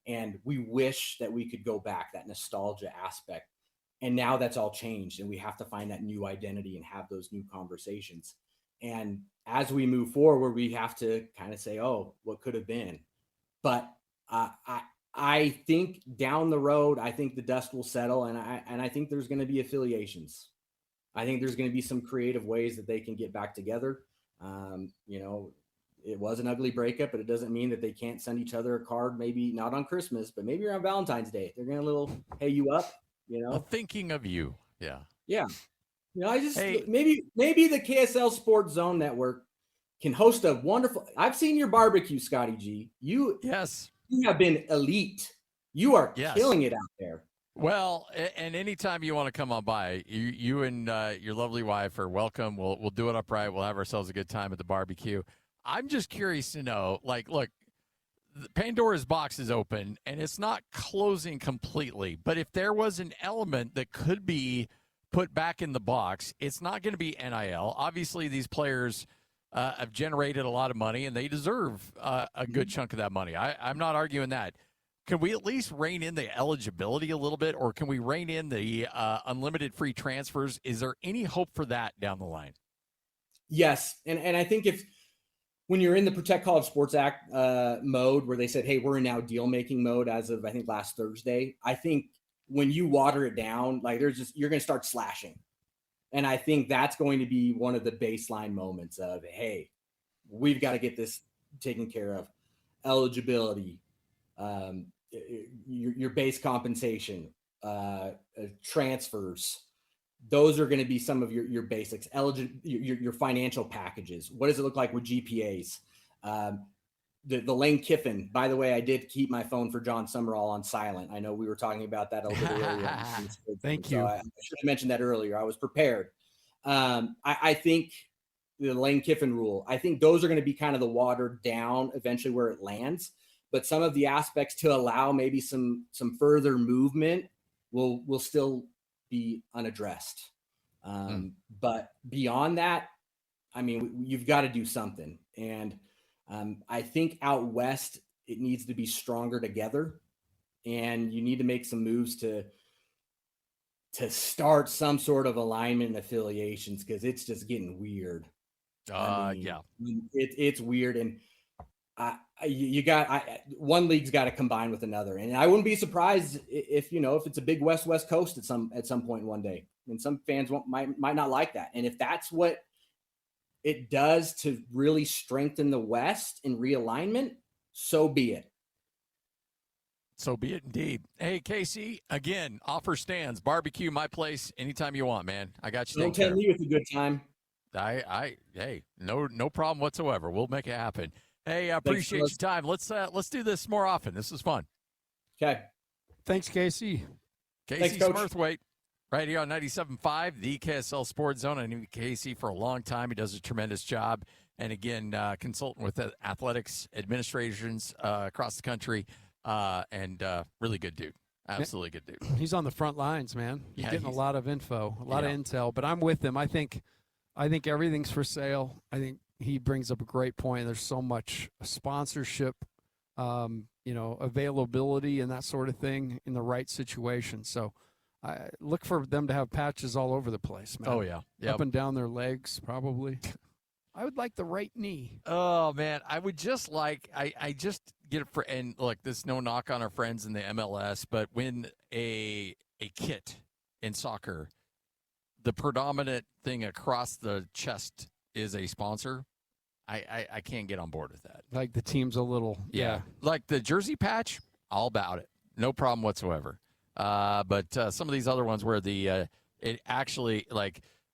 And we wish that we could go back, that nostalgia aspect. And now that's all changed, and we have to find that new identity and have those new conversations. And as we move forward, we have to kind of say, oh, what could have been? But I think down the road, I think the dust will settle, and I think there's going to be affiliations. I think there's going to be some creative ways that they can get back together. It was an ugly breakup, but it doesn't mean that they can't send each other a card, maybe not on Christmas, but maybe around Valentine's Day. They're going to hey you up, Thinking of you. Yeah. Yeah. Maybe the KSL Sports Zone Network can host a wonderful. I've seen your barbecue, Scotty G. You have been elite. You are killing it out there. Well, and anytime you want to come on by, you and your lovely wife are welcome. We'll do it upright. We'll have ourselves a good time at the barbecue. I'm just curious to know, look, Pandora's box is open and it's not closing completely. But if there was an element that could be put back in the box, it's not going to be NIL. Obviously, these players have generated a lot of money and they deserve a good chunk of that money. I'm not arguing that. Can we at least rein in the eligibility a little bit, or can we rein in the unlimited free transfers? Is there any hope for that down the line? Yes. And I think when you're in the Protect College Sports Act mode where they said, hey, we're in now deal-making mode as of, I think, last Thursday, I think when you water it down, you're going to start slashing. And I think that's going to be one of the baseline moments of, hey, we've got to get this taken care of. Eligibility, your base compensation, transfers. Those are going to be some of your basics. Your financial packages. What does it look like with GPAs? The Lane Kiffin. By the way, I did keep my phone for Jon Sumrall on silent. I know we were talking about that a little bit earlier. Thank you. I should have mentioned that earlier. I was prepared. I think the Lane Kiffin rule. I think those are going to be kind of the watered down eventually where it lands. But some of the aspects to allow maybe some further movement will still be unaddressed. But beyond that, I mean, you've got to do something. And I think out west, it needs to be stronger together. And you need to make some moves to start some sort of alignment and affiliations, because it's just getting weird. It's weird. And one league's got to combine with another, and I wouldn't be surprised if it's a big West Coast at some point one day, and some fans might not like that. And if that's what it does to really strengthen the West in realignment, so be it. So be it indeed. Hey, Casey, again, offer stands, barbecue, my place, anytime you want, man. I got you. Don't tell me it's a good time. Hey, no problem whatsoever. We'll make it happen. Hey, I appreciate your time. Let's do this more often. This is fun. Okay. Thanks, Casey. Casey Smurthwaite, right here on 97.5, the KSL Sports Zone. I knew Casey for a long time. He does a tremendous job. And again, consultant with the athletics administrations across the country, and really good dude. Absolutely good dude. He's on the front lines, man. He's getting a lot of info, a lot of intel. But I'm with him. I think everything's for sale. I think he brings up a great point. There's so much sponsorship, availability and that sort of thing in the right situation. So I look for them to have patches all over the place, man. Oh, yeah. Yep. Up and down their legs, probably. I would like the right knee. Oh, man. I would just I just get it for, and look, this is no knock on our friends in the MLS, but when a kit in soccer, the predominant thing across the chest is a sponsor, I can't get on board with that. Like the team's a little. Yeah. Like the jersey patch, all about it. No problem whatsoever. But some of these other ones where it actually,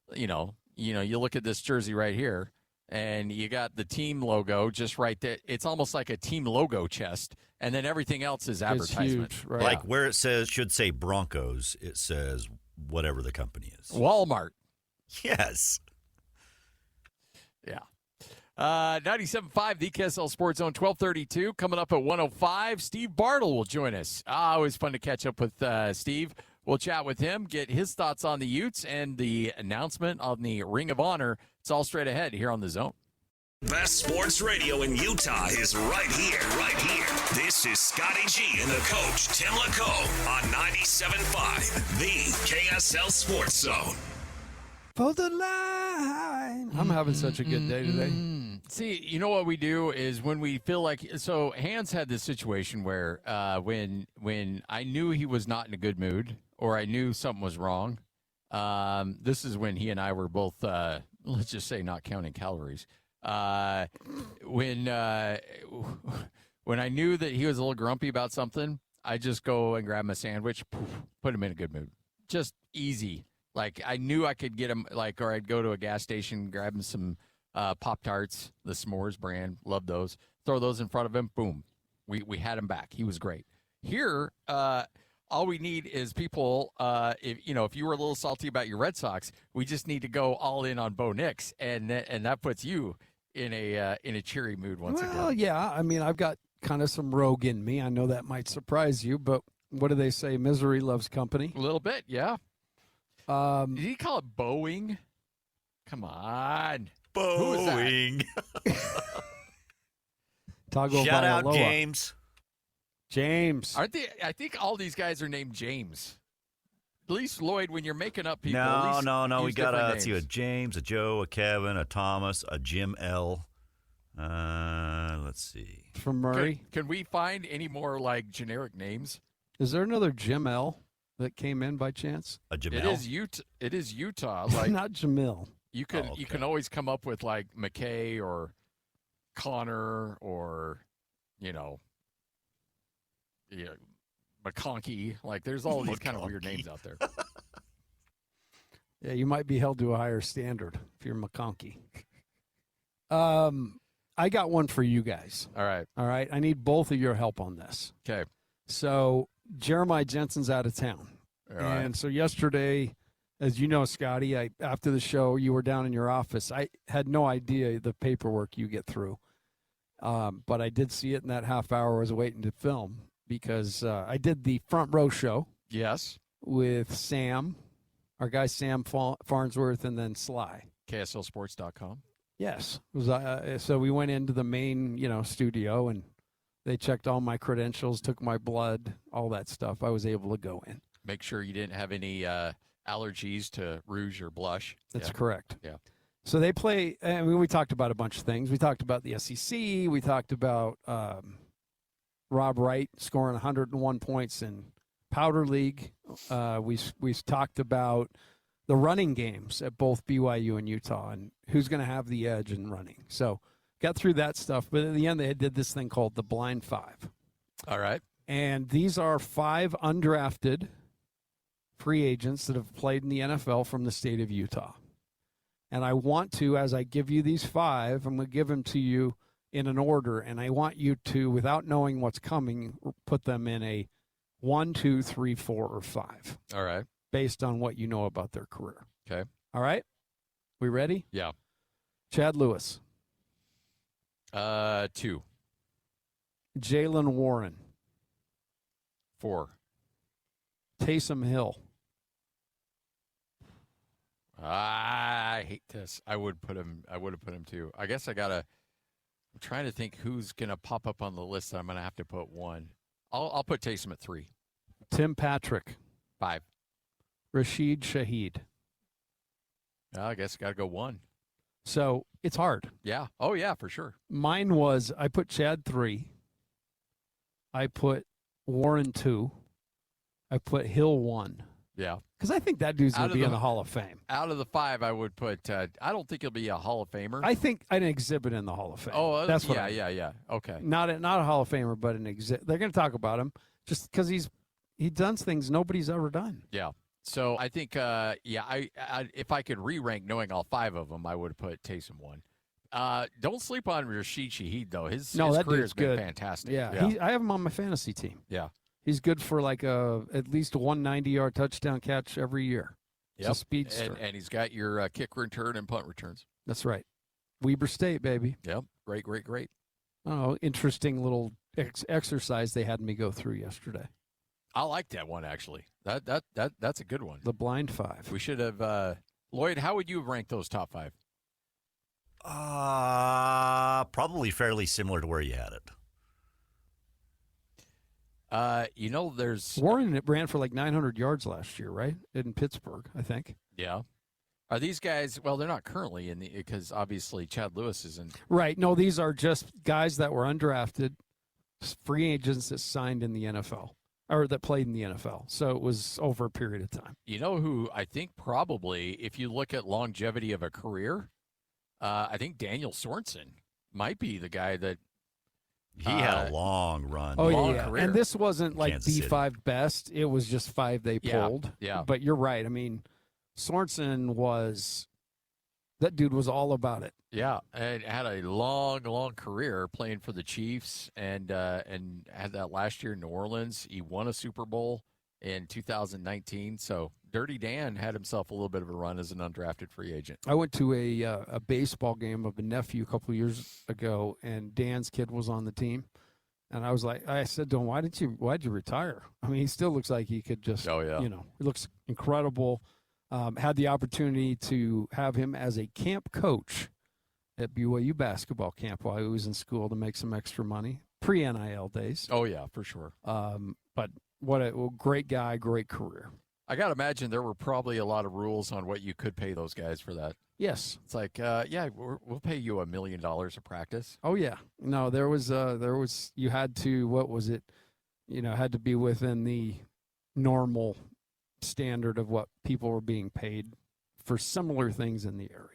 you look at this jersey right here, and you got the team logo just right there. It's almost like a team logo chest, and then everything else is advertisement. It's huge, right? Like where it should say Broncos, it says whatever the company is. Walmart. Yes. Yeah. 97.5, the KSL Sports Zone, 1232. Coming up at 105, Steve Bartle will join us. Always fun to catch up with Steve. We'll chat with him, get his thoughts on the Utes and the announcement on the Ring of Honor. It's all straight ahead here on The Zone. Best sports radio in Utah is right here, right here. This is Scotty G and the coach, Tim LaComb, on 97.5, the KSL Sports Zone. For the line. I'm having such a good day today. See, you know what we do is when we feel like, so Hans had this situation where when I knew he was not in a good mood or I knew something was wrong, This is when he and I were both, let's just say, not counting calories. When I knew that he was a little grumpy about something, I just go and grab him a sandwich, put him in a good mood. Just easy. Like, I knew I could get him, like, or I'd go to a gas station, grab him some Pop-Tarts, the S'mores brand, love those, throw those in front of him, boom. We had him back. He was great. Here, all we need is people, if you were a little salty about your Red Sox, we just need to go all in on Bo Nix, and that puts you in a cheery mood once again. Well, yeah. I mean, I've got kind of some rogue in me. I know that might surprise you, but what do they say? Misery loves company. A little bit, yeah. Did he call it Boeing? Come on. Boeing. Tago Shout out, Vailoa. James. James. Aren't they? I think all these guys are named James. At least, Lloyd, when you're making up people. No. We got a a James, a Joe, a Kevin, a Thomas, a Jim L. Let's see. From Murray. Can we find any more, like, generic names? Is there another Jim L that came in by chance? A Jamil? It is Utah. Like, not Jamil. You can always come up with, like, McKay or Connor or, McConkey. Like, there's all these kind of weird names out there. Yeah, you might be held to a higher standard if you're McConkey. I got one for you guys. All right. I need both of your help on this. Okay. So Jeremiah Jensen's out of town. All right. And so yesterday, as you know, Scotty, after the show, you were down in your office. I had no idea the paperwork you get through. But I did see it in that half hour I was waiting to film because I did the front row show. Yes. With Sam, our guy Sam Farnsworth, and then Sly. KSLSports.com. Yes. It was, so we went into the main, studio, and they checked all my credentials, took my blood, all that stuff. I was able to go in. Make sure you didn't have any allergies to rouge or blush. That's correct. Yeah. So they play, I mean, we talked about a bunch of things. We talked about the SEC. We talked about Rob Wright scoring 101 points in Powder League. We talked about the running games at both BYU and Utah and who's going to have the edge in running. So got through that stuff. But in the end, they did this thing called the Blind Five. All right. And these are 5 undrafted free agents that have played in the NFL from the state of Utah. And I want to, as I give you these 5, I'm going to give them to you in an order. And I want you to, without knowing what's coming, put them in a 1, 2, 3, 4, or 5. All right. Based on what you know about their career. Okay. All right. We ready? Yeah. Chad Lewis. 2. Jalen Warren. 4. Taysom Hill. I hate this. I would have put him 2. I guess I'm trying to think who's gonna pop up on the list that I'm gonna have to put 1. I'll put Taysom at 3. Tim Patrick. 5. Rashid Shaheed. I guess got to go 1. So it's hard. Yeah. Oh, yeah, for sure. Mine was, I put Chad 3. I put Warren 2. I put Hill 1. Yeah. Because I think that dude's going to be in the Hall of Fame. Out of the 5, I would put, I don't think he'll be a Hall of Famer. I think an exhibit in the Hall of Fame. Oh, that's what yeah. Okay. Not a Hall of Famer, but an exhibit. They're going to talk about him just because he does things nobody's ever done. Yeah. So I think, I if I could re-rank knowing all 5 of them, I would have put Taysom 1. Don't sleep on Rashid Shaheed, though. His career has been fantastic. Yeah. I have him on my fantasy team. Yeah. He's good for like at least a 190-yard touchdown catch every year. Yep. It's a speedster. And he's got your kick return and punt returns. That's right. Weber State, baby. Yep. Great. Oh, interesting little exercise they had me go through yesterday. I like that one, actually. That's a good one. The Blind 5. We should have Lloyd, how would you rank those top 5? Probably fairly similar to where you had it. There's Warren ran for like 900 yards last year, right? In Pittsburgh, I think. Yeah. Are these guys? Well, they're not currently in because obviously Chad Lewis isn't. Right. No, these are just guys that were undrafted, free agents that signed in the NFL. or that played in the NFL. So it was over a period of time. You know who I think probably, if you look at longevity of a career, I think Daniel Sorensen might be the guy that he had a long run. Oh, long yeah. career. And this wasn't like Kansas City. B5 best. It was just 5 they pulled. Yeah. But you're right. I mean, Sorensen that dude was all about it. Yeah, and had a long, long career playing for the Chiefs, and had that last year in New Orleans. He won a Super Bowl in 2019. So Dirty Dan had himself a little bit of a run as an undrafted free agent. I went to a baseball game of a nephew a couple of years ago, and Dan's kid was on the team. And I said to him, why'd you retire? I mean, he still looks like he could just, he looks incredible. Had the opportunity to have him as a camp coach at BYU basketball camp while he was in school to make some extra money, pre-NIL days. Oh, yeah, for sure. But what a great guy, great career. I got to imagine there were probably a lot of rules on what you could pay those guys for that. Yes. It's like, we'll pay you $1 million a practice. Oh, yeah. No, there was you had to, what was it? Had to be within the normal standard of what people were being paid for similar things in the area.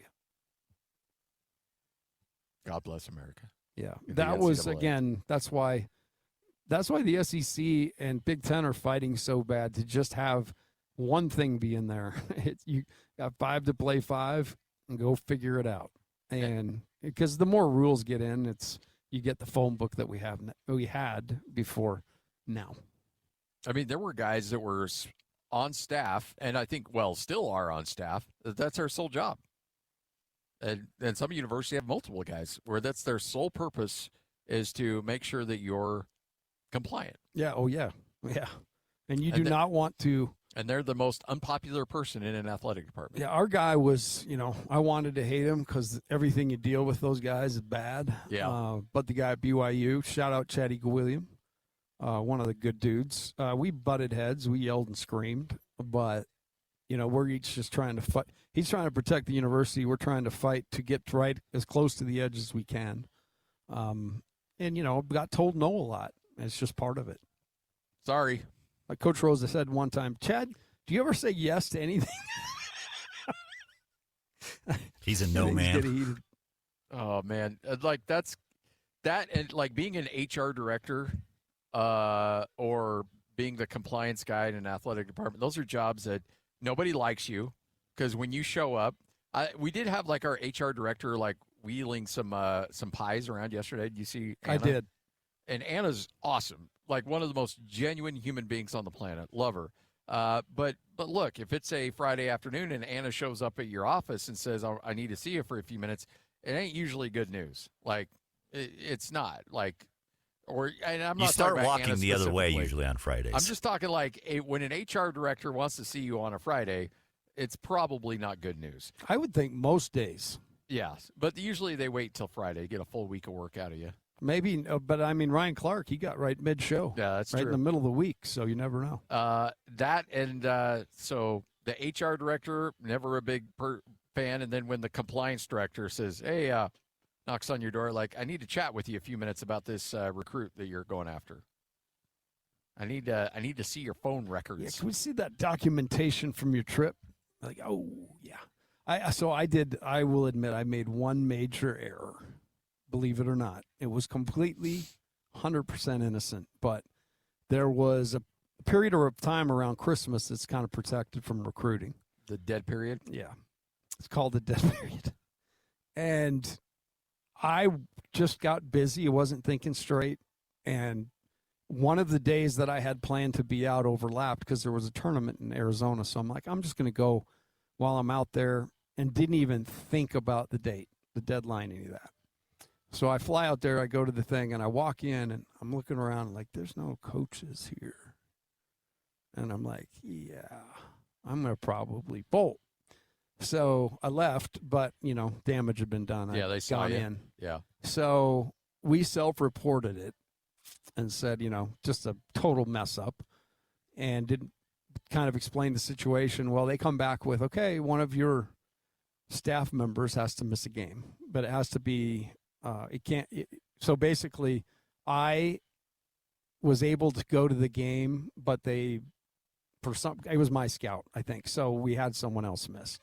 God bless America. Yeah. The That was, NCAA. again, that's why the SEC and Big Ten are fighting so bad to just have one thing be in there. You got 5 to play 5 and go figure it out. And because the more rules get in, you get the phone book that we had before now. I mean, there were guys that were on staff, and I think, still are on staff. That's our sole job. And some universities have multiple guys where that's their sole purpose is to make sure that you're compliant. Yeah. Oh, yeah. Yeah. And you do not want to. And they're the most unpopular person in an athletic department. Yeah, our guy was, I wanted to hate him because everything you deal with those guys is bad. Yeah. But the guy at BYU, shout out Chatty William, one of the good dudes. We butted heads. We yelled and screamed. But, we're each just trying to fight. He's trying to protect the university. We're trying to fight to get right as close to the edge as we can. And, got told no a lot. It's just part of it. Sorry. Like Coach Rosa said one time, Chad, do you ever say yes to anything? He's a no man. Oh, man. Like, that and like being an HR director or being the compliance guy in an athletic department, those are jobs that nobody likes you because when you show up, we did have like our HR director like wheeling some pies around yesterday. Did you see Anna? I did. And Anna's awesome. Like one of the most genuine human beings on the planet. Love her. But look, if it's a Friday afternoon and Anna shows up at your office and says, I need to see you for a few minutes, it ain't usually good news. Like, it's not. Like, and I'm not you start talking about walking Anna the other way specifically. usually on Fridays. I'm just talking like when an HR director wants to see you on a Friday, it's probably not good news. I would think most days. Yeah, but usually they wait till Friday, get a full week of work out of you. Maybe, but I mean, Ryan Clark, he got right mid-show. Yeah, that's right true. in the middle of the week, so you never know. So the HR director, never a big fan, and then when the compliance director says, hey, knocks on your door, like, I need to chat with you a few minutes about this recruit that you're going after. I need to see your phone records. Yeah, can we see that documentation from your trip? Like, oh, yeah. I will admit I made one major error. Believe it or not. It was completely 100% innocent, but there was a period of time around Christmas that's kind of protected from recruiting. The dead period? Yeah. It's called the dead period. And I just got busy. I wasn't thinking straight. And one of the days that I had planned to be out overlapped because there was a tournament in Arizona. So I'm like, I'm just going to go while I'm out there, and didn't even think about the date, the deadline, any of that. So I fly out there, I go to the thing, and I walk in, and I'm looking around like, there's no coaches here. And I'm like, yeah, I'm going to probably bolt. So I left, but, damage had been done. Yeah, they saw you. in. Yeah. So we self-reported it and said, just a total mess up, and didn't kind of explain the situation. Well, they come back with, okay, one of your staff members has to miss a game, but it has to be so basically I was able to go to the game, but it was my scout, I think. So we had someone else miss.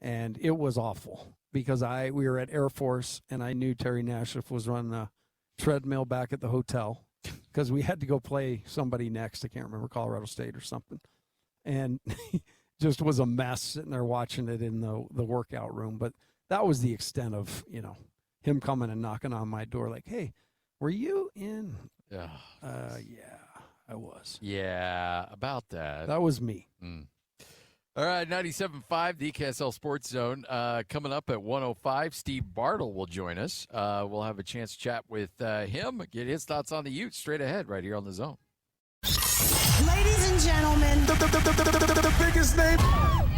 And it was awful because we were at Air Force, and I knew Terry Nashif was running the treadmill back at the hotel because we had to go play somebody next. I can't remember, Colorado State or something. And just was a mess sitting there watching it in the workout room. But that was the extent of, him coming and knocking on my door like, hey, were you in? Yeah, I was. Yeah, about that. That was me. All right, 97.5, the KSL Sports Zone. Coming up at 1:05, Steve Bartle will join us. We'll have a chance to chat with him, get his thoughts on the Utes straight ahead right here on the Zone. Ladies and gentlemen, the biggest name.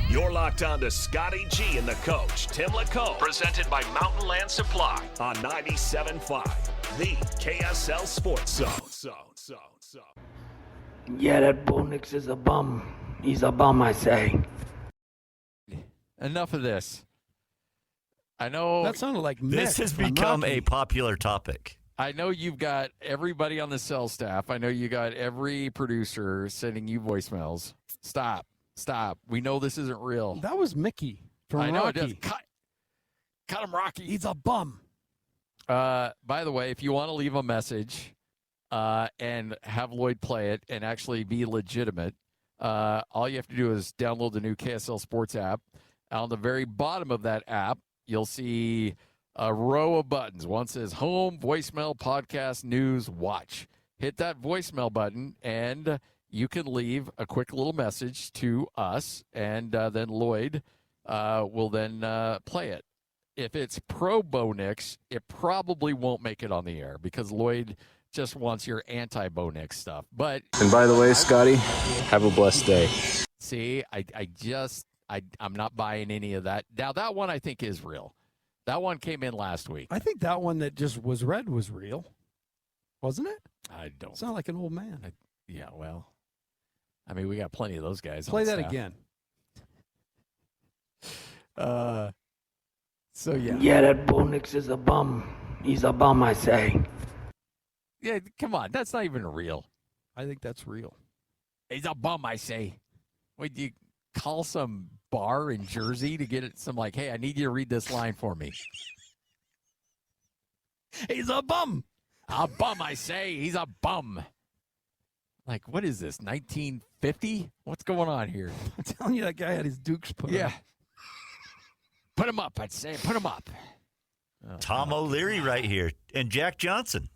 You're locked on to Scotty G and the coach, Tim LaComb, presented by Mountain Land Supply on 97.5, the KSL Sports Zone. Yeah, that Bo Nix is a bum. He's a bum, I say. Enough of this. I know. That sounded like this has become a popular topic. I know you've got everybody on the cell staff. I know you got every producer sending you voicemails. Stop. We know this isn't real. That was Mickey from Rocky. I know it does. Cut him, Rocky. He's a bum. By the way, if you want to leave a message and have Lloyd play it and actually be legitimate, all you have to do is download the new KSL Sports app. On the very bottom of that app, you'll see a row of buttons. One says home, voicemail, podcast, news, watch. Hit that voicemail button, and you can leave a quick little message to us, and then Lloyd will then play it. If it's pro Bo Nix, it probably won't make it on the air because Lloyd just wants your anti-Bo Nix stuff. And by the way, Scotty, have a blessed day. See, I'm not buying any of that. Now, that one I think is real. That one came in last week. I think that one that just was read was real. Wasn't it? I don't. Sound like an old man. Yeah, well, I mean, we got plenty of those guys. Play that staff. again. So, yeah. Yeah, that Bo Nix is a bum. He's a bum, I say. Yeah, come on. That's not even real. I think that's real. He's a bum, I say. Would you call some bar in Jersey to get it some like, hey, I need you to read this line for me? He's a bum. A bum, I say. He's a bum. Like, what is this, 1950? What's going on here? I'm telling you, that guy had his dukes put on. Put him up, I'd say. Put him up. Oh, Tom O'Leary right here. And Jack Johnson.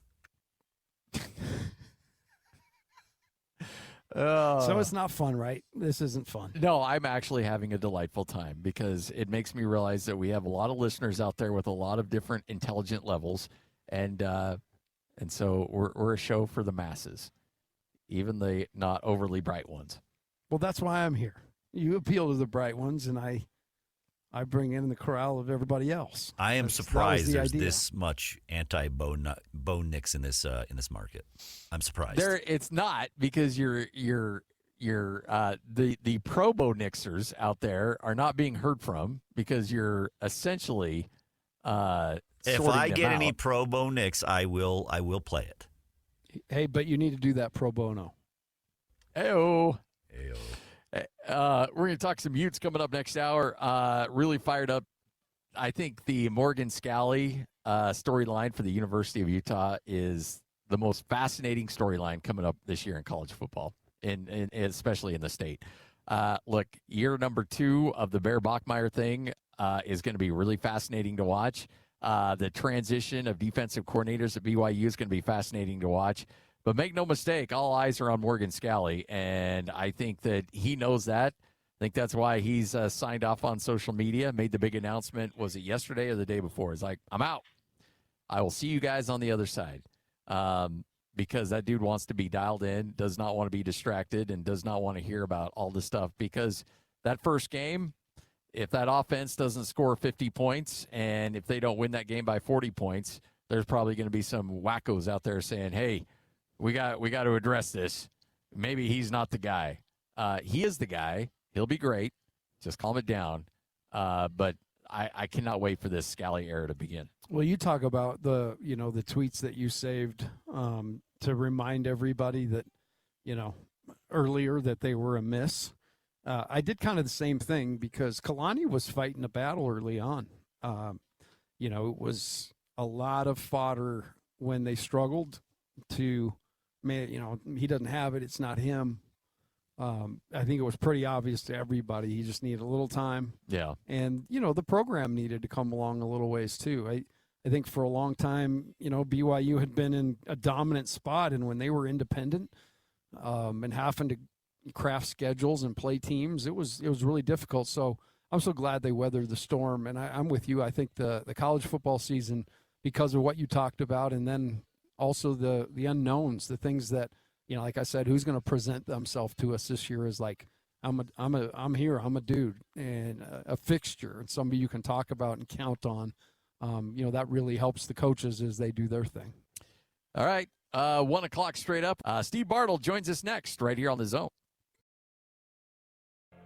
So it's not fun, right? This isn't fun. No, I'm actually having a delightful time because it makes me realize that we have a lot of listeners out there with a lot of different intelligent levels, and so we're a show for the masses, even the not overly bright ones. Well, that's why I'm here. You appeal to the bright ones, and I bring in the corral of everybody else. I am surprised there's this much anti-Bo Nix in this market. I'm surprised. It's not because the pro Bo Nixers out there are not being heard from because you're essentially if I get any pro Bo Nix, I will play it. Hey, but you need to do that pro bono. Heyo. We're going to talk some Utes coming up next hour. Really fired up. I think the Morgan Scally storyline for the University of Utah is the most fascinating storyline coming up this year in college football, and especially in the state. Look, year number 2 of the Bear Bachmeier thing is going to be really fascinating to watch. The transition of defensive coordinators at BYU is going to be fascinating to watch. But make no mistake, all eyes are on Morgan Scally, and I think that he knows that. I think that's why he's signed off on social media, made the big announcement. Was it yesterday or the day before? It's like, I'm out. I will see you guys on the other side. Because that dude wants to be dialed in, does not want to be distracted, and does not want to hear about all this stuff. Because that first game, if that offense doesn't score 50 points, and if they don't win that game by 40 points, there's probably going to be some wackos out there saying, hey, we got to address this. Maybe he's not the guy. He is the guy. He'll be great. Just calm it down. But I cannot wait for this Scally era to begin. Well, you talk about the tweets that you saved to remind everybody that, earlier that they were a miss. I did kind of the same thing because Kalani was fighting a battle early on. It was a lot of fodder when they struggled to, he doesn't have it. It's not him. I think it was pretty obvious to everybody. He just needed a little time. Yeah. And, the program needed to come along a little ways too. I think for a long time, BYU had been in a dominant spot, and when they were independent and having to craft schedules and play teams, it was really difficult. So I'm so glad they weathered the storm. And I'm with you. I think the college football season, because of what you talked about, and then also the unknowns, the things that, like I said, who's going to present themselves to us this year is like, I'm here, I'm a dude and a fixture and somebody you can talk about and count on. That really helps the coaches as they do their thing. All right. 1 o'clock straight up. Steve Bartle joins us next right here on The Zone.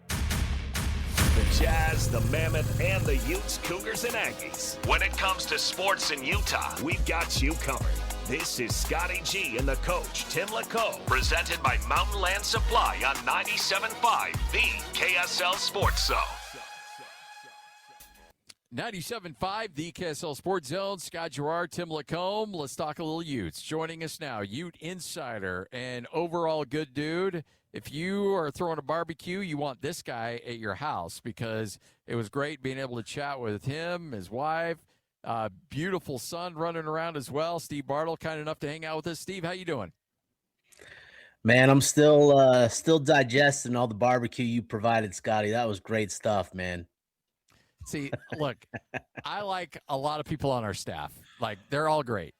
The Jazz, the Mammoth, and the Utes, Cougars, and Aggies. When it comes to sports in Utah, we've got you covered. This is Scotty G and the coach, Tim LaComb, presented by Mountain Land Supply on 97.5, the KSL Sports Zone. 97.5, the KSL Sports Zone. Scott Garrard, Tim LaComb. Let's talk a little Utes. Joining us now, Ute insider and overall good dude. If you are throwing a barbecue, you want this guy at your house because it was great being able to chat with him, his wife, beautiful son running around as well. Steve Bartle, kind enough to hang out with us. Steve, how you doing? Man, I'm still digesting all the barbecue you provided, Scotty. That was great stuff, man. See, look, I like a lot of people on our staff. Like, they're all great.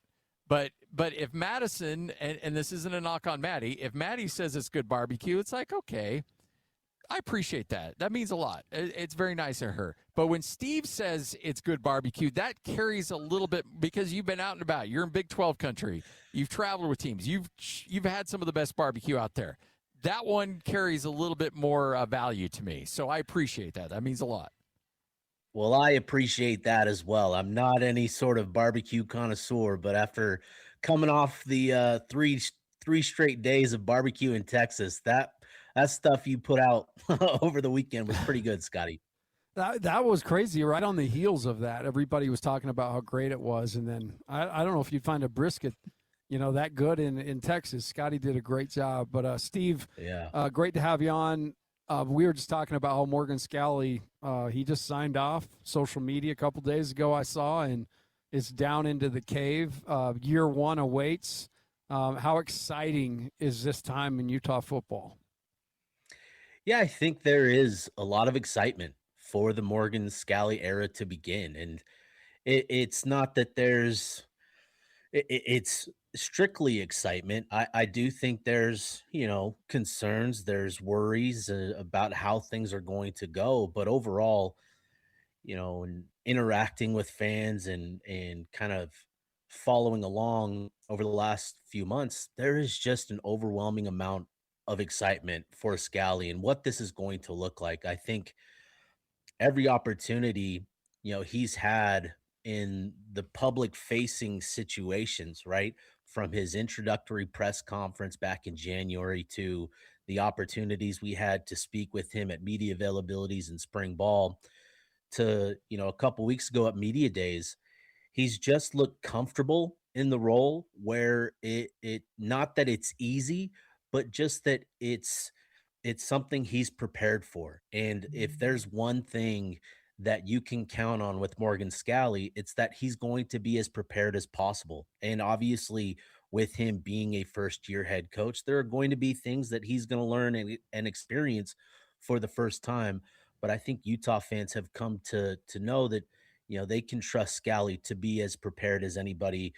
But if Madison, and this isn't a knock on Maddie, if Maddie says it's good barbecue, it's like, okay, I appreciate that. That means a lot. It's very nice of her. But when Steve says it's good barbecue, that carries a little bit because you've been out and about. You're in Big 12 country. You've traveled with teams. You've had some of the best barbecue out there. That one carries a little bit more value to me. So I appreciate that. That means a lot. Well, I appreciate that as well. I'm not any sort of barbecue connoisseur, but after coming off the three straight days of barbecue in Texas, that stuff you put out over the weekend was pretty good, Scotty. That was crazy. Right on the heels of that, everybody was talking about how great it was, and then I don't know if you'd find a brisket, that good in Texas. Scotty did a great job, but Steve, great to have you on. We were just talking about how Morgan Scally, he just signed off social media a couple days ago, I saw, and it's down into the cave. Year one awaits. How exciting is this time in Utah football? Yeah, I think there is a lot of excitement for the Morgan Scally era to begin. And it's not that it's strictly excitement. I do think there's, concerns, there's worries about how things are going to go. But overall, and interacting with fans and kind of following along over the last few months, there is just an overwhelming amount of excitement for Scally and what this is going to look like. I think every opportunity, he's had in the public facing situations, right? From his introductory press conference back in January to the opportunities we had to speak with him at media availabilities in spring ball to, a couple weeks ago at media days, he's just looked comfortable in the role where it not that it's easy, but just that it's something he's prepared for. And if there's one thing that you can count on with Morgan Scally, it's that he's going to be as prepared as possible. And obviously, with him being a first-year head coach, there are going to be things that he's going to learn and experience for the first time. But I think Utah fans have come to know that, they can trust Scally to be as prepared as anybody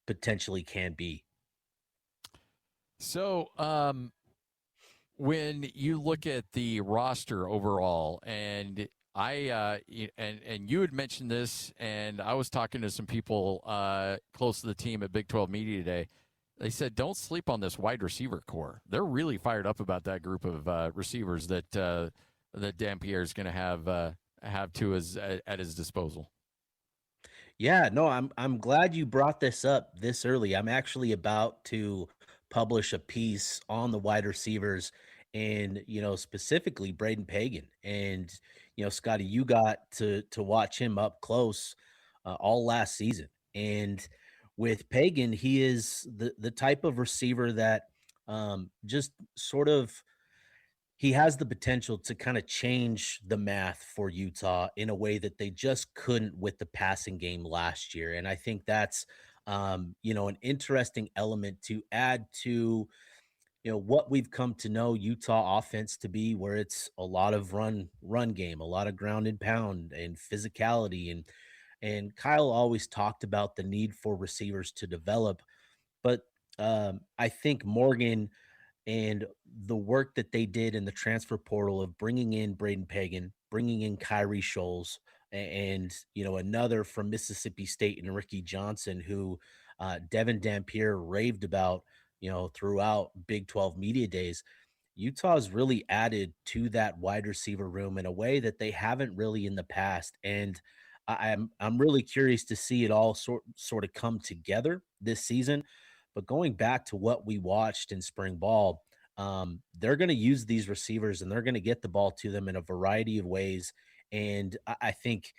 potentially can be. So, when you look at the roster overall, and and you had mentioned this, and I was talking to some people close to the team at Big 12 Media today. They said, don't sleep on this wide receiver core. They're really fired up about that group of receivers that Dampier is going to have at his disposal. Yeah, no, I'm glad you brought this up this early. I'm actually about to publish a piece on the wide receivers and, specifically Braden Pagan. And, Scotty, you got to watch him up close all last season. And with Pagan, he is the type of receiver that just sort of he has the potential to kind of change the math for Utah in a way that they just couldn't with the passing game last year. And I think that's an interesting element to add to what we've come to know Utah offense to be, where it's a lot of run game, a lot of ground and pound and physicality. And Kyle always talked about the need for receivers to develop, but I think Morgan and the work that they did in the transfer portal of bringing in Braden Pagan, bringing in Kyrie Scholes, and another from Mississippi State and Ricky Johnson, who Devin Dampier raved about, throughout Big 12 media days. Utah's really added to that wide receiver room in a way that they haven't really in the past, and I'm really curious to see it all sort of come together this season. But going back to what we watched in spring ball, they're going to use these receivers and they're going to get the ball to them in a variety of ways. And I think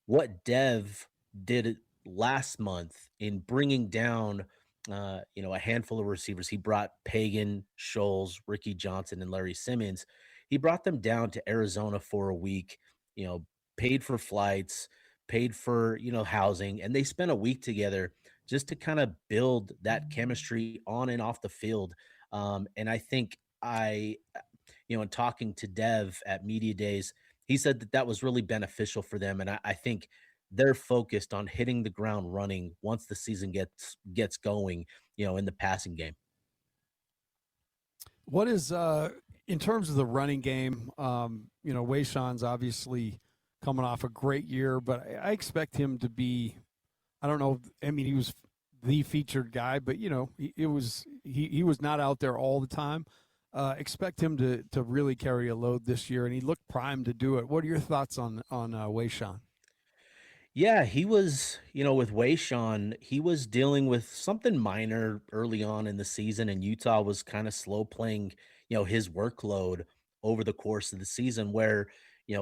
what Dev did last month in bringing down, a handful of receivers, he brought Pagan, Scholes, Ricky Johnson, and Larry Simmons. He brought them down to Arizona for a week, paid for flights, paid for, housing, and they spent a week together just to kind of build that chemistry on and off the field. And I think in talking to Dev at media days, he said that was really beneficial for them. And I think they're focused on hitting the ground running once the season gets going, in the passing game. What is, in terms of the running game, Wayshawn's obviously coming off a great year, but I expect him to be, I don't know. I mean, he was the featured guy, but he was not out there all the time. Expect him to really carry a load this year, and he looked primed to do it. What are your thoughts on Wayshawn? Yeah, he was, with Wayshawn, he was dealing with something minor early on in the season, and Utah was kind of slow playing, his workload over the course of the season, where,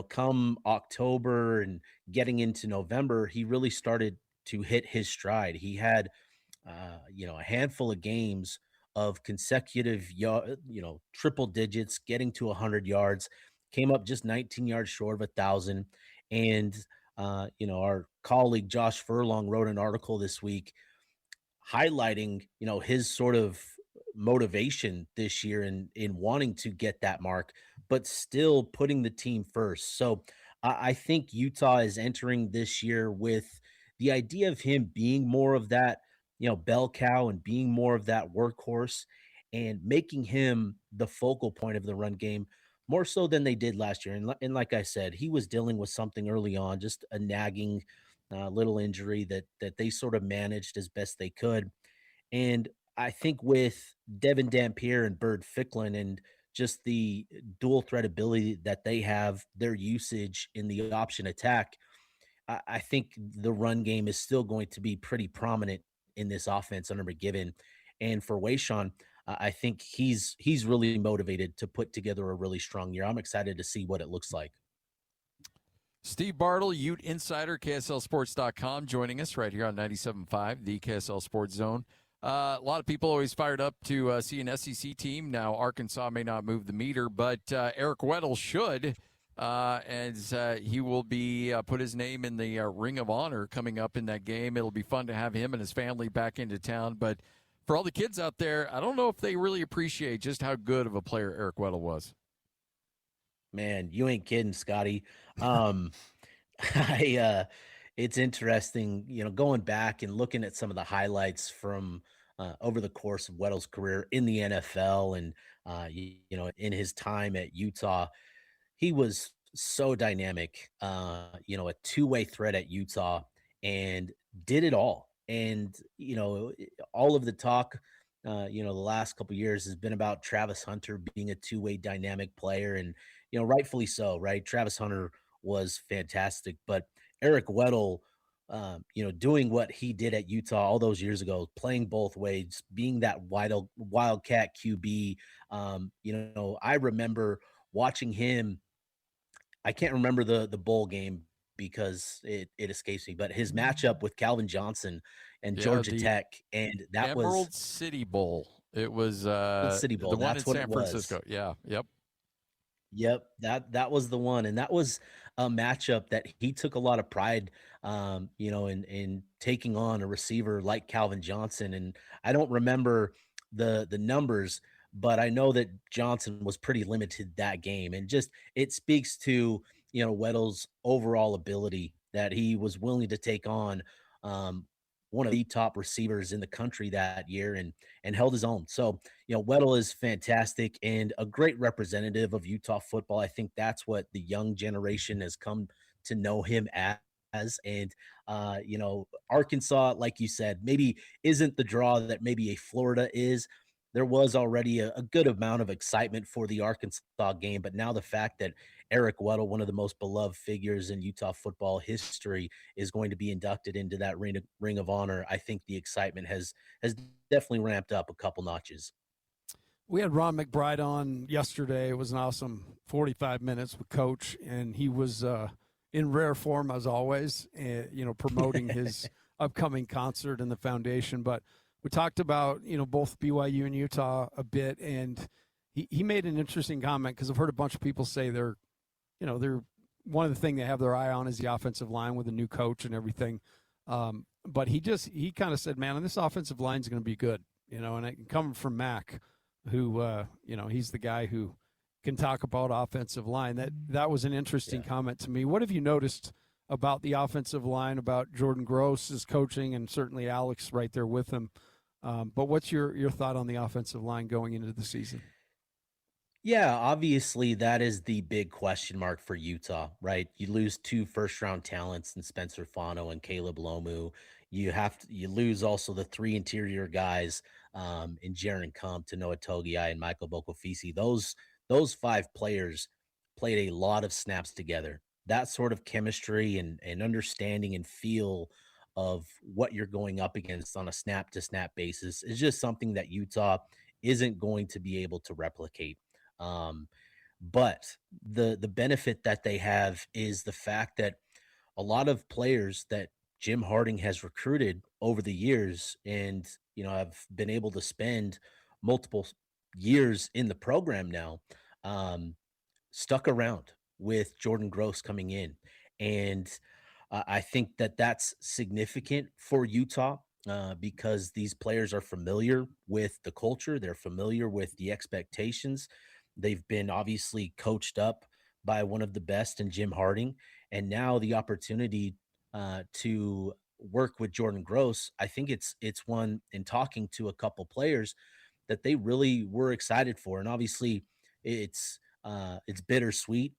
come October and getting into November, he really started to hit his stride. He had, a handful of games of consecutive, triple digits, getting to 100 yards, came up just 19 yards short of 1,000. And, our colleague Josh Furlong wrote an article this week highlighting, his sort of motivation this year in wanting to get that mark, but still putting the team first. So I think Utah is entering this year with the idea of him being more of that, bell cow and being more of that workhorse and making him the focal point of the run game more so than they did last year. And like I said, he was dealing with something early on, just a nagging little injury that they sort of managed as best they could. And I think with Devin Dampier and Bird Ficklin and just the dual threat ability that they have, their usage in the option attack, I think the run game is still going to be pretty prominent in this offense under McGiven. And for Wayshawn, I think he's really motivated to put together a really strong year. I'm excited to see what it looks like. Steve Bartle, Ute Insider, KSLSports.com, joining us right here on 97.5, the KSL Sports Zone. A lot of people always fired up to see an SEC team. Now, Arkansas may not move the meter, but Eric Weddle should, as he will be put his name in the Ring of Honor coming up in that game. It'll be fun to have him and his family back into town. But for all the kids out there, I don't know if they really appreciate just how good of a player Eric Weddle was. Man, you ain't kidding, Scotty. It's interesting, going back and looking at some of the highlights from over the course of Weddle's career in the NFL and, in his time at Utah. He was so dynamic, a two-way threat at Utah and did it all. And, all of the talk, the last couple of years has been about Travis Hunter being a two-way dynamic player. And, rightfully so, right? Travis Hunter was fantastic, but Eric Weddle doing what he did at Utah all those years ago, playing both ways, being that wildcat QB. I remember watching him. I can't remember the bowl game because it escapes me, but his matchup with Calvin Johnson and Georgia the Tech, and that Emerald was City Bowl. It was City Bowl. the one That's in what San it was. Francisco. Yeah, yep. Yep, that was the one, and that was a matchup that he took a lot of pride, in taking on a receiver like Calvin Johnson. And I don't remember the numbers, but I know that Johnson was pretty limited that game, and just it speaks to Weddle's overall ability that he was willing to take on one of the top receivers in the country that year and held his own. So Weddle is fantastic and a great representative of Utah football. I think that's what the young generation has come to know him as. And, Arkansas, like you said, maybe isn't the draw that maybe a Florida is. There was already a good amount of excitement for the Arkansas game, but now the fact that Eric Weddle, one of the most beloved figures in Utah football history, is going to be inducted into that ring of honor, I think the excitement has definitely ramped up a couple notches. We had Ron McBride on yesterday. It was an awesome 45 minutes with Coach, and he was in rare form as always, promoting his upcoming concert in the foundation. But we talked about, both BYU and Utah a bit, and he made an interesting comment because I've heard a bunch of people say they're one of the things they have their eye on is the offensive line with a new coach and everything. But he kind of said, man, this offensive line is going to be good, and coming from Mac, who, he's the guy who can talk about offensive line. That was an interesting comment to me. What have you noticed about the offensive line, about Jordan Gross's coaching, and certainly Alex right there with him? But what's your thought on the offensive line going into the season? Yeah, obviously that is the big question mark for Utah, right? You lose 2 first-round talents in Spencer Fano and Caleb Lomu. You lose also the 3 interior guys in Jaron Kump, Tanoa Togiai, and Michael Bokofisi. Those 5 players played a lot of snaps together. That sort of chemistry and understanding and feel of what you're going up against on a snap-to-snap basis is just something that Utah isn't going to be able to replicate. But the benefit that they have is the fact that a lot of players that Jim Harding has recruited over the years, and have been able to spend multiple years in the program now, stuck around with Jordan Gross coming in, and I think that that's significant for Utah. Because these players are familiar with the culture, they're familiar with the expectations. They've been obviously coached up by one of the best in Jim Harding, and now the opportunity to work with Jordan Gross, I think it's one, in talking to a couple players, that they really were excited for. And obviously it's bittersweet,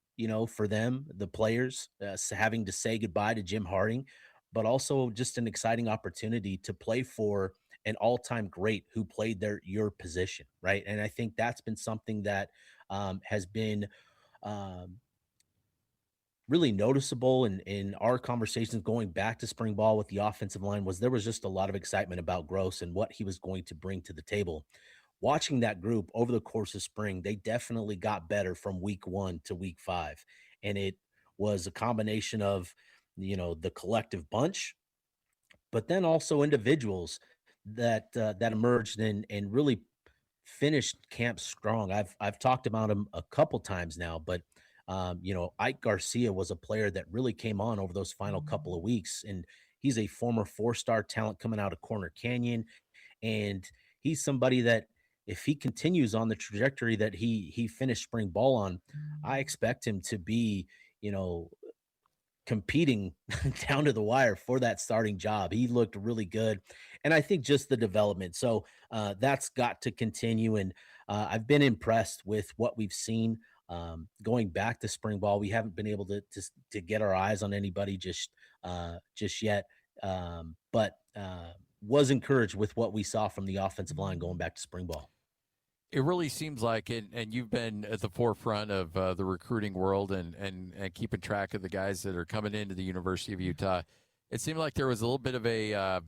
for them, the players, having to say goodbye to Jim Harding, but also just an exciting opportunity to play for an all-time great who played your position, right? And I think that's been something that has been really noticeable in our conversations going back to spring ball with the offensive line. There was just a lot of excitement about Gross and what he was going to bring to the table. Watching that group over the course of spring, they definitely got better from week 1 to week 5, and it was a combination of the collective bunch, but then also individuals that emerged and really finished camp strong. I've talked about him a couple times now, but Ike Garcia was a player that really came on over those final couple of weeks, and he's a former 4-star talent coming out of Corner Canyon, and he's somebody that, if he continues on the trajectory that he finished spring ball on, I expect him to be, competing down to the wire for that starting job. He looked really good. And I think just the development. So that's got to continue. And I've been impressed with what we've seen going back to spring ball. We haven't been able to get our eyes on anybody just yet. But was encouraged with what we saw from the offensive line going back to spring ball. It really seems like, and you've been at the forefront of the recruiting world and keeping track of the guys that are coming into the University of Utah. it seemed like there was a little bit of a,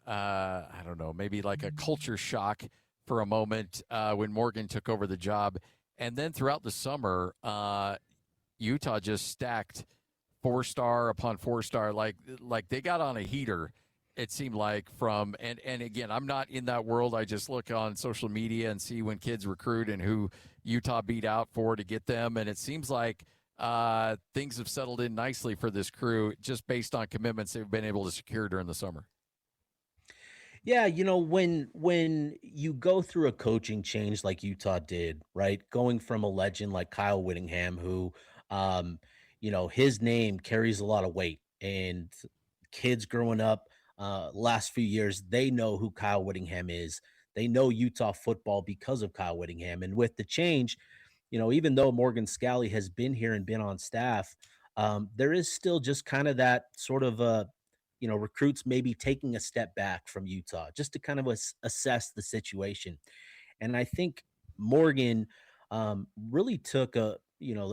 I don't know, maybe like a culture shock for a moment when Morgan took over the job. And then throughout the summer, Utah just stacked 4-star upon 4-star, like they got on a heater. It seemed like from and again, I'm not in that world. I just look on social media and see when kids recruit and who Utah beat out for to get them. And it seems like things have settled in nicely for this crew just based on commitments they've been able to secure during the summer. Yeah, when you go through a coaching change like Utah did, right? Going from a legend like Kyle Whittingham, who, his name carries a lot of weight, and kids growing up last few years, they know who Kyle Whittingham is. They know Utah football because of Kyle Whittingham, and with the change, even though Morgan Scally has been here and been on staff, there is still just kind of that sort of recruits maybe taking a step back from Utah just to kind of assess the situation. And I think Morgan really took a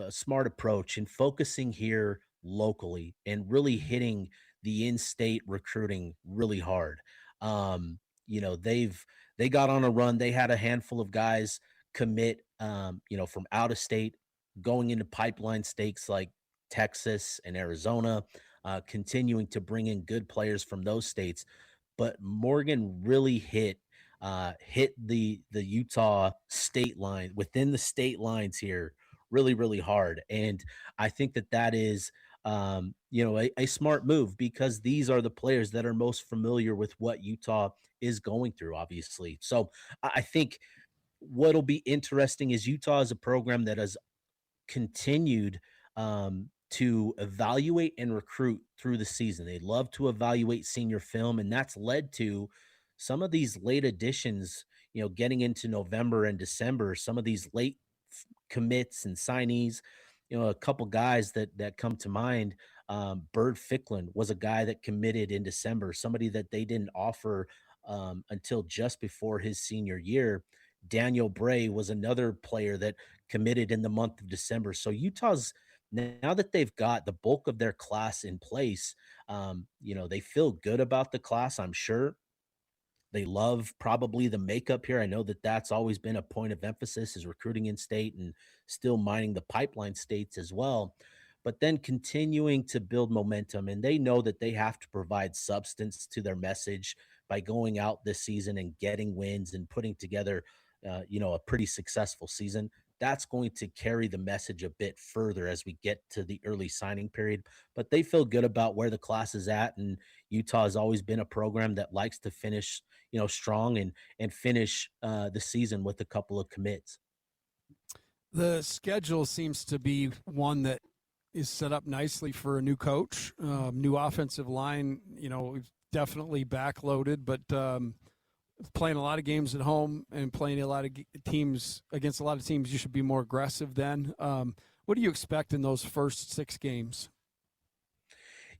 smart approach in focusing here locally and really hitting the in-state recruiting really hard. They got on a run. They had a handful of guys commit, from out of state, going into pipeline states like Texas and Arizona, continuing to bring in good players from those states. But Morgan really hit the Utah state line within the state lines here really, really hard. And I think that is a smart move, because these are the players that are most familiar with what Utah is going through, obviously. So I think what'll be interesting is Utah is a program that has continued to evaluate and recruit through the season. They love to evaluate senior film, and that's led to some of these late additions, getting into November and December, some of these late commits and signees, a couple guys that come to mind. Bird Ficklin was a guy that committed in December, somebody that they didn't offer until just before his senior year. Daniel Bray was another player that committed in the month of December. So Utah's, now that they've got the bulk of their class in place, they feel good about the class, I'm sure. They love probably the makeup here. I know that that's always been a point of emphasis, is recruiting in state and still mining the pipeline states as well. But then continuing to build momentum, and they know that they have to provide substance to their message by going out this season and getting wins and putting together, a pretty successful season. That's going to carry the message a bit further as we get to the early signing period. But they feel good about where the class is at, and Utah has always been a program that likes to finish, strong and finish the season with a couple of commits. The schedule seems to be one that is set up nicely for a new coach, new offensive line. Definitely backloaded, but playing a lot of games at home and playing a lot of teams against a lot of teams, you should be more aggressive then. What do you expect in those first 6 games?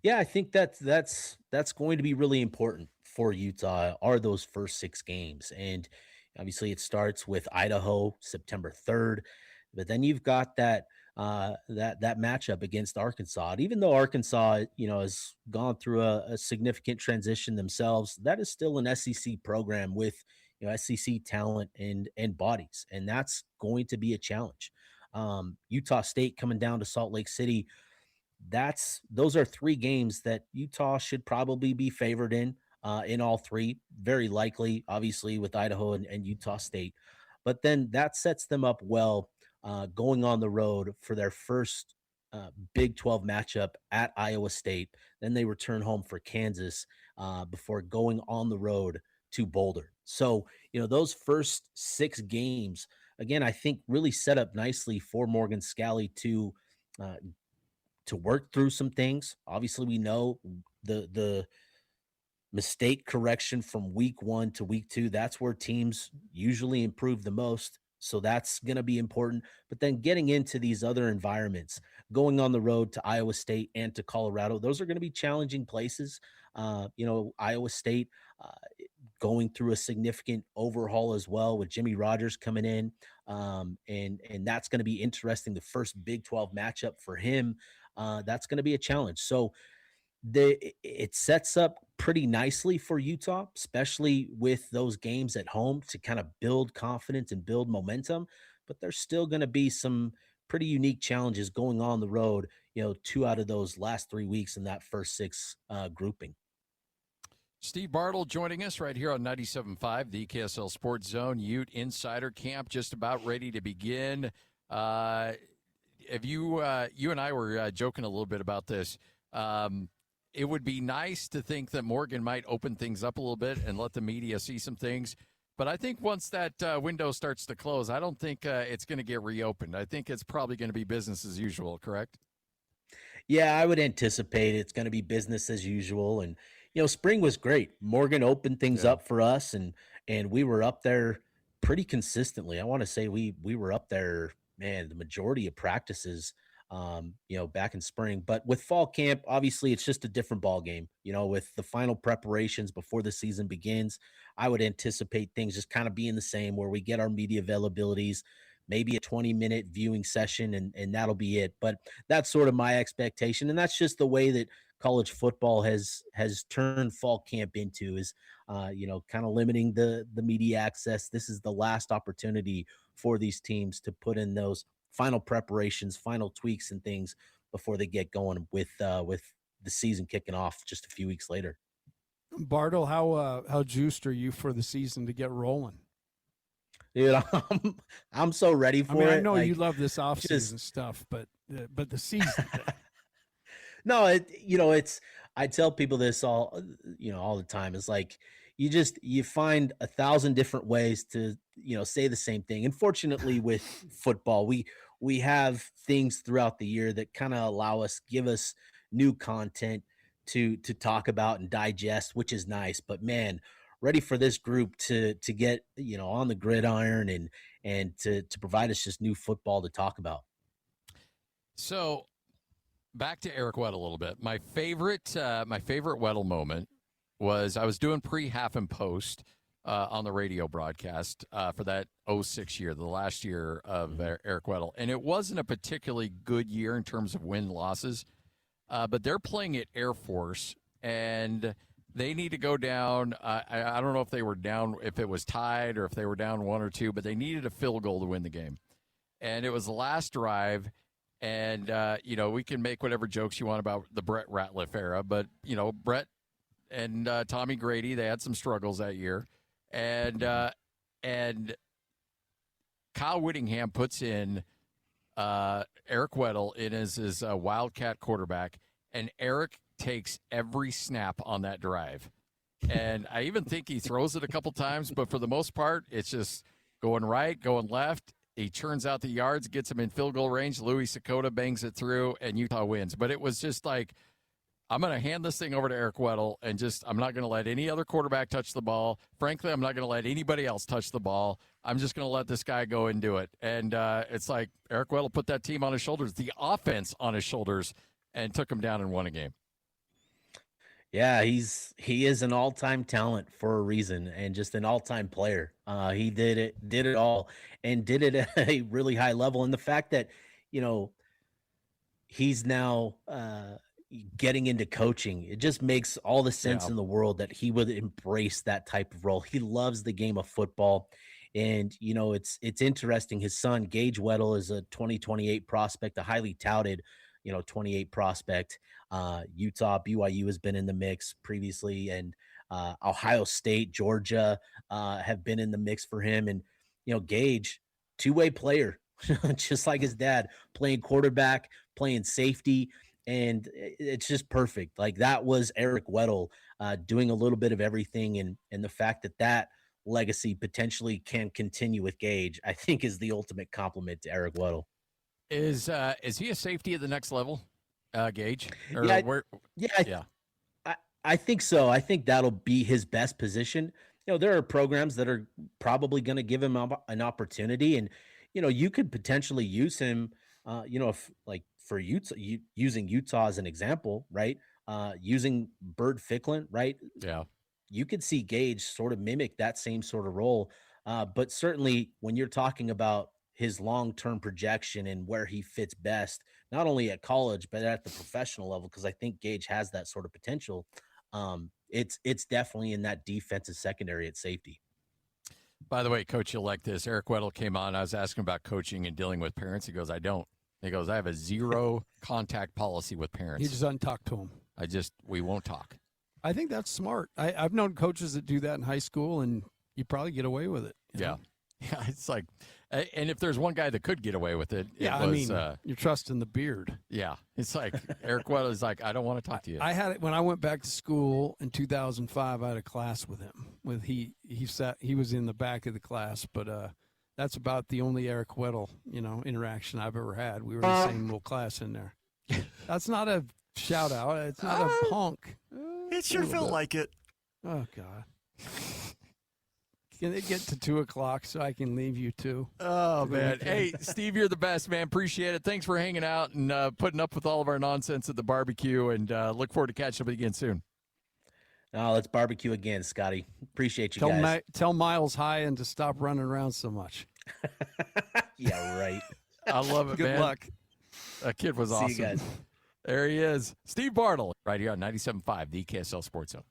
Yeah, I think that's going to be really important for Utah, are those first 6 games. And obviously it starts with Idaho September 3rd, but then you've got that matchup against Arkansas. And even though Arkansas, has gone through a significant transition themselves, that is still an SEC program with, SEC talent and bodies. And that's going to be a challenge. Utah State coming down to Salt Lake City. Those are 3 games that Utah should probably be favored in all 3, very likely, obviously, with Idaho and Utah State. But then that sets them up well going on the road for their first Big 12 matchup at Iowa State. Then they return home for Kansas before going on the road to Boulder. So, those first 6 games, again, I think really set up nicely for Morgan Scally to work through some things. Obviously, we know the mistake correction from week 1 to week 2. That's where teams usually improve the most. So that's going to be important. But then getting into these other environments, going on the road to Iowa State and to Colorado, those are going to be challenging places. Iowa State going through a significant overhaul as well, with Jimmy Rogers coming in. And that's going to be interesting. The first Big 12 matchup for him, that's going to be a challenge. So it sets up pretty nicely for Utah, especially with those games at home to kind of build confidence and build momentum. But there's still going to be some pretty unique challenges going on the road, 2 out of those last 3 weeks in that first 6 grouping. Steve Bartle joining us right here on 97.5, the KSL Sports Zone. Ute Insider Camp just about ready to begin. If you and I were joking a little bit about this. It would be nice to think that Morgan might open things up a little bit and let the media see some things. But I think once that window starts to close, I don't think it's going to get reopened. I think it's probably going to be business as usual, correct? Yeah, I would anticipate it's going to be business as usual. And, spring was great. Morgan opened things up for us, and we were up there pretty consistently. I want to say we were up there, man, the majority of practices back in spring. But with fall camp, obviously it's just a different ball game. With the final preparations before the season begins, I would anticipate things just kind of being the same, where we get our media availabilities, maybe a 20-minute viewing session, and that'll be it. But that's sort of my expectation, and that's just the way that college football has turned fall camp into, is kind of limiting the media access. This is the last opportunity for these teams to put in those final preparations, final tweaks and things before they get going with the season kicking off just a few weeks later. Bartle, how juiced are you for the season to get rolling? Dude, I'm so ready for it. I know you love this off-season stuff, but the season. No, it's I tell people this all the time. It's like you find 1,000 different ways to say the same thing. And fortunately, with football, we have things throughout the year that kind of give us new content to talk about and digest, which is nice. But man, ready for this group to get on the gridiron and to provide us just new football to talk about. So back to Eric Weddle a little bit. My favorite Weddle moment was I was doing pre-half and post on the radio broadcast for that 06 year, the last year of Eric Weddle. And it wasn't a particularly good year in terms of win-losses, but they're playing at Air Force, and they need to go down. I don't know if they were down, if it was tied or if they were down 1 or 2, but they needed a field goal to win the game. And it was the last drive. And, we can make whatever jokes you want about the Brett Ratliff era, but, Brett and Tommy Grady, they had some struggles that year. And Kyle Whittingham puts in Eric Weddle in as his Wildcat quarterback, and Eric takes every snap on that drive. And I even think he throws it a couple times, but for the most part, it's just going right, going left. He turns out the yards, gets him in field goal range. Louis Sakota bangs it through, and Utah wins. But it was just like, I'm going to hand this thing over to Eric Weddle, and I'm not going to let any other quarterback touch the ball. Frankly, I'm not going to let anybody else touch the ball. I'm just going to let this guy go and do it. And it's like Eric Weddle put that team on his shoulders, the offense on his shoulders, and took him down and won a game. Yeah, he is an all-time talent for a reason, and just an all-time player. He did it all, and did it at a really high level. And the fact that, he's now getting into coaching, it just makes all the sense in the world that he would embrace that type of role. He loves the game of football. And, it's interesting. His son, Gage Weddle, is a 2028 prospect, a highly touted, 28 prospect. Utah, BYU has been in the mix previously, and Ohio State, Georgia have been in the mix for him. And, Gage, two-way player, just like his dad, playing quarterback, playing safety, and it's just perfect. Like, that was Eric Weddle doing a little bit of everything, and the fact that legacy potentially can continue with Gage, I think, is the ultimate compliment to Eric Weddle. Is he a safety at the next level, Gage? Or I think so. I think that'll be his best position. There are programs that are probably going to give him an opportunity, and you could potentially use him. If like for Utah, using Utah as an example, right? Using Bert Ficklin, right? Yeah, you could see Gage sort of mimic that same sort of role. But certainly when you're talking about his long-term projection and where he fits best, not only at college but at the professional level, because I think Gage has that sort of potential. It's definitely in that defensive secondary at safety. By the way, Coach, you'll like this. Eric Weddle came on. I was asking about coaching and dealing with parents. He goes, I don't. He goes, I have a zero contact policy with parents. You just untalk to them. We won't talk. I think that's smart. I've known coaches that do that in high school, and you probably get away with it. Yeah. Yeah, it's like, and if there's one guy that could get away with it, yeah, it was, you're trusting the beard. Yeah, it's like Eric Weddle is like, I don't want to talk to you. I had it when I went back to school in 2005. I had a class with him. He was in the back of the class, but that's about the only Eric Weddle interaction I've ever had. We were in the same little class in there. That's not a shout out. It's not a punk. It sure felt like it. Oh God. Can it get to 2:00 so I can leave you too? Oh, man. Hey, Steve, you're the best, man. Appreciate it. Thanks for hanging out and putting up with all of our nonsense at the barbecue, and look forward to catching up again soon. Oh, let's barbecue again, Scotty. Appreciate you guys. Tell Miles hi and to stop running around so much. Yeah, right. I love it, Good man. luck. That kid was awesome. See you guys. There he is. Steve Bartle, right here on 97.5, the KSL Sports Zone.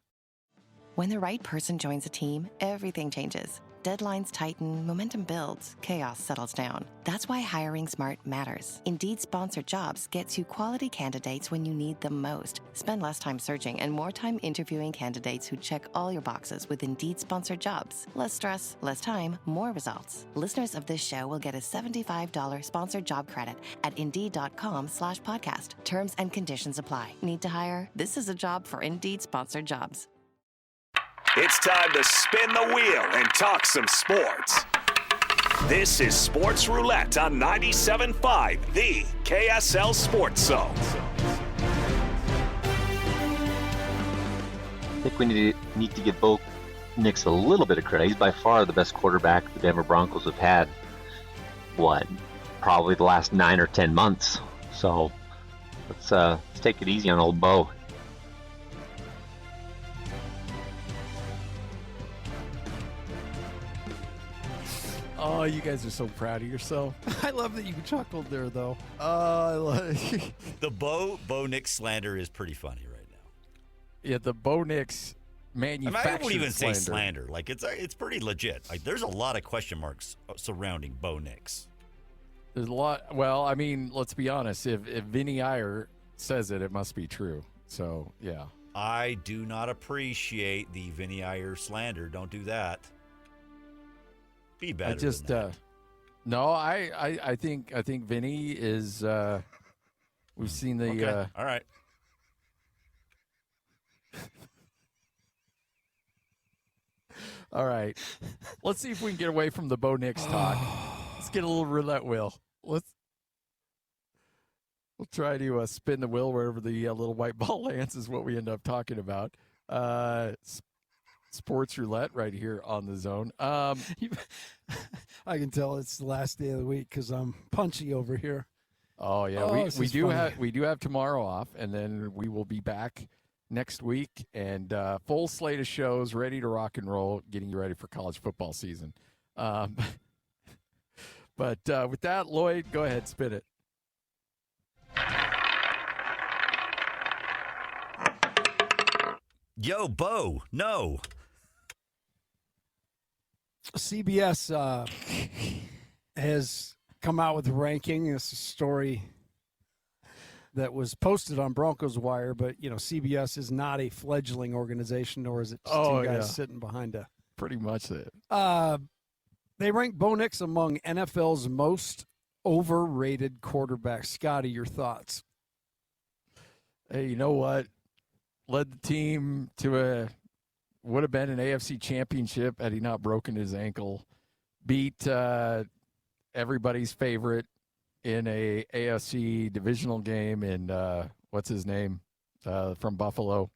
When the right person joins a team, everything changes. Deadlines tighten, momentum builds, chaos settles down. That's why hiring smart matters. Indeed sponsored jobs gets you quality candidates when you need them most. Spend less time searching and more time interviewing candidates who check all your boxes with Indeed sponsored jobs. Less stress, less time, more results. Listeners of this show will get a $75 sponsored job credit at Indeed.com/podcast. Terms and conditions apply. Need to hire? This is a job for Indeed sponsored jobs. It's time to spin the wheel and talk some sports. This is Sports Roulette on 97.5, the KSL Sports Zone. I think we need to give Bo Nix a little bit of credit. He's by far the best quarterback the Denver Broncos have had, probably the last 9 or 10 months. So let's take it easy on old Bo. Oh, you guys are so proud of yourself. I love that you chuckled there, though. The Bo Nix slander is pretty funny right now. Yeah, the Bo Nix manufactured I wouldn't even slander. say slander. Like it's pretty legit. Like there's a lot of question marks surrounding Bo Nix. There's a lot. Well, I mean, let's be honest. If Vinnie Iyer says it, it must be true. So yeah. I do not appreciate the Vinnie Iyer slander. Don't do that. Be better. No, I think Vinny is. We've seen the. Okay. All right. All right. Let's see if we can get away from the Bo Nix talk. Let's get a little roulette wheel. We'll try to spin the wheel wherever the little white ball lands is what we end up talking about. Sports Roulette right here on the Zone. I can tell it's the last day of the week because I'm punchy over here. Oh yeah, we do have tomorrow off, and then we will be back next week and full slate of shows ready to rock and roll, getting you ready for college football season. But with that, Lloyd, go ahead, spin it. Yo, Bo, no. CBS has come out with a ranking. It's a story that was posted on Broncos Wire, but CBS is not a fledgling organization, nor is it just two guys sitting behind a. Pretty much it. They rank Bo Nix among NFL's most overrated quarterbacks. Scotty, your thoughts? Hey, you know what? Led the team to would have been an AFC championship had he not broken his ankle. Beat everybody's favorite in a AFC divisional game in what's his name from Buffalo.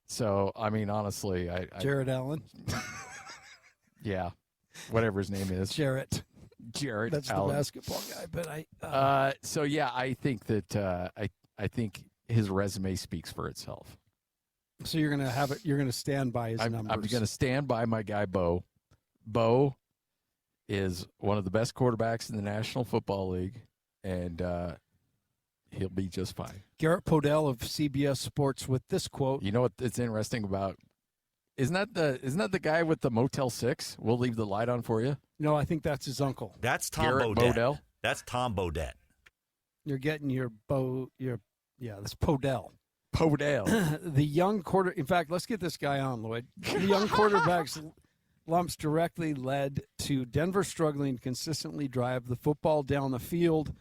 So I mean, honestly, Jared Allen. Yeah, whatever his name is, Jarrett. That's Allen. the basketball guy. But so yeah, I think that I think his resume speaks for itself. So you're gonna have it. You're gonna stand by his numbers. I'm gonna stand by my guy Bo. Bo is one of the best quarterbacks in the National Football League, and He'll be just fine. Garrett Podell of CBS Sports with this quote. You know what? It's interesting about. Isn't that the guy with the Motel 6? We'll leave the light on for you. No, I think that's his uncle. That's Tom Garrett Bodett. Bodell? That's Tom Bodett. You're getting that's Podell. Podell. The young quarter. In fact, let's get this guy on, Lloyd. The young quarterback's lumps directly led to Denver struggling to consistently drive the football down the field.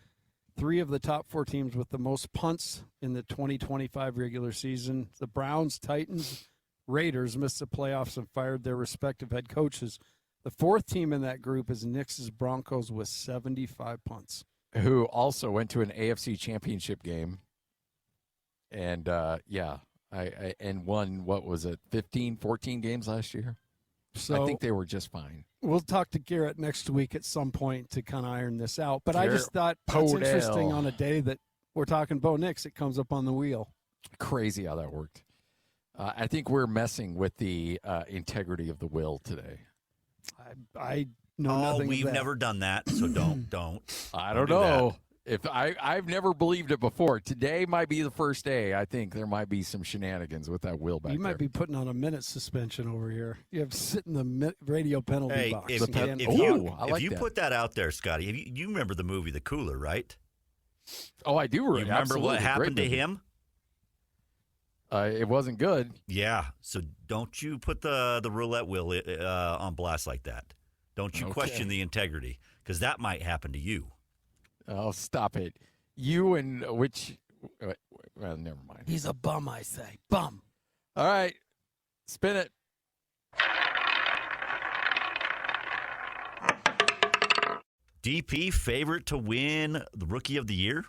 3 of the top 4 teams with the most punts in the 2025 regular season. The Browns, Titans, Raiders missed the playoffs and fired their respective head coaches. The 4th team in that group is Knicks' Broncos with 75 punts. Who also went to an AFC championship game. And, and won, what was it, 15, 14 games last year? So I think they were just fine. We'll talk to Garrett next week at some point to kind of iron this out. But Garrett I just thought that's Podell. interesting on a day that we're talking Bo Nix. It comes up on the wheel. Crazy how that worked. I think we're messing with the integrity of the will today. I know nothing. We've of that. never done that, so don't. I don't know. If I've never believed it before. Today might be the first day. I think there might be some shenanigans with that will back You might there. be putting on a minute suspension over here. You have to sit in the radio penalty box. If you put that out there, Scotty, you remember the movie The Cooler, right? Oh, I do. You remember Absolutely. what happened to Great movie. him? It wasn't good. Yeah. So don't you put the roulette wheel on blast like that. Don't you question the integrity, because that might happen to you. Oh, stop it. You and which – well, never mind. He's a bum, I say. Bum. All right. Spin it. DP favorite to win the Rookie of the Year?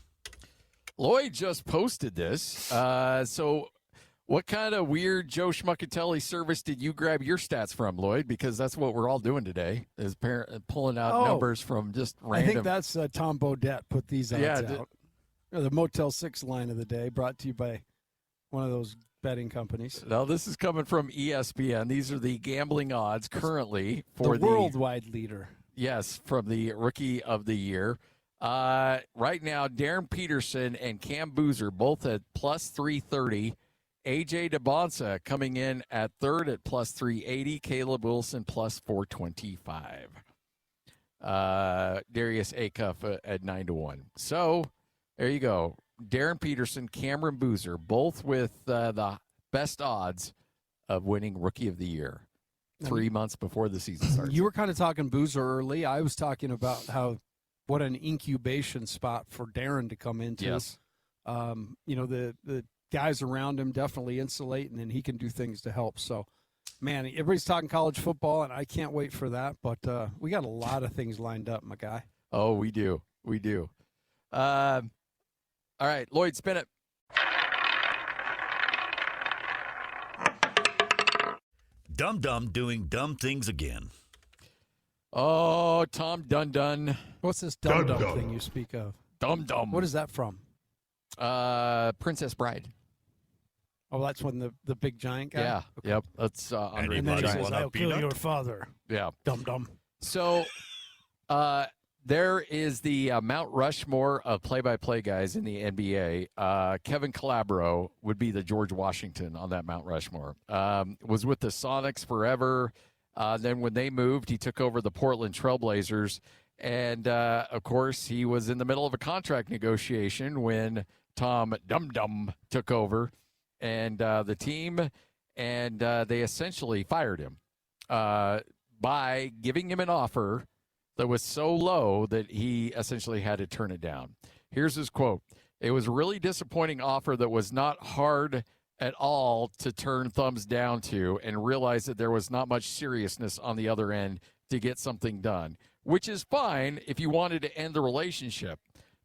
Lloyd just posted this. So what kind of weird Joe Schmuckatelli service did you grab your stats from, Lloyd? Because that's what we're all doing today, is pulling out numbers from just random. I think that's Tom Bodett put these odds out. The Motel 6 line of the day, brought to you by one of those betting companies. No, this is coming from ESPN. These are the gambling odds currently for the worldwide leader. Yes, from the Rookie of the Year. Right now, Darren Peterson and Cam Boozer both at plus 330. A.J. DeBonsa coming in at third at plus 380. Caleb Wilson plus 425. Darius Acuff at 9-1. So there you go. Darren Peterson, Cameron Boozer, both with the best odds of winning Rookie of the Year 3 months before the season starts. You were kind of talking Boozer early. I was talking about what an incubation spot for Darren to come into. Yes. The guys around him definitely insulate, and then he can do things to help. So, man, everybody's talking college football, and I can't wait for that. But we got a lot of things lined up, my guy. Oh, we do. We do. All right, Lloyd, spin it. Dum-Dum doing dumb things again. Oh, Tom Dundon. What's this dum-dum thing you speak of? Dum-Dum. What is that from? Princess Bride. Oh, that's when the big giant guy? Yeah. Okay. Yep. That's Andre And the then he Giant. says, I'll kill your father. Yeah. Dum-dum. So there is the Mount Rushmore of play-by-play guys in the NBA. Kevin Calabro would be the George Washington on that Mount Rushmore. Was with the Sonics forever. Then when they moved, he took over the Portland Trailblazers. And, of course, he was in the middle of a contract negotiation when Tom Dum-Dum took over and the team, and they essentially fired him by giving him an offer that was so low that he essentially had to turn it down. Here's his quote. "It was a really disappointing offer that was not hard at all to turn thumbs down to and realize that there was not much seriousness on the other end to get something done, which is fine if you wanted to end the relationship.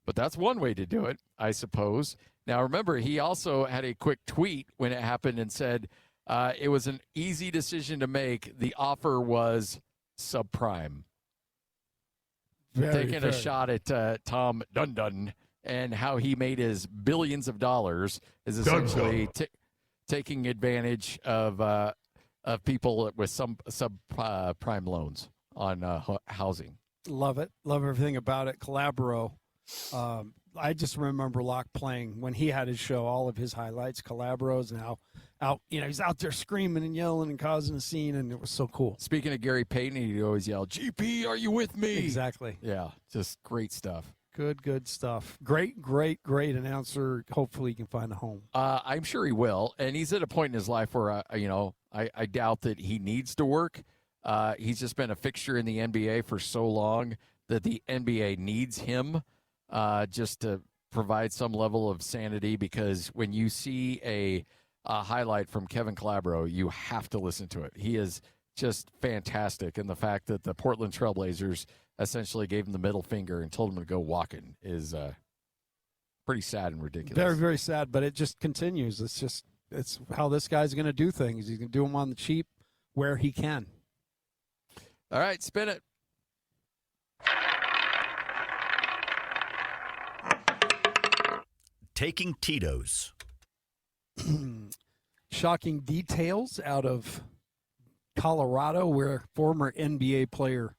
But that's one way to do it, I suppose." Now, remember, he also had a quick tweet when it happened and said it was an easy decision to make. The offer was subprime. Taking a shot at Tom Dundon and how he made his billions of dollars is essentially taking advantage of people with some subprime loans on housing. Love it. Love everything about it. Calabro, I just remember Locke playing when he had his show, all of his highlights, Calabros, and how he's out there screaming and yelling and causing a scene, and it was so cool. Speaking of Gary Payton, he'd always yell, "GP, are you with me?" Exactly. Yeah, just great stuff. Good stuff. Great announcer. Hopefully he can find a home. I'm sure he will, and he's at a point in his life where I doubt that he needs to work. He's just been a fixture in the NBA for so long that the NBA needs him just to provide some level of sanity, because when you see a highlight from Kevin Calabro, you have to listen to it. He is just fantastic, and the fact that the Portland Trailblazers essentially gave him the middle finger and told him to go walking is pretty sad and ridiculous. Very, very sad, but it just continues. It's how this guy's going to do things. He's going to do them on the cheap where he can. All right, spin it. Taking Tito's. Shocking details out of Colorado, where former NBA player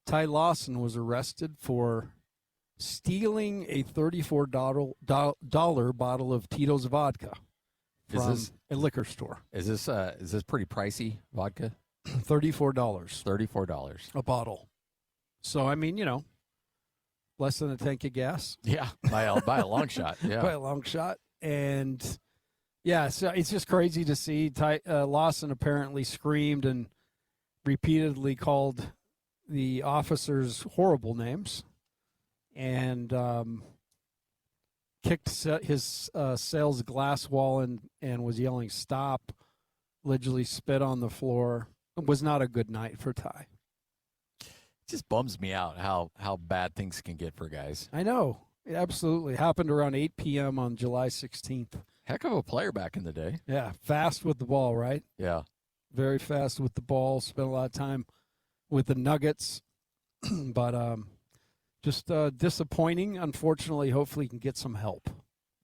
Ty Lawson was arrested for stealing a $34 bottle of Tito's vodka from a liquor store. Is this pretty pricey vodka? $34. $34 a bottle. So I mean, less than a tank of gas. Yeah, by a long shot. Yeah, by a long shot. And yeah, so it's just crazy to see. Lawson apparently screamed and repeatedly called the officers horrible names, and kicked his sales glass wall and was yelling "stop!" Literally spit on the floor. It was not a good night for Ty. It just bums me out how bad things can get for guys. I know. It absolutely happened around 8 p.m. on July 16th. Heck of a player back in the day. Yeah, fast with the ball, right? Yeah. Very fast with the ball. Spent a lot of time with the Nuggets. But just disappointing. Unfortunately, hopefully he can get some help.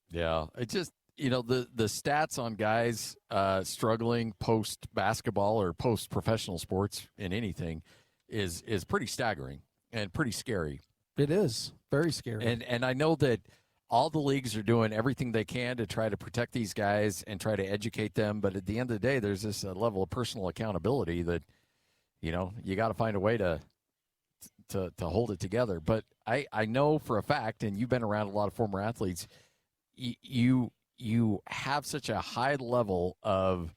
Yeah. It just, the stats on guys struggling post-basketball or post-professional sports in anything is pretty staggering and pretty scary. It is. Very scary. And I know that all the leagues are doing everything they can to try to protect these guys and try to educate them. But at the end of the day, there's this level of personal accountability that, you got to find a way to hold it together. But I know for a fact, and you've been around a lot of former athletes, you have such a high level of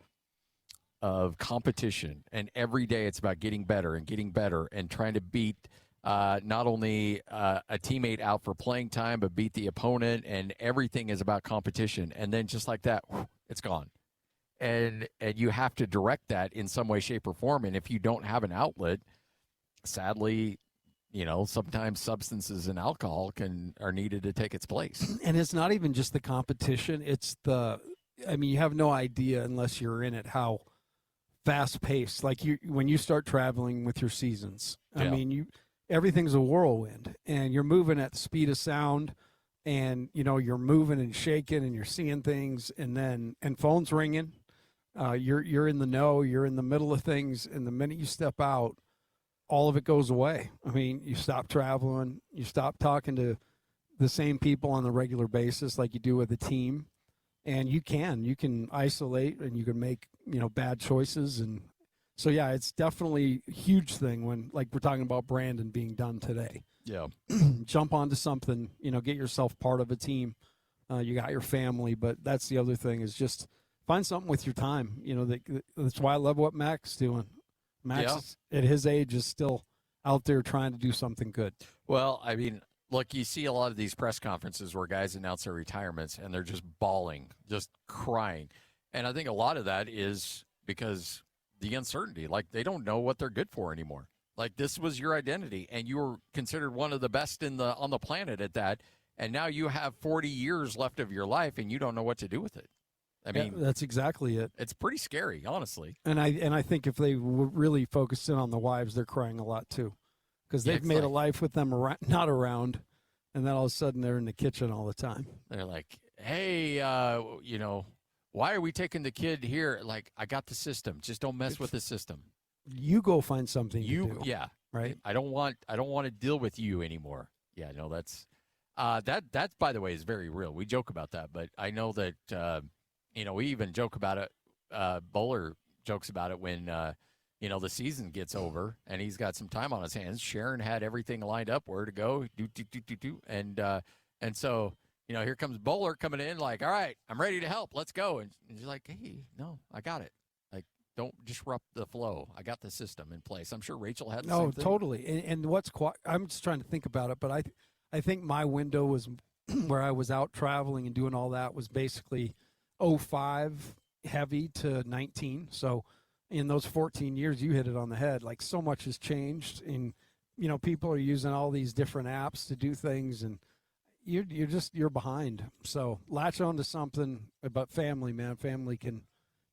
competition, and every day it's about getting better and trying to beat not only a teammate out for playing time, but beat the opponent, and everything is about competition. And then just like that, it's gone. And you have to direct that in some way, shape, or form. And if you don't have an outlet, sadly, sometimes substances and alcohol are needed to take its place. And it's not even just the competition. It's you have no idea unless you're in it how fast paced. Like when you start traveling with your seasons, Yeah. Everything's a whirlwind, and you're moving at the speed of sound, and you're moving and shaking, and you're seeing things, and phones ringing. You're in the know, you're in the middle of things, and the minute you step out, all of it goes away. I mean, you stop traveling, you stop talking to the same people on the regular basis like you do with a team, and you can isolate, and you can make bad choices. And so yeah, it's definitely a huge thing when, like, we're talking about Brandon being done today. Yeah. Jump onto something, get yourself part of a team. You got your family, but that's the other thing, is just find something with your time. That's why I love what Mac's doing. Max, at his age, is still out there trying to do something good. Well, I mean, look, you see a lot of these press conferences where guys announce their retirements and they're just bawling, just crying. And I think a lot of that is because the uncertainty, like they don't know what they're good for anymore. Like, this was your identity, and you were considered one of the best on the planet at that. And now you have 40 years left of your life, and you don't know what to do with it. I mean, that's exactly it. It's pretty scary, honestly. And I think if they really focused in on the wives, they're crying a lot too, because they've made a life with them not around, and then all of a sudden they're in the kitchen all the time. They're like, hey, why are we taking the kid here? Like, I got the system. Just don't mess with the system. You go find something to do. Yeah. Right. I don't want to deal with you anymore. Yeah, no, that's That by the way is very real. We joke about that, but I know that we even joke about it. Bowler jokes about it when the season gets over and he's got some time on his hands. Sharon had everything lined up where to go, and so here comes Bowler coming in like, all right, I'm ready to help. Let's go. And she's like, hey, no, I got it. Like, don't disrupt the flow. I got the system in place. I'm sure Rachel had the same thing. Totally. And I'm just trying to think about it, but I think my window was where I was out traveling and doing all that was basically 05 heavy to 19. So in those 14 years, you hit it on the head. Like, so much has changed, and people are using all these different apps to do things, and you're behind. So latch on to something about family, man. Family can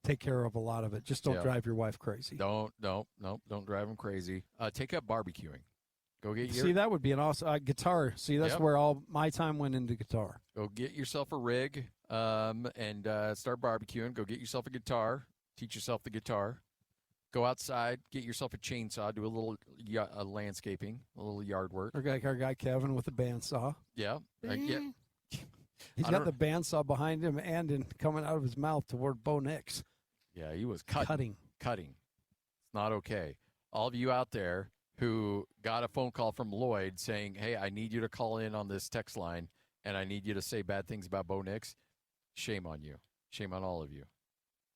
take care of a lot of it. Just don't drive your wife crazy. Don't drive them crazy. Take up barbecuing. Go get See, that would be an awesome guitar. See, that's where all my time went into guitar. Go get yourself a rig and start barbecuing. Go get yourself a guitar. Teach yourself the guitar. Go outside. Get yourself a chainsaw. Do a little landscaping, a little yard work. Our guy Kevin with the bandsaw. Yeah. He's got the bandsaw behind him and coming out of his mouth toward Bo Nix. Yeah, he was cutting. It's not okay. All of you out there who got a phone call from Lloyd saying, hey, I need you to call in on this text line, and I need you to say bad things about Bo Nix, shame on you. Shame on all of you.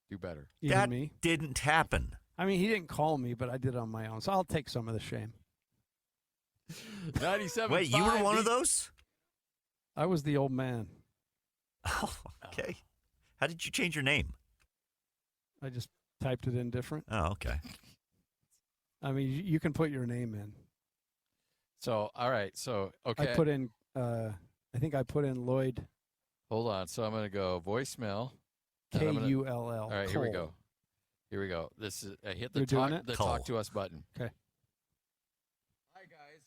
Do better. That didn't happen. I mean, he didn't call me, but I did on my own, so I'll take some of the shame. 97. Wait, you were one of those? I was the old man. Oh, okay. How did you change your name? I just typed it in different. Oh, okay. I mean, you can put your name in. So, all right. So, okay. I put in, I think I put in Lloyd. Hold on. So I'm going to go voicemail. Kull. All right, here we go. Here we go. This is I hit the talk to us button. Okay. Hi guys,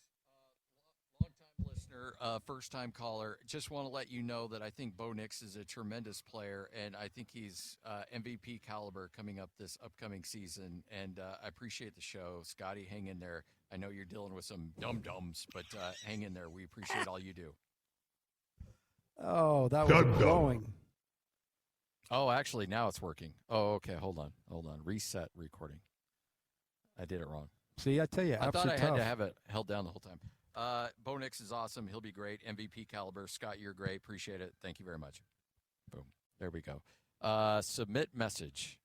long-time listener, first-time caller. Just want to let you know that I think Bo Nix is a tremendous player, and I think he's MVP caliber coming up this upcoming season. And I appreciate the show, Scotty. Hang in there. I know you're dealing with some dum-dums, but hang in there. We appreciate all you do. Oh, that was glowing. Oh, actually, now it's working. Oh, okay. Hold on. Reset recording. I did it wrong. See, I tell you, I thought I had to have it held down the whole time. Bo Nix is awesome. He'll be great. MVP caliber. Scott, you're great. Appreciate it. Thank you very much. Boom. There we go. Submit message.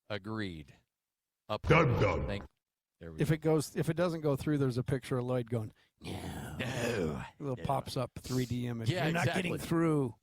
Agreed. There we go. If it doesn't go through, there's a picture of Lloyd going, no. A little pops up 3D image. Yeah, You're not getting through.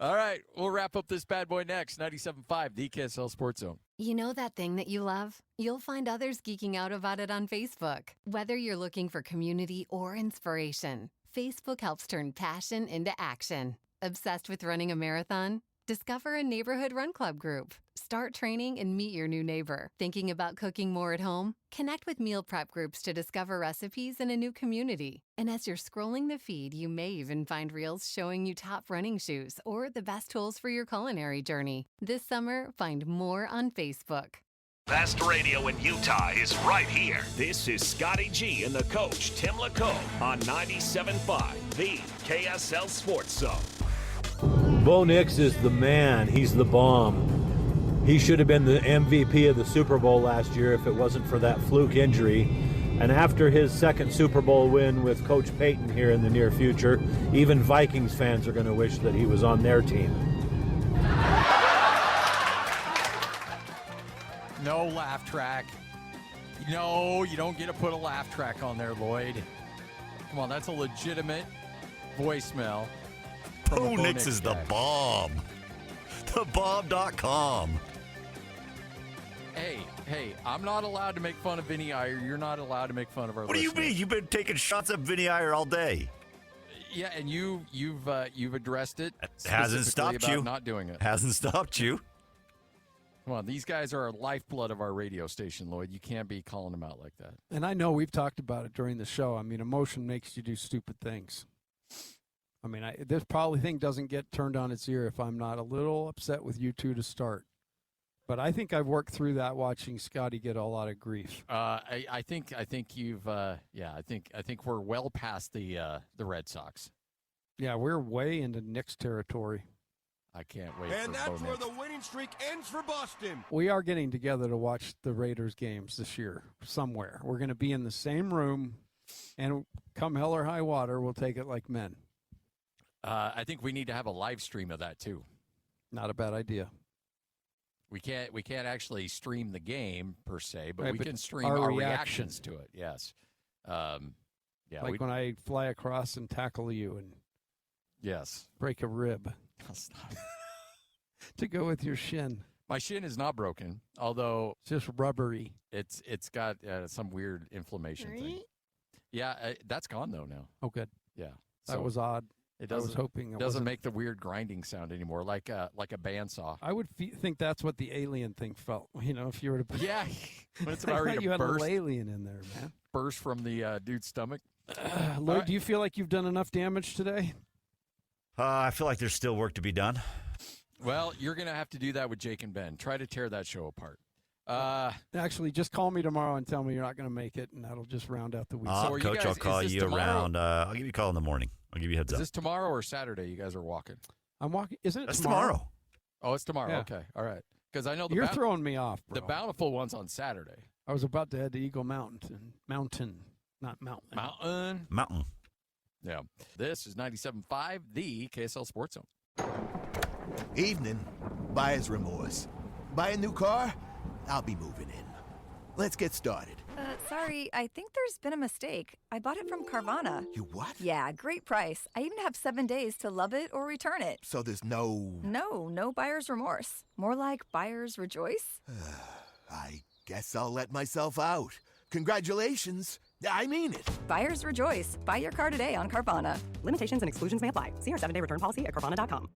All right, we'll wrap up this bad boy next. 97.5, the KSL Sports Zone. You know that thing that you love? You'll find others geeking out about it on Facebook. Whether you're looking for community or inspiration, Facebook helps turn passion into action. Obsessed with running a marathon? Discover a neighborhood run club group. Start training and meet your new neighbor. Thinking about cooking more at home? Connect with meal prep groups to discover recipes in a new community. And as you're scrolling the feed, you may even find reels showing you top running shoes or the best tools for your culinary journey. This summer, find more on Facebook. Best radio in Utah is right here. This is Scotty G and the coach, Tim LaComb, on 97.5, the KSL Sports Zone. Bo Nix is the man. He's the bomb. He should have been the MVP of the Super Bowl last year if it wasn't for that fluke injury. And after his second Super Bowl win with Coach Payton here in the near future, even Vikings fans are going to wish that he was on their team. No laugh track. No, you don't get to put a laugh track on there, Lloyd. Come on, that's a legitimate voicemail. Bo Nix is the bomb. TheBomb.com. Hey, I'm not allowed to make fun of Vinnie Iyer. You're not allowed to make fun of our What do you mean? You've been taking shots at Vinnie Iyer all day. Yeah, and you've addressed it. Hasn't stopped you. Not doing it. Hasn't stopped you. Come on, these guys are our lifeblood of our radio station, Lloyd. You can't be calling them out like that. And I know we've talked about it during the show. I mean, emotion makes you do stupid things. I mean, this probably thing doesn't get turned on its ear if I'm not a little upset with you two to start. But I think I've worked through that watching Scotty get a lot of grief. I think you've I think we're well past the Red Sox. Yeah, we're way into Knicks territory. I can't wait. And for that's Bo where Nix. the winning streak ends for Boston. We are getting together to watch the Raiders games this year somewhere. We're going to be in the same room, and come hell or high water, we'll take it like men. I think we need to have a live stream of that too. Not a bad idea. We can't actually stream the game per se, but Right, we but can stream our our reaction. reactions to it. Yes. Yeah. Like when I fly across and tackle you and yes, break a rib to go with your shin. My shin is not broken, although it's just rubbery. It's got some weird inflammation thing. Yeah, that's gone though now. Oh, good. Yeah, That was odd. It I doesn't, was hoping it doesn't wasn't. make the weird grinding sound anymore, like a bandsaw. I would think that's what the alien thing felt. You know, if you were to. Yeah, when it's I about thought ready you to had a burst, little alien in there, man. burst from the dude's stomach. Lloyd, right. do you feel like you've done enough damage today? I feel like there's still work to be done. Well, you're going to have to do that with Jake and Ben. Try to tear that show apart. Actually, just call me tomorrow and tell me you're not going to make it, and that'll just round out the week. So are you Coach, guys- I'll call is this you tomorrow? around. I'll give you a call in the morning. I'll give you a heads Is up. this tomorrow or Saturday? You guys are walking. I'm walking. Isn't it That's tomorrow? Oh, it's tomorrow. Yeah. Okay, all right. Because I know You're throwing me off, bro. The Bountiful one's on Saturday. I was about to head to Eagle Mountain, not mountain. Mountain. Yeah. This is 97.5, the KSL Sports Zone. Evening. Buyer's remorse. Buy a new car? I'll be moving in. Let's get started. Sorry, I think there's been a mistake. I bought it from Carvana. You what? Yeah, great price. I even have 7 days to love it or return it. So there's no... No buyer's remorse. More like buyer's rejoice. I guess I'll let myself out. Congratulations. I mean it. Buyer's rejoice. Buy your car today on Carvana. Limitations and exclusions may apply. See our 7-day return policy at Carvana.com.